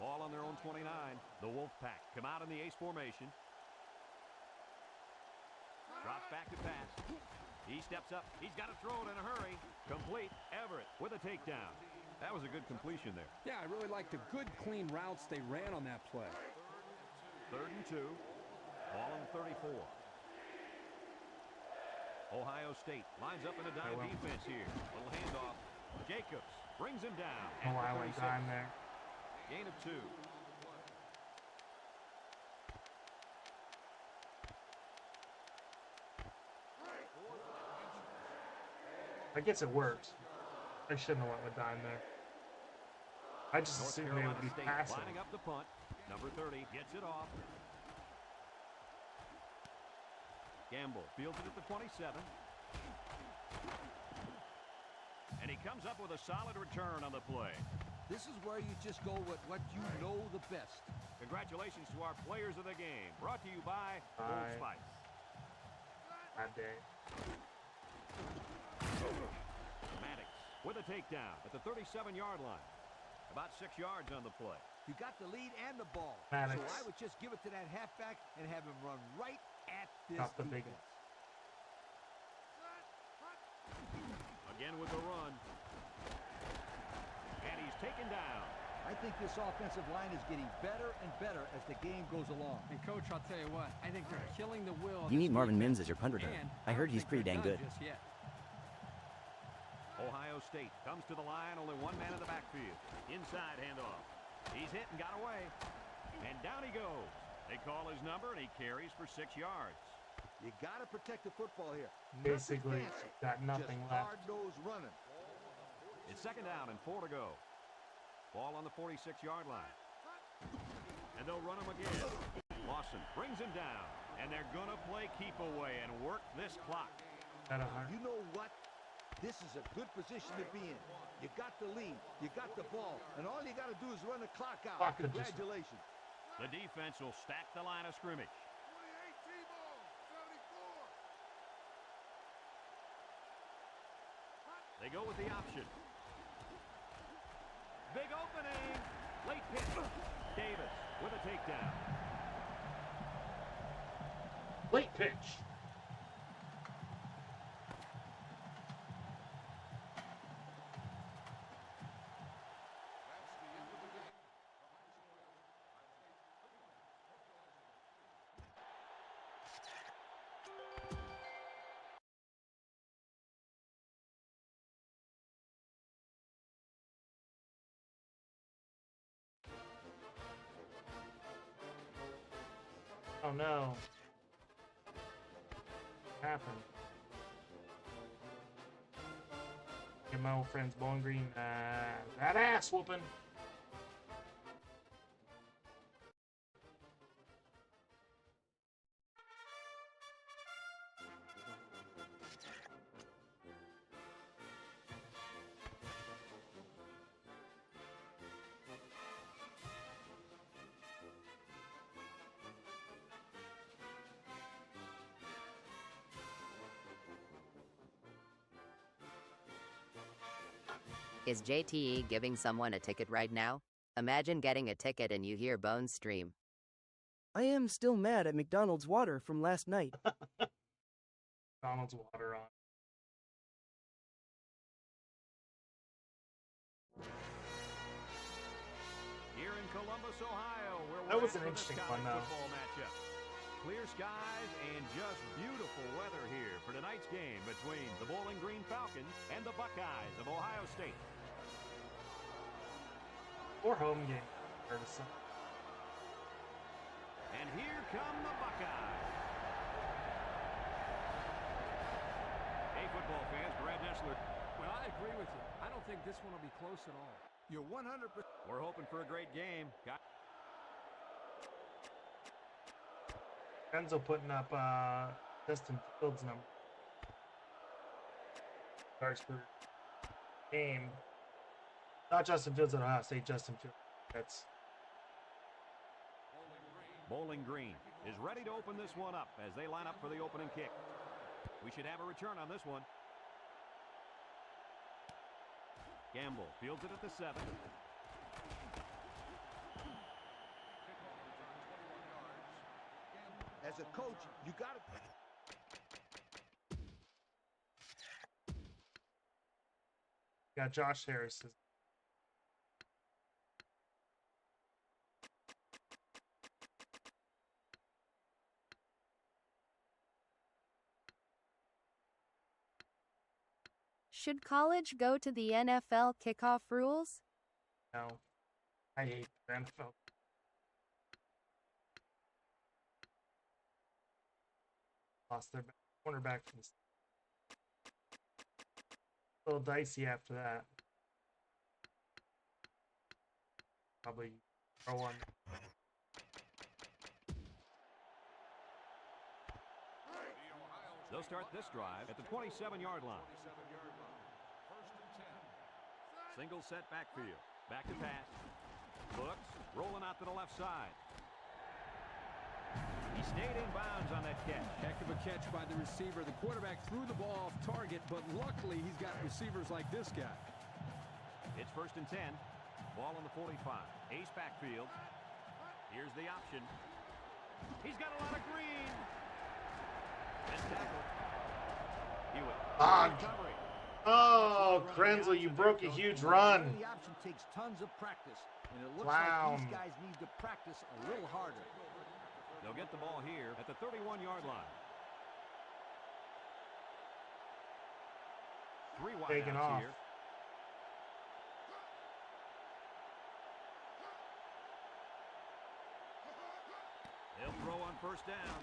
Ball on their own 29. The Wolfpack come out in the ace formation. Drops back to pass. He steps up. He's got to throw it in a hurry. Complete. Everett with a takedown. That was a good completion there. Yeah, I really liked the good, clean routes they ran on that play. Third and 2. Ball on the 34. Ohio State lines up in a dime defense here. Little handoff. Jacobs brings him down. Oh, I went dime there. Gain of 2. I guess it works. I shouldn't have went with dime there. I just assumed they would be passing. Lining up the punt. Number 30 gets it off. Gamble fields it at the 27. And he comes up with a solid return on the play. This is where you just go with what you know the best. Congratulations to our players of the game. Brought to you by Old Spice. Bad day. Maddox with a takedown at the 37-yard line. About 6 yards on the play. You got the lead and the ball. Maddox. So I would just give it to that halfback and have him run right at this Drop the big defense. Again with the run. And he's taken down. I think this offensive line is getting better and better as the game goes along. And Coach, I'll tell you what, I think they're killing the will. You need Marvin Mims as your punt return. I heard he's pretty dang good. Ohio State comes to the line, only one man in the backfield. Inside handoff. He's hit and got away. And down he goes. They call his number, and he carries for 6 yards. You got to protect the football here. Basically, got nothing just left. Hard-nosed running. It's 2nd down and 4 to go. Ball on the 46-yard line. And they'll run him again. Lawson brings him down. And they're going to play keep away and work this clock. You know what? This is a good position to be in. You got the lead. You got the ball. And all you got to do is run the clock out. Congratulations. The defense will stack the line of scrimmage. They go with the option. Big opening. Late pitch. Davis with a takedown. Late pitch. Oh no. What happened? Get my old friends Bowling Green that ass whooping. Is JTE giving someone a ticket right now? Imagine getting a ticket and you hear Bones stream. I am still mad at McDonald's water from last night. McDonald's water on. Here in Columbus, Ohio, where that was an interesting one, though. Matchup. Clear skies and just beautiful weather here for tonight's game between the Bowling Green Falcons and the Buckeyes of Ohio State. Or home game. And here come the Buckeyes. Hey, football fans, Brad Nessler. Well, I agree with you. I don't think this one will be close at all. You're 100%. We're hoping for a great game. Enzo putting up Justin Fields' number. Starts per game. Not Justin Fields at Ohio State, Justin Fields. That's Bowling Green is ready to open this one up as they line up for the opening kick. We should have a return on this one. Gamble fields it at the 7. As a coach, you got to... got Josh Harris. Should college go to the NFL kickoff rules? No. I hate the NFL. Lost their cornerback from the... A little dicey after that. Probably throw one. They'll start this drive at the 27-yard line. Single set backfield. Back to pass. Looks. Rolling out to the left side. He stayed in bounds on that catch. Heck of a catch by the receiver. The quarterback threw the ball off target, but luckily he's got receivers like this guy. It's 1st and 10. Ball on the 45. Ace backfield. Here's the option. He's got a lot of green. And tackle. Hewitt. Oh, Krenzel, you broke a huge run. The option takes tons of practice, and it looks Clown. like these guys need to practice a little harder. They'll get the ball here at the 31-yard line. 3 Taking wideouts off. here. He'll throw on first down.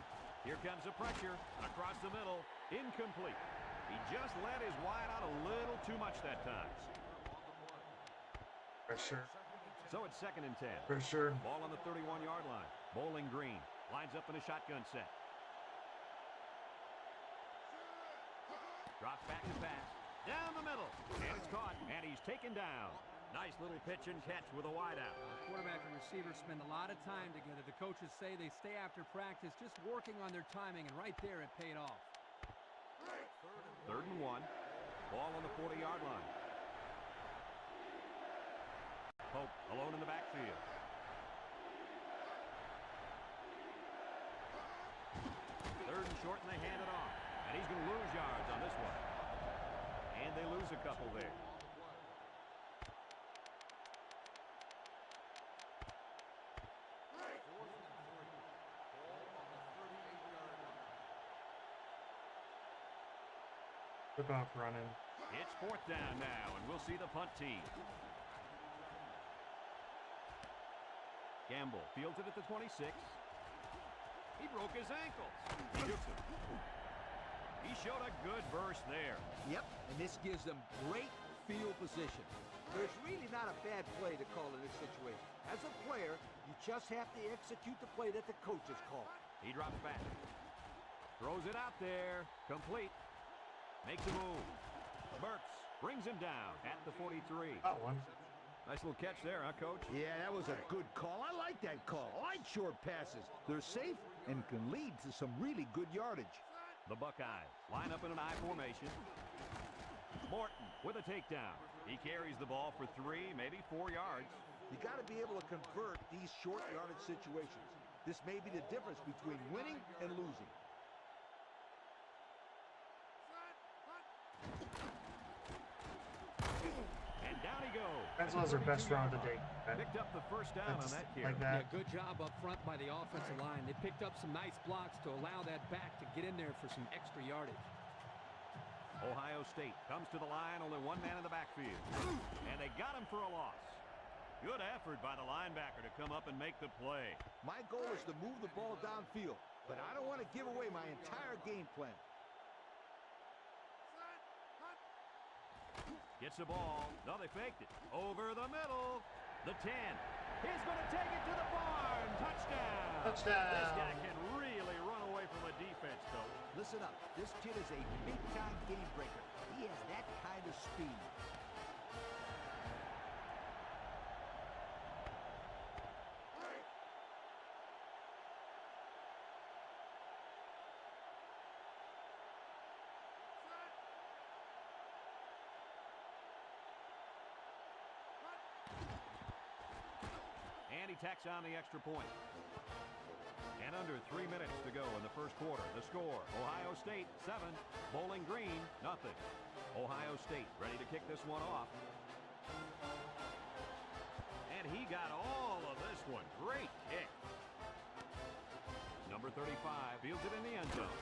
Here comes the pressure. Across the middle. Incomplete. He just let his wide out a little too much that time. Pressure. So it's 2nd and 10. Pressure. Ball on the 31-yard line. Bowling Green lines up in a shotgun set. Drops back to pass. Down the middle. And it's caught. And he's taken down. Nice little pitch and catch with a wideout. Quarterback and receiver spend a lot of time together. The coaches say they stay after practice just working on their timing, and right there it paid off. 3rd and 1. Ball on the 40-yard line. Pope alone in the backfield. Third and short, and they hand it off. And he's going to lose yards on this one. And they lose a couple there. Flip off running. It's 4th down now, and we'll see the punt team. Gamble fields it at the 26. He broke his ankles. He jukes him. He showed a good burst there. Yep, and this gives them great field position. There's really not a bad play to call in this situation. As a player, you just have to execute the play that the coaches call. He drops back. Throws it out there. Complete. Makes a move. Burks brings him down at the 43. Got one. Nice little catch there, huh, Coach? Yeah, that was a good call. I like that call. I like short passes. They're safe and can lead to some really good yardage. The Buckeyes line up in an I formation. Morton with a takedown. He carries the ball for 3, maybe 4 yards. You got to be able to convert these short yardage situations. This may be the difference between winning and losing. And down he goes. That was their best round to date. Picked up the first down on that carry. Like that. Yeah, good job up front by the offensive line. They picked up some nice blocks to allow that back to get in there for some extra yardage. Ohio State comes to the line, only one man in the backfield. And they got him for a loss. Good effort by the linebacker to come up and make the play. My goal is to move the ball downfield, but I don't want to give away my entire game plan. Gets the ball. No, they faked it. Over the middle. The 10. He's going to take it to the barn. Touchdown. Touchdown. This guy can really run away from a defense, Coach. Listen up. This kid is a big-time game breaker. He has that kind of speed. And he tacks on the extra point. And under 3 minutes to go in the first quarter. The score, Ohio State 7, Bowling Green nothing. Ohio State ready to kick this one off. And he got all of this one. Great kick. Number 35 fields it in the end zone.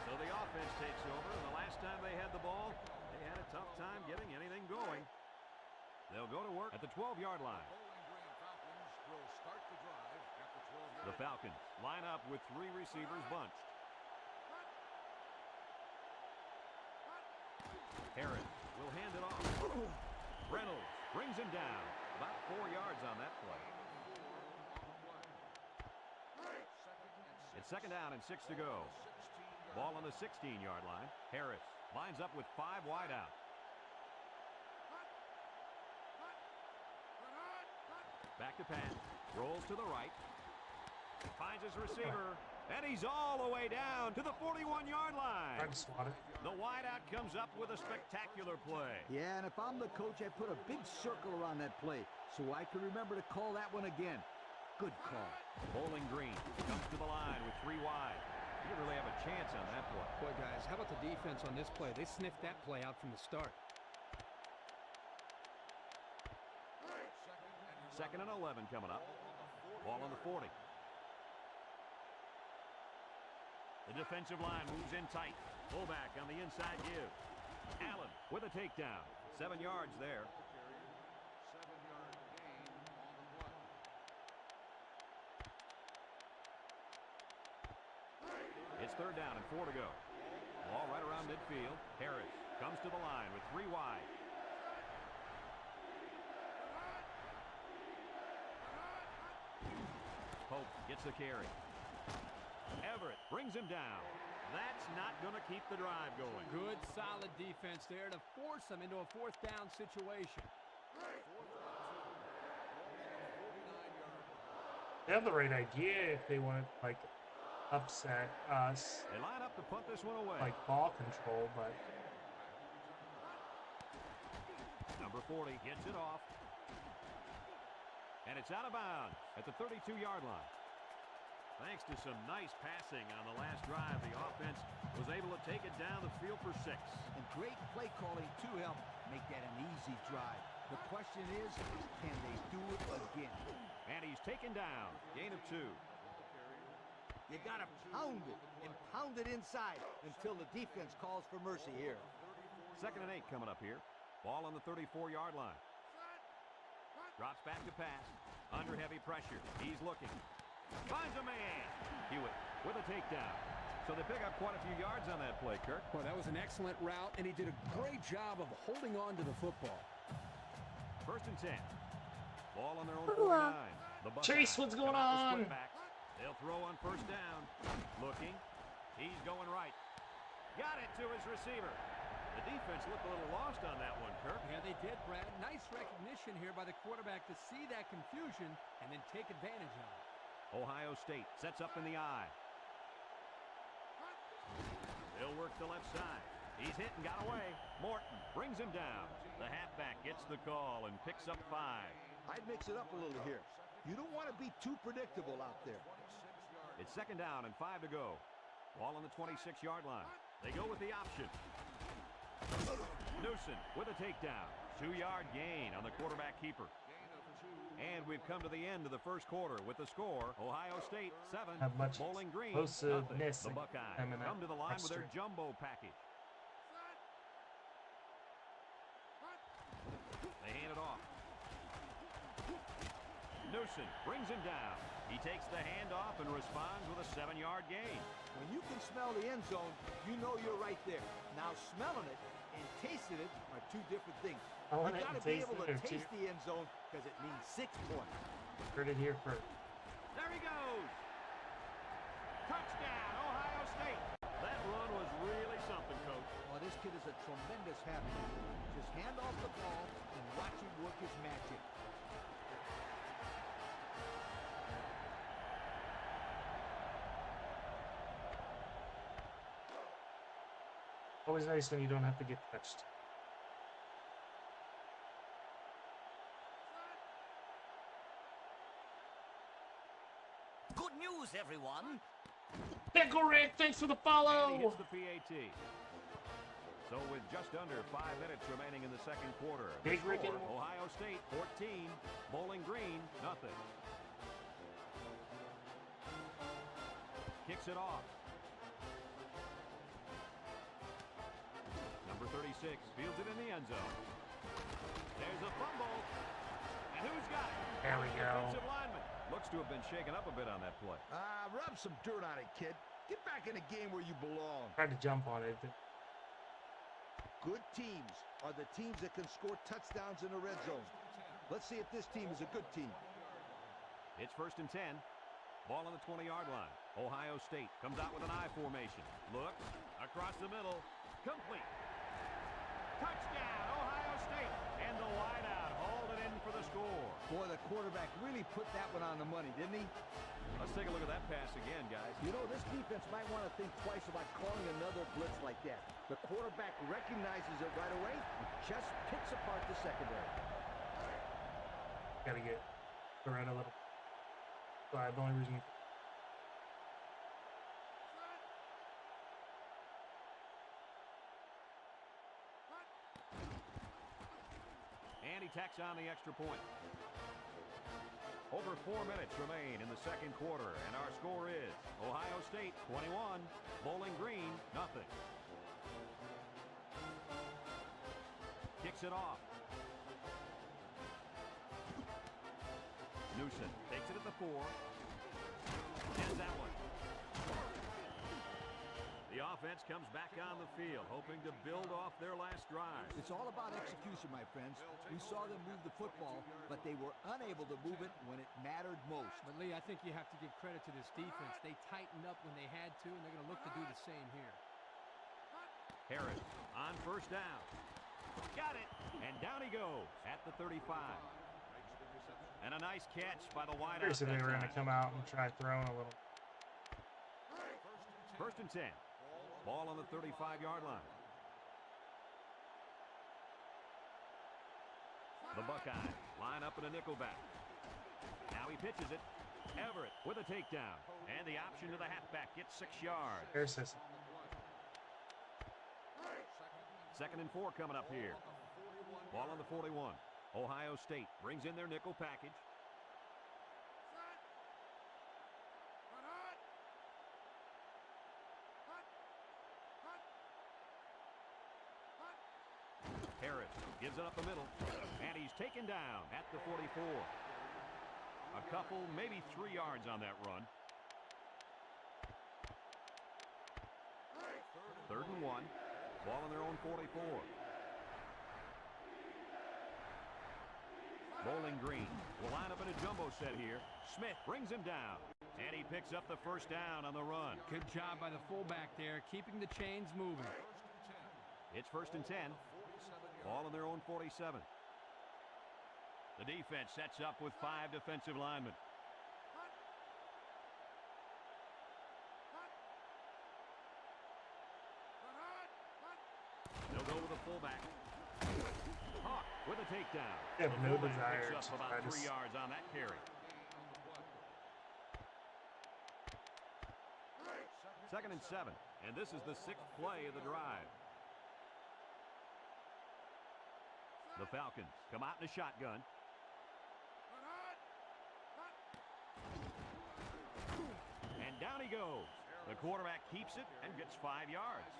So the offense takes over. And the last time they had the ball, they had a tough time getting anything going. They'll go to work at the 12-yard line. The Falcons line up with 3 receivers bunched. Harris will hand it off. Reynolds brings him down. About 4 yards on that play. It's 2nd down and 6 to go. Ball on the 16-yard line. Harris lines up with 5 wide out. Back to pass. Rolls to the right. Finds his receiver. And he's all the way down to the 41-yard line. I'm swatted. The wideout comes up with a spectacular play. Yeah, and if I'm the coach, I put a big circle around that play so I can remember to call that one again. Good call. Bowling Green comes to the line with 3 wide. He didn't really have a chance on that play. Boy, guys, how about the defense on this play? They sniffed that play out from the start. 2nd and 11 coming up. Ball on the 40. The defensive line moves in tight. Fullback on the inside give. Allen with a takedown. 7 yards there. 7-yard gain on the play. It's 3rd down and 4 to go. Ball right around midfield. Harris comes to the line with 3 wide. Pope gets the carry. Everett brings him down. That's not going to keep the drive going. Good, solid defense there to force them into a 4th down situation. They have the right idea if they want to, like, upset us. They line up to punt this one away. Like ball control, but Number 40 gets it off. And it's out of bounds at the 32-yard line. Thanks to some nice passing on the last drive, the offense was able to take it down the field for 6. And great play calling to help make that an easy drive. The question is, can they do it again? And he's taken down. Gain of 2. You got to pound it and pound it inside until the defense calls for mercy here. 2nd and 8 coming up here. Ball on the 34-yard line. Drops back to pass. Under heavy pressure. He's looking. Finds a man. Hewitt with a takedown. So they pick up quite a few yards on that play, Kirk. Well, that was an excellent route, and he did a great job of holding on to the football. 1st and 10. Ball on their own 49. The Chase, what's going on? They'll throw on 1st down. Looking. He's going right. Got it to his receiver. The defense looked a little lost on that one, Kirk. Yeah, they did, Brad. Nice recognition here by the quarterback to see that confusion and then take advantage of it. Ohio State sets up in the eye. They'll work the left side. He's hit and got away. Morton brings him down. The halfback gets the call and picks up 5. I'd mix it up a little here. You don't want to be too predictable out there. It's 2nd down and 5 to go. Ball on the 26-yard line. They go with the option. Newsom with a takedown. 2-yard gain on the quarterback keeper. And we've come to the end of the 1st quarter with the score, Ohio State 7, Bowling Green nothing. The Buckeyes come to the line with their jumbo package. They hand it off. Newsom brings him down. He takes the handoff and responds with a 7-yard gain. When you can smell the end zone, you know you're right there. Now smelling it and tasting it are 2 different things. You got to be able to taste the end zone because it means 6 points. Heard it here first. There he goes. Touchdown, Ohio State. That run was really something, Coach. Well, this kid is a tremendous habit. Just hand off the ball and watch him work his magic. Always nice when you don't have to get touched. Good news, everyone. Pickle Rick, thanks for the follow. And he hits the PAT. So with just under 5 minutes remaining in the 2nd quarter, Big Rick score, Ohio State 14, Bowling Green nothing. Kicks it off. Number 36 fields it in the end zone. There's a fumble. And who's got it? There we go. Defensive lineman. Looks to have been shaken up a bit on that play. Rub some dirt on it, kid. Get back in the game where you belong. Tried to jump on it. Good teams are the teams that can score touchdowns in the red zone. Let's see if this team is a good team. It's 1st and 10. Ball on the 20-yard line. Ohio State comes out with an I formation. Looks across the middle. Complete. Touchdown, Ohio State. And the wideout hauled it in for the score. Boy, the quarterback really put that one on the money, didn't he? Let's take a look at that pass again, guys. You know, this defense might want to think twice about calling another blitz like that. The quarterback recognizes it right away and just picks apart the secondary. Gotta get around a little. Sorry, the only reason. And he tacks on the extra point. Over 4 minutes remain in the second quarter, and our score is Ohio State 21, Bowling Green nothing. Kicks it off. Newsom takes it at the 4. Has that one. The offense comes back on the field, hoping to build off their last drive. It's all about execution, my friends. We saw them move the football, but they were unable to move it when it mattered most. But Lee, I think you have to give credit to this defense. They tightened up when they had to, and they're going to look to do the same here. Harris on first down. Got it. And down he goes at the 35. And a nice catch by the wideout. Curious if they were going to come out and try throwing a little. First and 10. Ball on the 35-yard line. The Buckeyes line up in a nickelback. Now he pitches it. Everett with a takedown. And the option to the halfback gets 6 yards. Second and 4 coming up here. Ball on the 41. Ohio State brings in their nickel package. Harris gives it up the middle, and he's taken down at the 44. A couple, maybe 3 yards on that run. Third and 1. Ball on their own 44. Bowling Green will line up in a jumbo set here. Smith brings him down, and he picks up the first down on the run. Good job by the fullback there, keeping the chains moving. It's first and 10. Ball on their own 47. The defense sets up with 5 defensive linemen. They'll go with a fullback. Hawk with a takedown. They have no desire picks up about 3 yards on that carry. Second and 7, and this is the 6th play of the drive. The Falcons come out in a shotgun. And down he goes. The quarterback keeps it and gets 5 yards.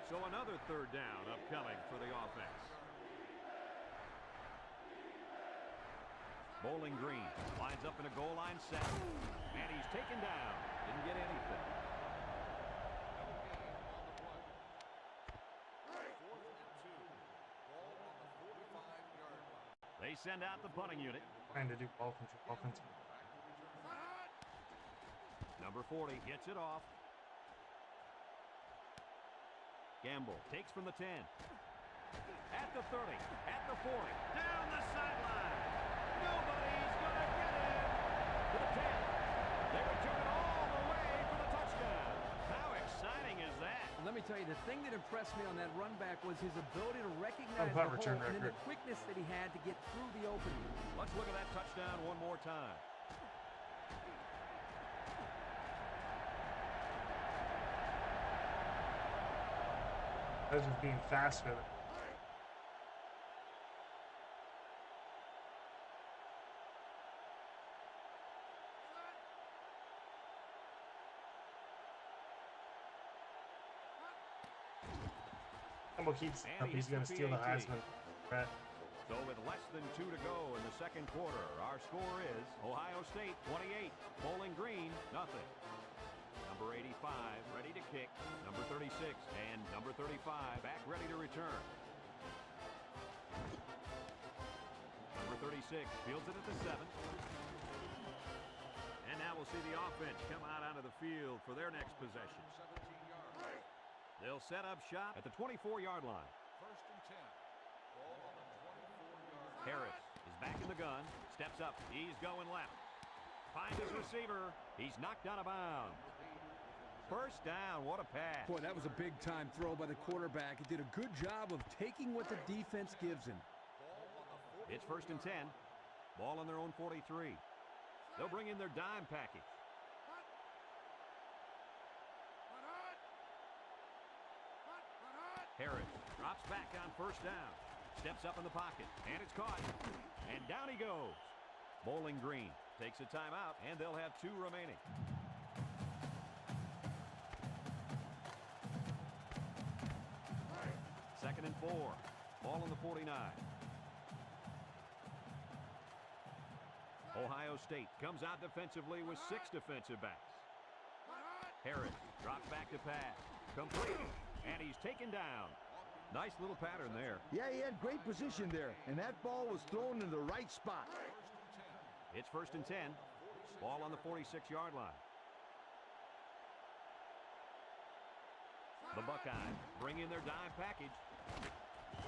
So another third down upcoming for the offense. Bowling Green lines up in a goal line set. And he's taken down. Didn't get anything. They send out the punting unit. Trying to do offensive. Number 40 gets it off. Gamble takes from the 10. At the 30. At the 40. Down the sideline. Nobody's going to get him. To the 10. They return it all the way for the touchdown. How exciting is that? Let me tell you, the thing that impressed me on that run back was his ability to recognize the hole and then the quickness that he had to get through the opening. Let's look at that touchdown one more time. I was just being fast with it. Campbell keeps up. He's going to steal the Heisman. Right. So with less than 2 to go in the second quarter, our score is Ohio State 28, Bowling Green nothing. Number 85 ready to kick, number 36 and number 35 back ready to return. Number 36 fields it at the 7. And now we'll see the offense come out onto the field for their next possession. They'll set up shop at the 24-yard line. First and 10. Ball on the 24-yard line. Harris is back in the gun, steps up, he's going left. Finds his receiver, he's knocked out of bounds. First down, what a pass. Boy, that was a big-time throw by the quarterback. He did a good job of taking what the defense gives him. It's first and 10. Ball on their own 43. They'll bring in their dime package. Harris drops back on first down. Steps up in the pocket, and it's caught. And down he goes. Bowling Green takes a timeout, and they'll have 2 remaining. Second and 4. Ball on the 49. Ohio State comes out defensively with 6 defensive backs. Harris drops back to pass. Complete. And he's taken down. Nice little pattern there. Yeah, he had great position there, and that ball was thrown in the right spot. It's first and 10. Ball on the 46-yard line. The Buckeyes bring in their dime package.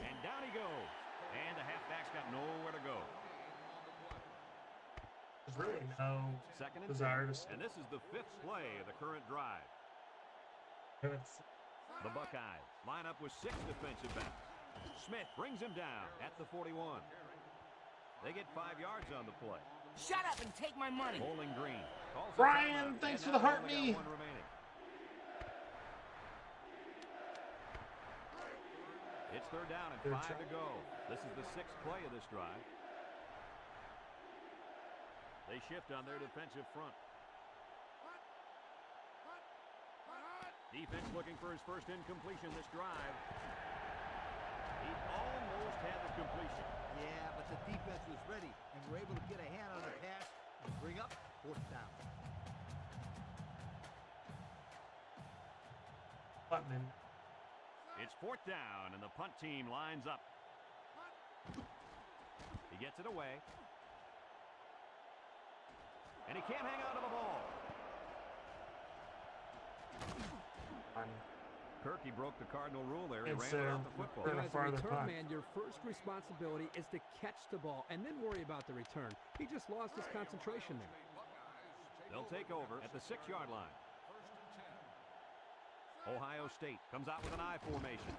And down he goes. And the halfback's got nowhere to go. There's really no Second and desire 10. to And this is the 5th play of the current drive. The Buckeyes line up with 6 defensive backs. Smith brings him down at the 41. They get 5 yards on the play. Shut up and take my money. Bowling Green calls Brian, thanks for the heart me. 1 remaining. It's third down and 5 to go. This is the 6th play of this drive. They shift on their defensive front. Defense looking for his first incompletion this drive. He almost had the completion. Yeah, but the defense was ready and were able to get a hand on the pass and bring up 4th down. Putman. It's 4th down, and the punt team lines up. He gets it away. And he can't hang on to the ball. Kirky broke the cardinal rule there. He ran off the football. As a return man, your first responsibility is to catch the ball and then worry about the return. He just lost his concentration there. They'll take over at the 6-yard line. Ohio State comes out with an I formation.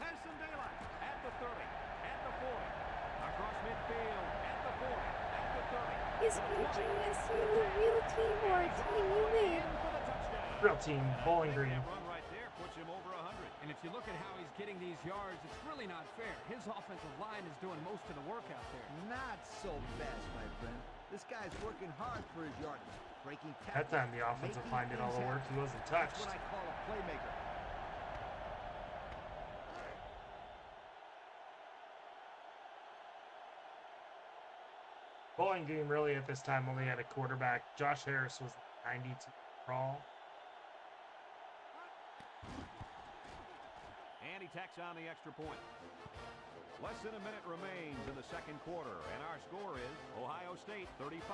Has some daylight at the 30, at the 40, across midfield, at the 40, at the 30. Is BGSU a real team or a team you made? Real team, Bowling Green. Run right there puts him over 100. And if you look at how he's getting these yards, it's really not fair. His offensive line is doing most of the work out there. Not so fast, my friend. This guy's working hard for his yardage. Breaking tackles. That time the offensive line did all the work. He wasn't touched. That's what I call a playmaker. Bowling Green really at this time only had a quarterback. Josh Harris was 92 overall. And he tacks on the extra point. Less than a minute remains in the second quarter, and our score is Ohio State 35,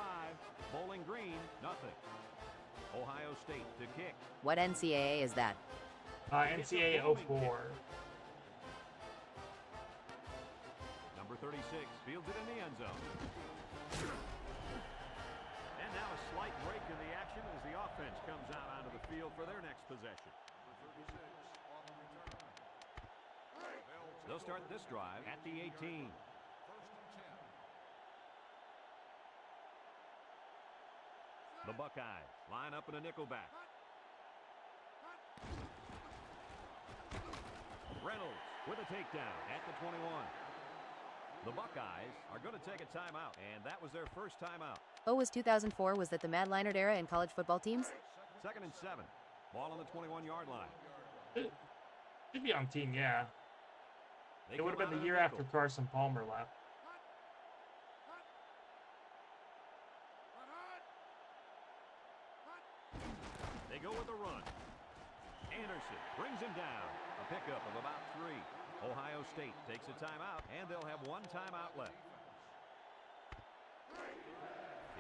Bowling Green nothing. Ohio State to kick. What NCAA is that? NCAA 04. Number 36 fields it in the end zone. And now a slight break in the action as the offense comes out onto the field for their next possession. They'll start this drive at the 18. The Buckeyes line up in a nickelback. Reynolds with a takedown at the 21. The Buckeyes are going to take a timeout, and that was their first timeout. Oh, was 2004? Was that the Mad Leinart era in college football teams? Second and 7. Ball on the 21-yard line. Should be on team, yeah. It would have been the year after Carson Palmer left. They go with a run. Anderson brings him down. A pickup of about 3. Ohio State takes a timeout, and they'll have 1 timeout left.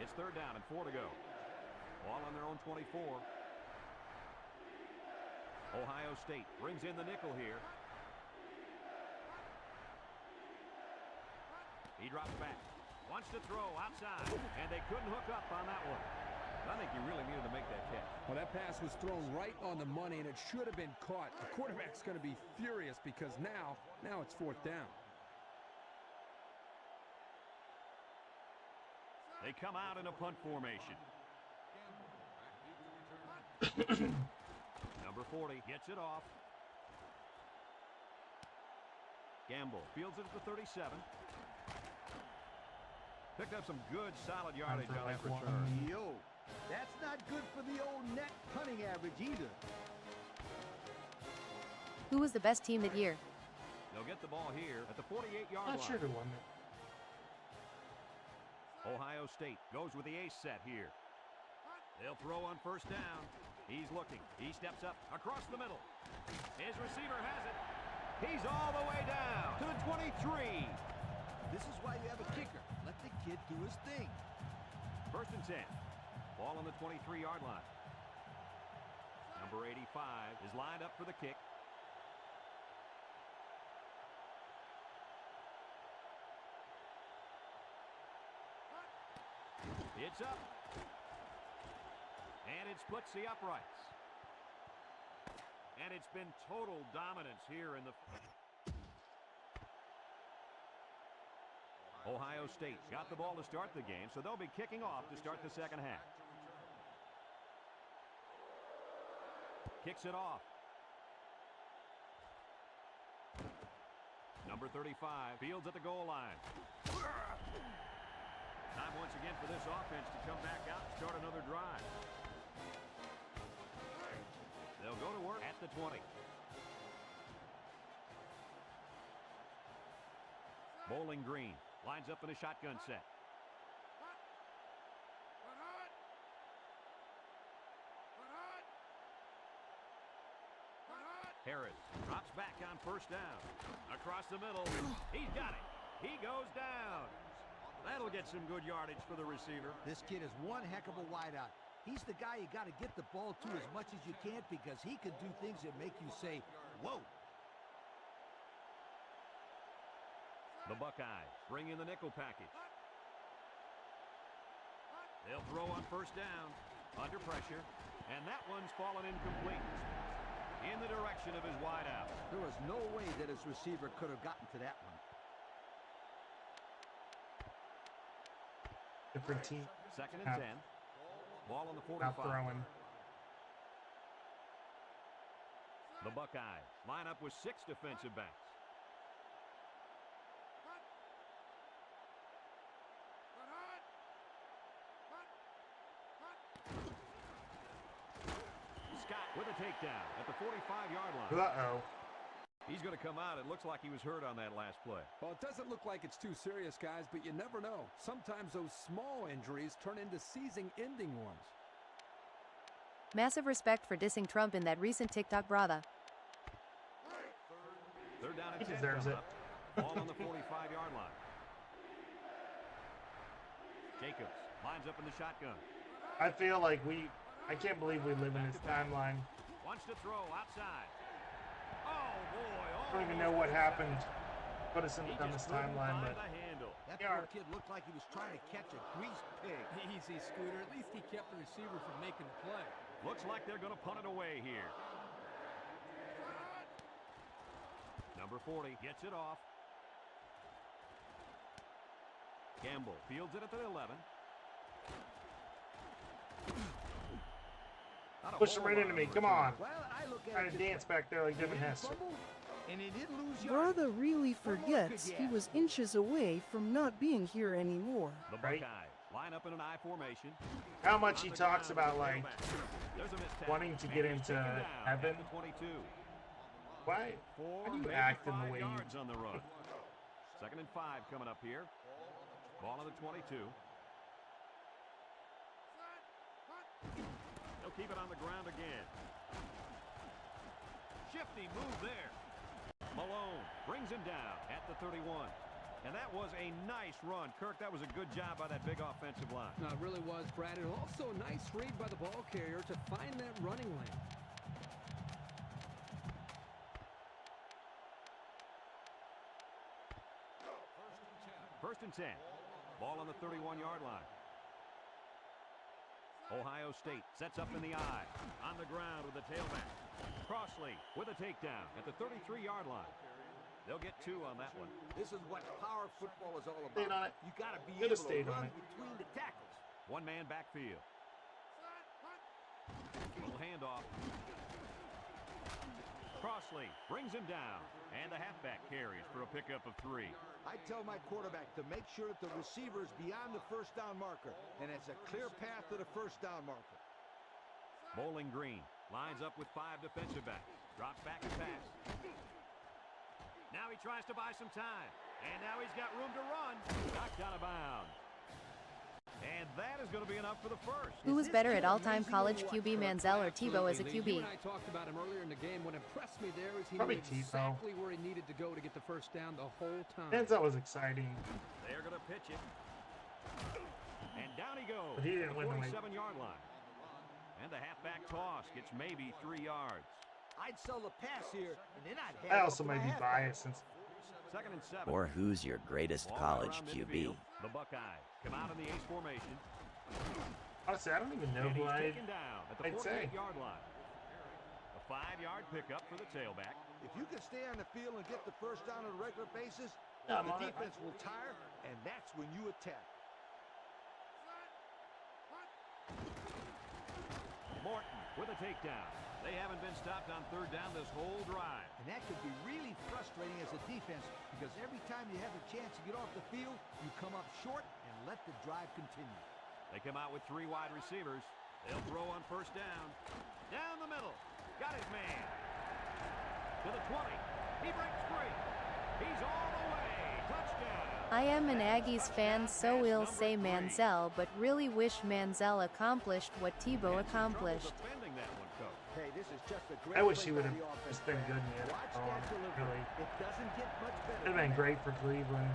It's third down and 4 to go. Ball on their own 24. Ohio State brings in the nickel here. He drops back. Wants to throw outside, and they couldn't hook up on that one. I think he really needed to make that catch. Well, that pass was thrown right on the money, and it should have been caught. The quarterback's going to be furious because now it's 4th down. They come out in a punt formation. Number 40 gets it off. Gamble fields it at the 37. Picked up some good, solid yardage on that return. Yo, that's not good for the old net punting average either. Who was the best team that year? They'll get the ball here at the 48-yard line. Not sure who won it. Ohio State goes with the ace set here. They'll throw on first down. He's looking. He steps up across the middle. His receiver has it. He's all the way down to the 23. This is why you have a kicker. Let the kid do his thing. First and 10. Ball on the 23-yard line. Number 85 is lined up for the kick. It's up. And it splits the uprights. And it's been total dominance here in the... Ohio State got the ball to start the game, so they'll be kicking off to start the second half. Kicks it off. Number 35 fields at the goal line. Time once again for this offense to come back out and start another drive. They'll go to work at the 20. Bowling Green lines up in a shotgun set. Harris drops back on first down. Across the middle. He's got it. He goes down. That'll get some good yardage for the receiver. This kid is one heck of a wideout. He's the guy you got to get the ball to as much as you can because he can do things that make you say, whoa. The Buckeyes bring in the nickel package. They'll throw on first down. Under pressure. And that one's fallen incomplete. In the direction of his wideout. There was no way that his receiver could have gotten to that one. Different team. Second and 10. Ball on the 45. Not throwing. The Buckeyes line up with 6 defensive backs. Scott with a takedown at the 45-yard line. Uh-oh. He's going to come out. It looks like he was hurt on that last play. Well, it doesn't look like it's too serious, guys, but you never know. Sometimes those small injuries turn into season-ending ones. Massive respect for dissing Trump in that recent TikTok brother. Third down and He 10 deserves it. Ball on the 45-yard line. Jacobs lines up in the shotgun. I feel like I can't believe we live in this timeline. Wants to throw outside. Oh, boy. I don't even know what happened. Put us on this timeline, but that poor kid looked like he was trying to catch a greased pig. Easy, Scooter. At least he kept the receiver from making a play. Looks like they're going to punt it away here. Number 40 gets it off. Gamble fields it at the 11. Push him right into me. Come on. Trying to dance back there like Devin Hester. And he didn't lose Brother really forgets he was inches away from not being here anymore. The Buckeyes line up in an I formation. How much he talks about, like, wanting to get into heaven. Why? How do you act in the way you... on the run. Second and 5 coming up here. Ball on the 22. They'll keep it on the ground again. Shifty move there. Malone brings him down at the 31. And that was a nice run. Kirk, that was a good job by that big offensive line. No, it really was, Brad. And also a nice read by the ball carrier to find that running lane. First and 10. Ball on the 31-yard line. Ohio State sets up in the I. On the ground with the tailback. Crossley with a takedown at the 33-yard line. They'll get 2 on that one. This is what power football is all Stayed about. on it. You got to be Could've able stayed to on run it. between the tackles. One-man backfield. Little handoff. Crossley brings him down. And the halfback carries for a pickup of 3. I tell my quarterback to make sure that the receiver is beyond the first down marker, and it's a clear path to the first down marker. Bowling Green lines up with 5 defensive backs. Drops back and pass. Now he tries to buy some time. And now he's got room to run. Knocked out of bounds. And that is going to be enough for the first. Who was better at all-time college QB, Manziel or Tebow as a You QB? and I talked about him earlier in the game. What impressed me there is he Probably knew exactly where he needed to go to get the first down the whole time. Manziel was exciting. They're going to pitch it. And down he goes. But he didn't win the league. 47-yard line. And the halfback toss gets maybe 3 yards. I'd sell the pass here, and then I'd I also might be biased since. 2nd and 7. Or who's your greatest Ball college around QB? midfield. The Buckeyes come out in the ace formation. Honestly, I don't even know And who he's taken down at the I'd say. 48-yard line. A 5-yard pickup for the tailback. If you can stay on the field and get the first down on a regular basis, Yeah, the defense will tire, and that's when you attack. Morton with a takedown. They haven't been stopped on 3rd down this whole drive. And that could be really frustrating as a defense because every time you have a chance to get off the field, you come up short and let the drive continue. They come out with 3 wide receivers. They'll throw on 1st down. Down the middle. Got his man. To the 20. He breaks free. He's all the way. Touchdown. I am an Aggies fan, so we'll say Manziel, but really wish Manziel accomplished what Tebow accomplished. Defending that one, Coach. Hey, this is just a great I wish play he would by have the offense. just been good in the Watch NFL. that delivery. Really, It doesn't get much better. it'd have been great for Cleveland.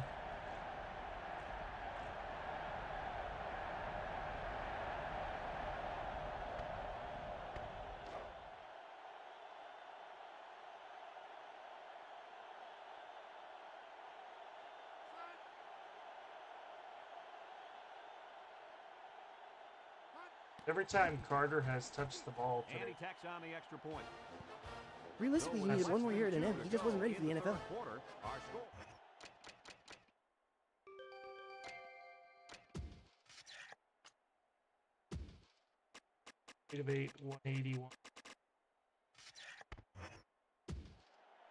Every time Carter has touched the ball And today, he tacks on the extra point. Realistically, he needed one more year at an end. He just wasn't ready for the NFL. Quarter, our score. debate 181.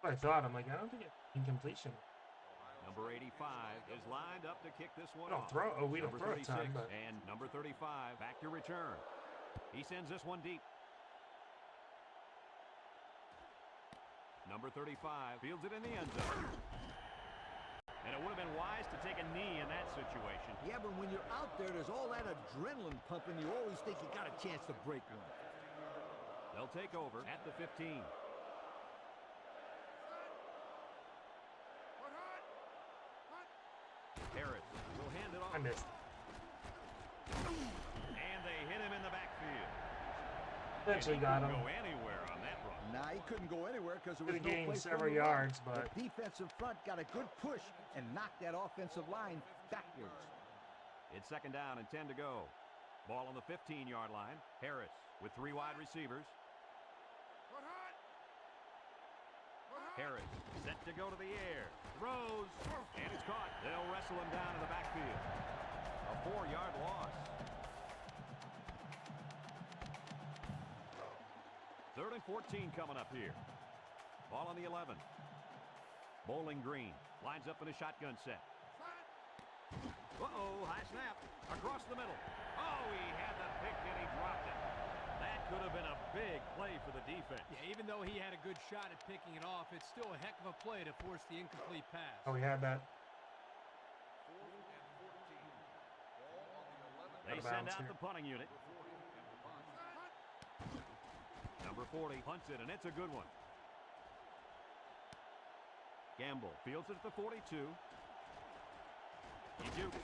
I thought, I'm like, I don't think it's incompletion. Number 85 is lined up to kick this one We don't off. throw. Oh, we don't Number throw a ton, 36 but and number 35 back to return. He sends this one deep. Number 35 fields it in the end zone. And it would have been wise to take a knee in that situation. Yeah, but when you're out there, there's all that adrenaline pumping. You always think you got a chance to break one. They'll take over at the 15. Harris will hand it off. I missed. And they hit him in the backfield. Eventually got him. Go anywhere on that run. Nah, he couldn't go anywhere because there was Could no have gained place for him several to run. yards, but The defensive front got a good push and knocked that offensive line backwards. It's 2nd down and 10 to go. Ball on the 15-yard line. Harris with 3 wide receivers. Harris set to go to the air. Throws. And it's caught. They'll wrestle him down in the backfield. A 4-yard loss. 3rd and 14 coming up here. Ball on the 11. Bowling Green lines up in a shotgun set. Uh-oh, high snap. Across the middle. Oh, he had the pick and he dropped it. That could have been a big play for the defense. Yeah, even though he had a good shot at picking it off, it's still a heck of a play to force the incomplete pass. oh, we had that. They Out of send bounds out here. the punting unit. Number 40 punts it, and it's a good one. Gamble fields it at the 42. He jukes.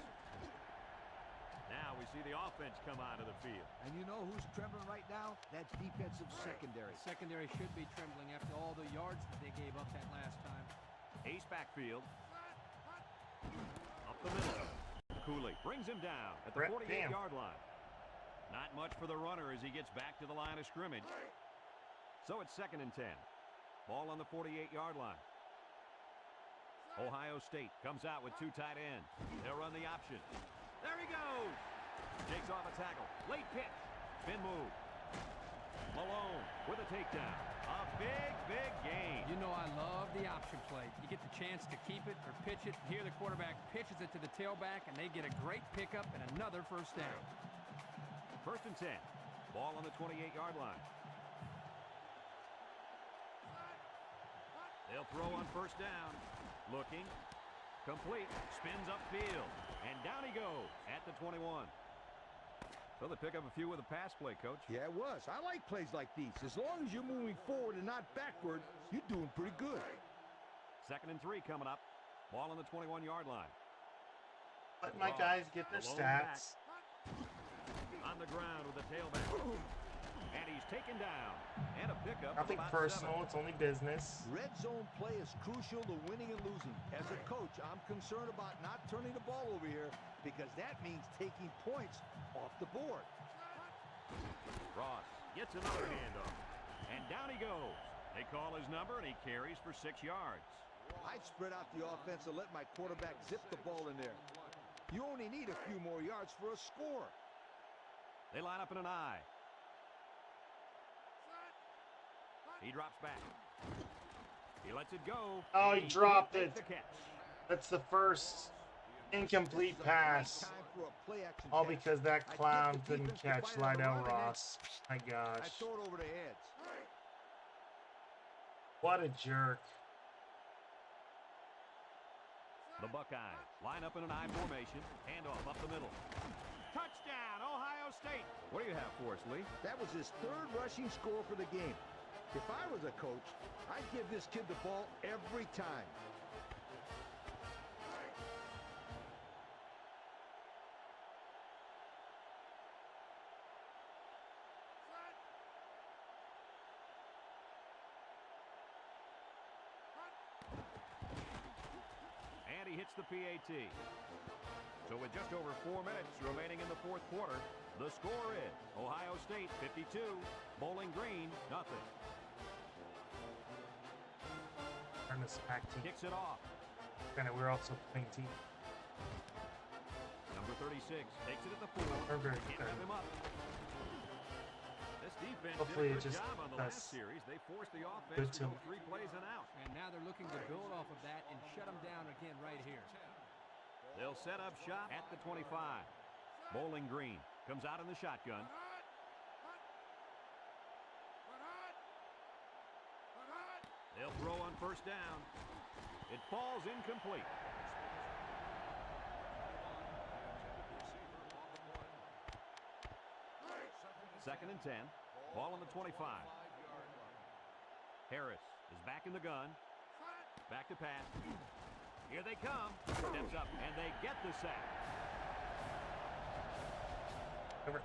Now we see the offense come onto the field. And you know who's trembling right now? That defensive secondary. The secondary should be trembling after all the yards that they gave up that last time. Ace backfield. Up the middle. Cooley brings him down at the 48-yard line. Not much for the runner as he gets back to the line of scrimmage. So it's 2nd and 10. Ball on the 48-yard line. Ohio State comes out with 2 tight ends. They'll run the option. There he goes. Takes off a tackle. Late pitch. Spin move. Malone with a takedown. A big gain. You know I love the option play. You get the chance to keep it or pitch it. Here the quarterback pitches it to the tailback, and they get a great pickup and another first down. 1st and 10. Ball on the 28-yard line. They'll throw on 1st down. Looking. Complete. Spins upfield. And down he goes at the 21. So they pick up a few with a pass play, Coach. Yeah, it was. I like plays like these. As long as you're moving forward and not backward, you're doing pretty good. 2nd and 3 coming up. Ball on the 21-yard line. Let my guys get their stats. On the ground with the tailback. And he's taken down. And a pickup. Nothing personal. It's only business. Red zone play is crucial to winning and losing. As a coach, I'm concerned about not turning the ball over here because that means taking points off the board. Ross gets another handoff. And down he goes. They call his number, and he carries for 6 yards. I'd spread out the offense and let my quarterback zip the ball in there. You only need a few more yards for a score. They line up in an I. He drops back. He lets it go. Oh, he dropped it. That's the first incomplete pass. All because that clown couldn't catch Lydell Ross. My gosh. I throw it over the heads. What a jerk. The Buckeyes line up in an I formation. Handoff up the middle. Touchdown, Ohio State. What do you have for us, Lee? That was his 3rd rushing score for the game. If I was a coach, I'd give this kid the ball every time. And he hits the PAT. So with just over 4 minutes remaining in the 4th quarter, the score is Ohio State 52, Bowling Green nothing. This pack team. Kicks it off. And we're also playing team. Number 36 takes it at the 4. Can't have him up. This defense hopefully did a good it just job on the last series. They forced the good offense to go 3 plays and out. And now they're looking to build off of that and shut them down again right here. They'll set up shop at the 25. Bowling Green comes out in the shotgun. They'll throw on 1st down. It falls incomplete. Second and 10. Ball on the 25. Harris is back in the gun. Back to pass. Here they come. Steps up, and they get the sack. Over.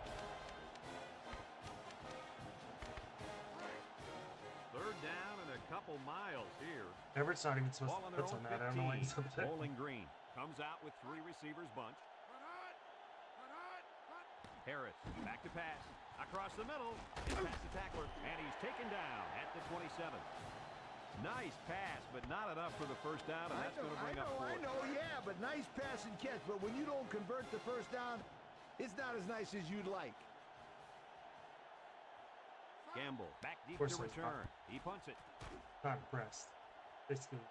3rd down and a couple miles here. Everett's not even supposed to put on that. I don't know why he's up there. Bowling Green comes out with 3 receivers bunch. Harris back to pass. Across the middle. It's past the tackler. And he's taken down at the 27. Nice pass, but not enough for the 1st down, and that's going to bring up 4. I know, yeah, but nice pass and catch. But when you don't convert the 1st down, it's not as nice as you'd like. Gamble back deep to return. He punts it. Not impressed. Basically.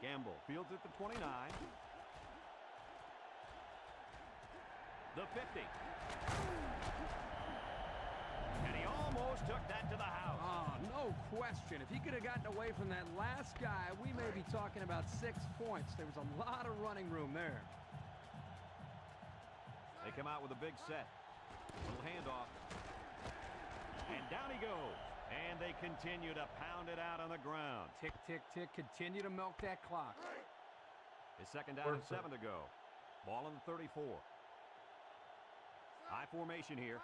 Gamble fields at the 29. The 50. And he almost took that to the house. Oh, no question. If he could have gotten away from that last guy, we may be talking about 6 points. There was a lot of running room there. They come out with a big set. Little handoff. And down he goes. And they continue to pound it out on the ground. Tick, tick, tick. Continue to milk that clock. His 2nd down and 7 to go. Ball on the 34. High formation here.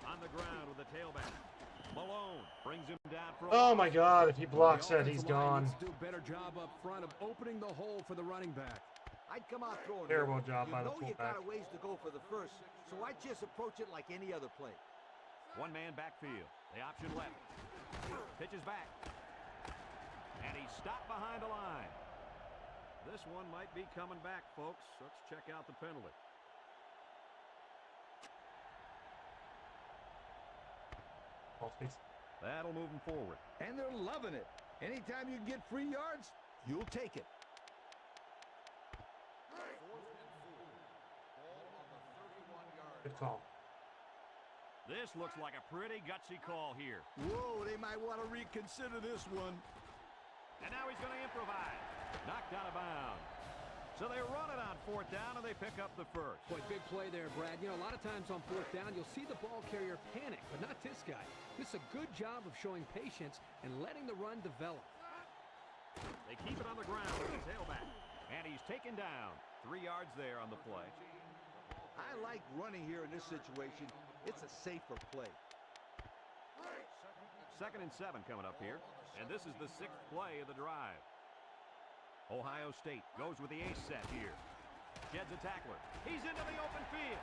On the ground with the tailback. Malone brings him down for a oh my God, if he blocks that, he's gone. Do a better job up front of opening the hole for the running back. I'd come out throwing. Terrible job by the You fullback. got a ways to go for the 1st, so I just approach it like any other play. 1-man backfield. The option left. Pitches back. And he's stopped behind the line. This one might be coming back, folks. Let's check out the penalty. That'll move them forward. And they're loving it. Anytime you can get free yards, you'll take it. Good call. This looks like a pretty gutsy call here. Whoa, they might want to reconsider this one. And now he's going to improvise. Knocked out of bounds. So they run it on 4th down, and they pick up the first. Boy, big play there, Brad. You know, a lot of times on 4th down, you'll see the ball carrier panic, but not this guy. This is a good job of showing patience and letting the run develop. They keep it on the ground with the tailback. And he's taken down. 3 yards there on the play. I like running here in this situation. It's a safer play. 2nd and 7 coming up here. And this is the 6th play of the drive. Ohio State goes with the ace set here. Sheds a tackler. He's into the open field.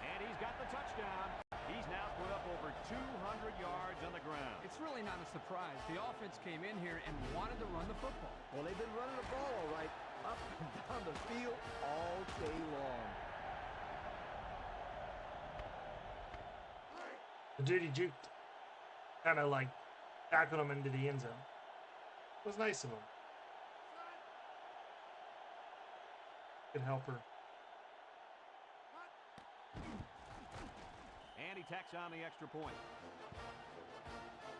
And he's got the touchdown. He's now put up over 200 yards on the ground. It's really not a surprise. The offense came in here and wanted to run the football. Well, they've been running the ball all right, up and down the field all day long. The dude he juked, kind of like tackled him into the end zone. It was nice of him. Good helper. And he tacks on the extra point.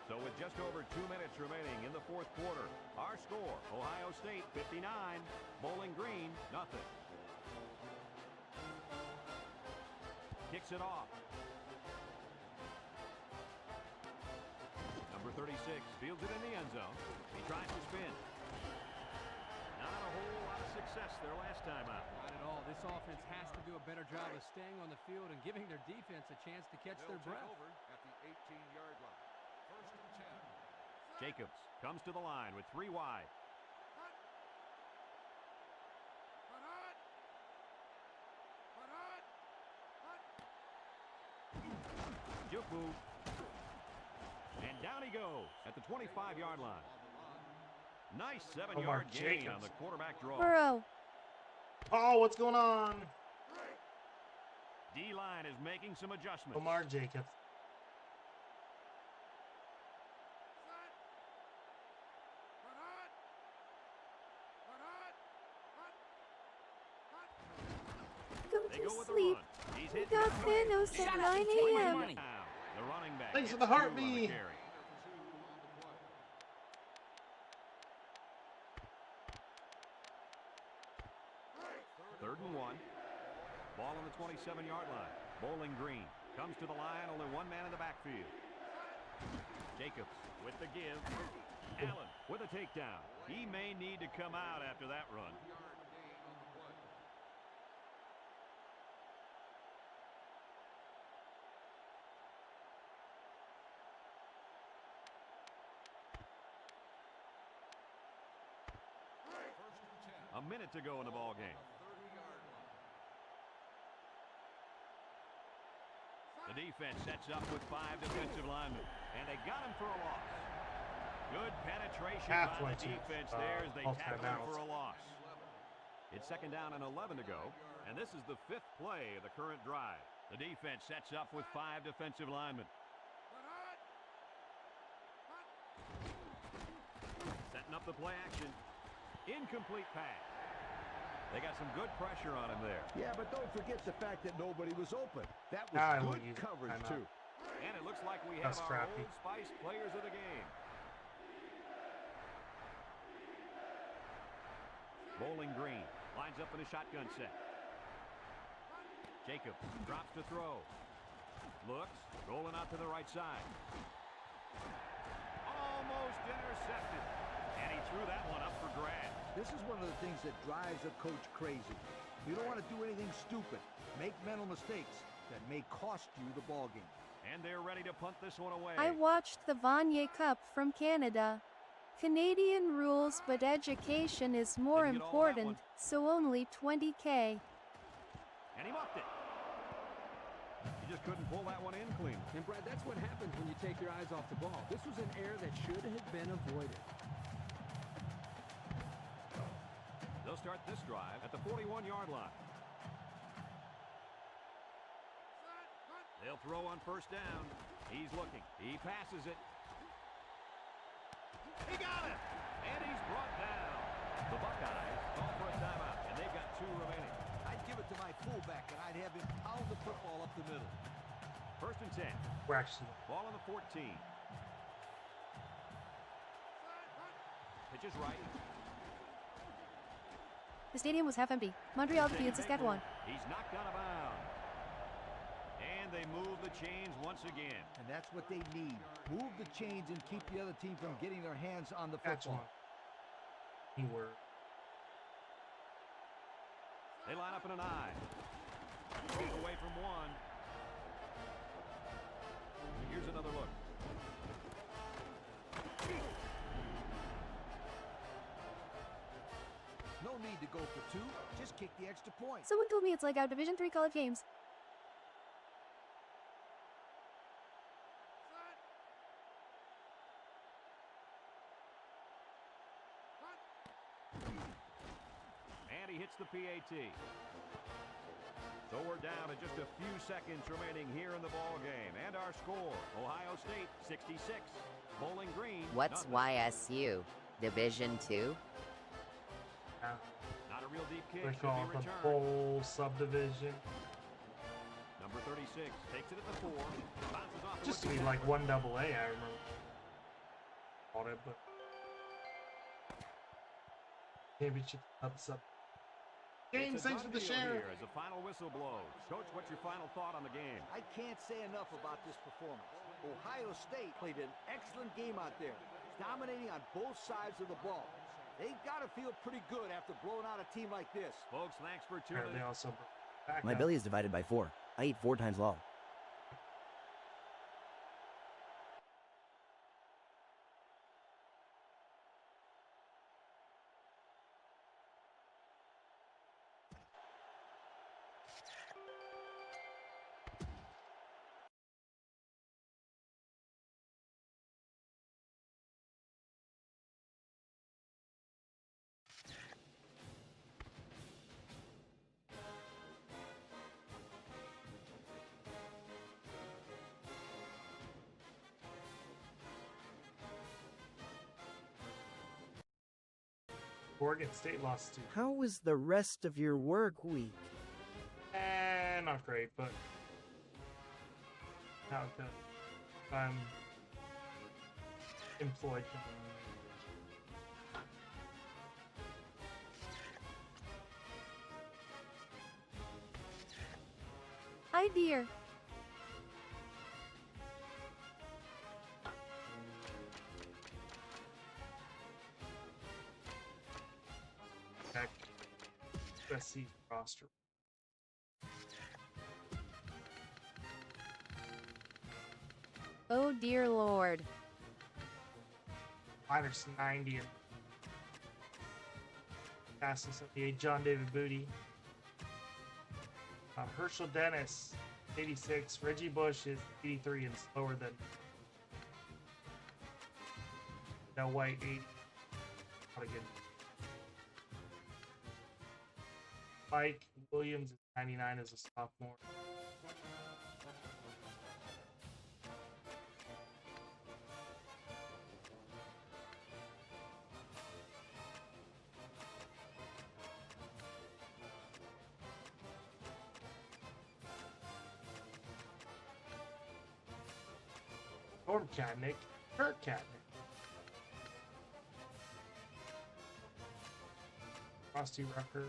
So with just over 2 minutes remaining in the 4th quarter, our score, Ohio State 59, Bowling Green nothing. Kicks it off. Number 36 fields it in the end zone. He tries to spin. Not a whole lot of success there last time out. Not at all. This offense has to do a better job of staying on the field and giving their defense a chance to catch their breath. Over at the 18-yard line. 1st and 10. Jacobs comes to the line with 3 wide. Juku. And down he goes at the 25-yard line. Nice 7-yard gain on the quarterback draw. Burrow. Oh, what's going on? D-line is making some adjustments. Omar Jacobs. Go to sleep. We got Thanos at 9 a.m. The running back. Thanks for the heartbeat. 3rd and 1. Ball on the 27-yard line. Bowling Green comes to the line. Only 1 man in the backfield. Jacobs with the give. Allen with a takedown. He may need to come out after that run. A minute to go in the ball game. The defense sets up with 5 defensive linemen, and they got him for a loss. Good penetration by the defense there as they tackle him for a loss. It's 2nd down and 11 to go, and this is the 5th play of the current drive. The defense sets up with 5 defensive linemen. Setting up the play action. Incomplete pass. They got some good pressure on him there. Yeah, but don't forget the fact that nobody was open. That was good coverage, too. And it looks like we have our Old Spice players of the game. Bowling Green lines up in a shotgun set. Jacobs drops to throw. Looks, rolling out to the right side. Almost intercepted. And he threw that one up for grabs. This is one of the things that drives a coach crazy. You don't want to do anything stupid. Make mental mistakes that may cost you the ball game. And they're ready to punt this one away. I watched the Vanier Cup from Canada. Canadian rules, but education is more important, so only 20K. And he muffed it. He just couldn't pull that one in clean. And Brad, that's what happens when you take your eyes off the ball. This was an error that should have been avoided. They'll start this drive at the 41-yard line. They'll throw on 1st down. He's looking. He passes it. He got it! And he's brought down. The Buckeyes call for a timeout, and they've got 2 remaining. I'd give it to my fullback, and I'd have him pound the football up the middle. 1st and 10. We're actually Ball on the 14. Pitch is right. The stadium was half empty. Montreal defeated Saskatchewan. He's knocked out of bounds. And they move the chains once again. And that's what they need. Move the chains and keep the other team from getting their hands on the football. Keyword. They line up in an I. Keep away from one. Here's another look. No need to go for 2. Just kick the extra point. Someone told me it's like our Division III college games. And he hits the PAT. So we're down to just a few seconds remaining here in the ball game. And our score, Ohio State 66, Bowling Green. What's YSU? Division 2? Not a real deep kick. They call it the bowl subdivision. Number 36 takes it at the 4. Bounces off. Just to be like 1AA, I remember. Called it, but championship sub. James, thanks for the share. As the final whistle blows. Coach, what's your final thought on the game? I can't say enough about this performance. Ohio State played an excellent game out there, dominating on both sides of the ball. They've got to feel pretty good after blowing out a team like this. Folks, thanks for tuning in. They also My belly is divided by 4. I eat 4 times long. Oregon State lost to. How was the rest of your work week? Not great, but how good. I'm employed. Hi, dear. USC roster. Oh, dear Lord. Minus 90 and fastest 78. John David Booty. Herschel Dennis, 86. Reggie Bush is 83 and slower than Del White, 80. Not a good. Mike Williams is 99 as a sophomore. Norm Katnick, Kurt Katnick. Frosty Rucker.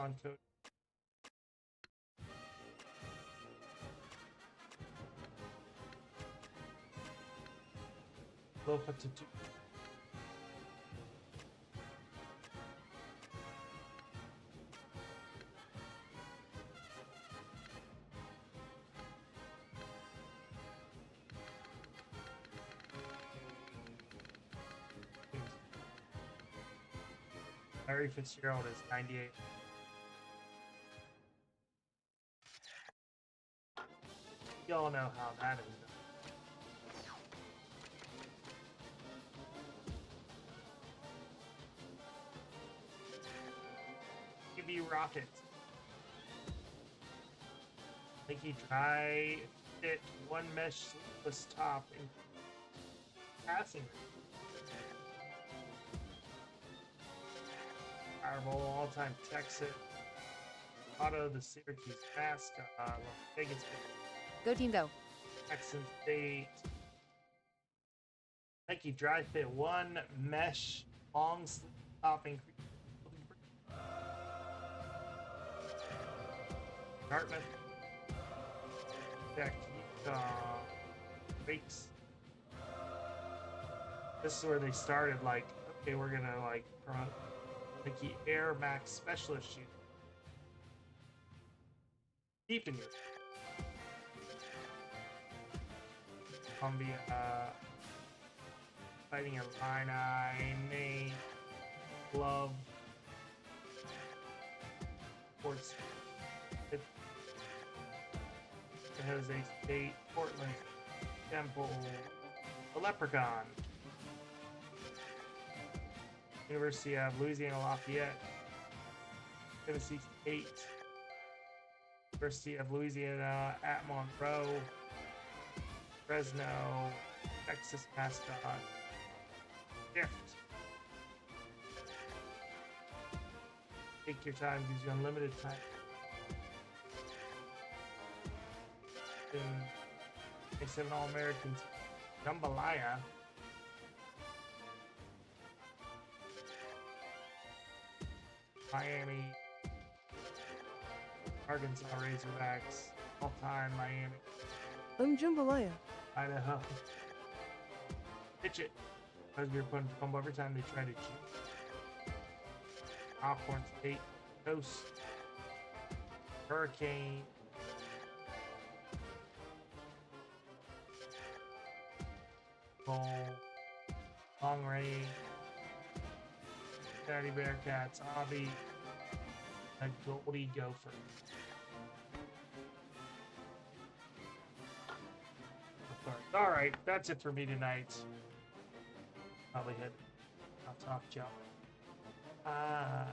On code. Lofa to 2. Larry Fitzgerald is 98. Y'all know how that is done. QB Rockets. I think he tried Hit one mesh sleeveless top in passing. Powerball all-time Texas. Otto, the Syracuse mascot. Las Vegas. Go team, go. Texan State. Nike Dry Fit one mesh long sleeve top increase. Dartmouth. Jack Breaks. This is where they started, like, okay, we're gonna like promote Nike Air Max Specialist shoe. Deep in your Columbia fighting Illini name glove sports. San Jose State, Portland, Temple, the Leprechaun, University of Louisiana Lafayette, Tennessee State, University of Louisiana at Monroe, Fresno, Texas mascot, Gift. Take your time, gives you unlimited time. In 27 All-Americans, Jambalaya. Miami, Arkansas Razorbacks, all-time Miami. Jambalaya. Idaho. Pitch it. Because we're putting fumble every time they try to cheat. Alcorn State, Coast, Hurricane. Long Range, Saturday Bearcats, Avi, a Goldie Gopher. All right, that's it for me tonight. Probably hit. I'll talk to y'all.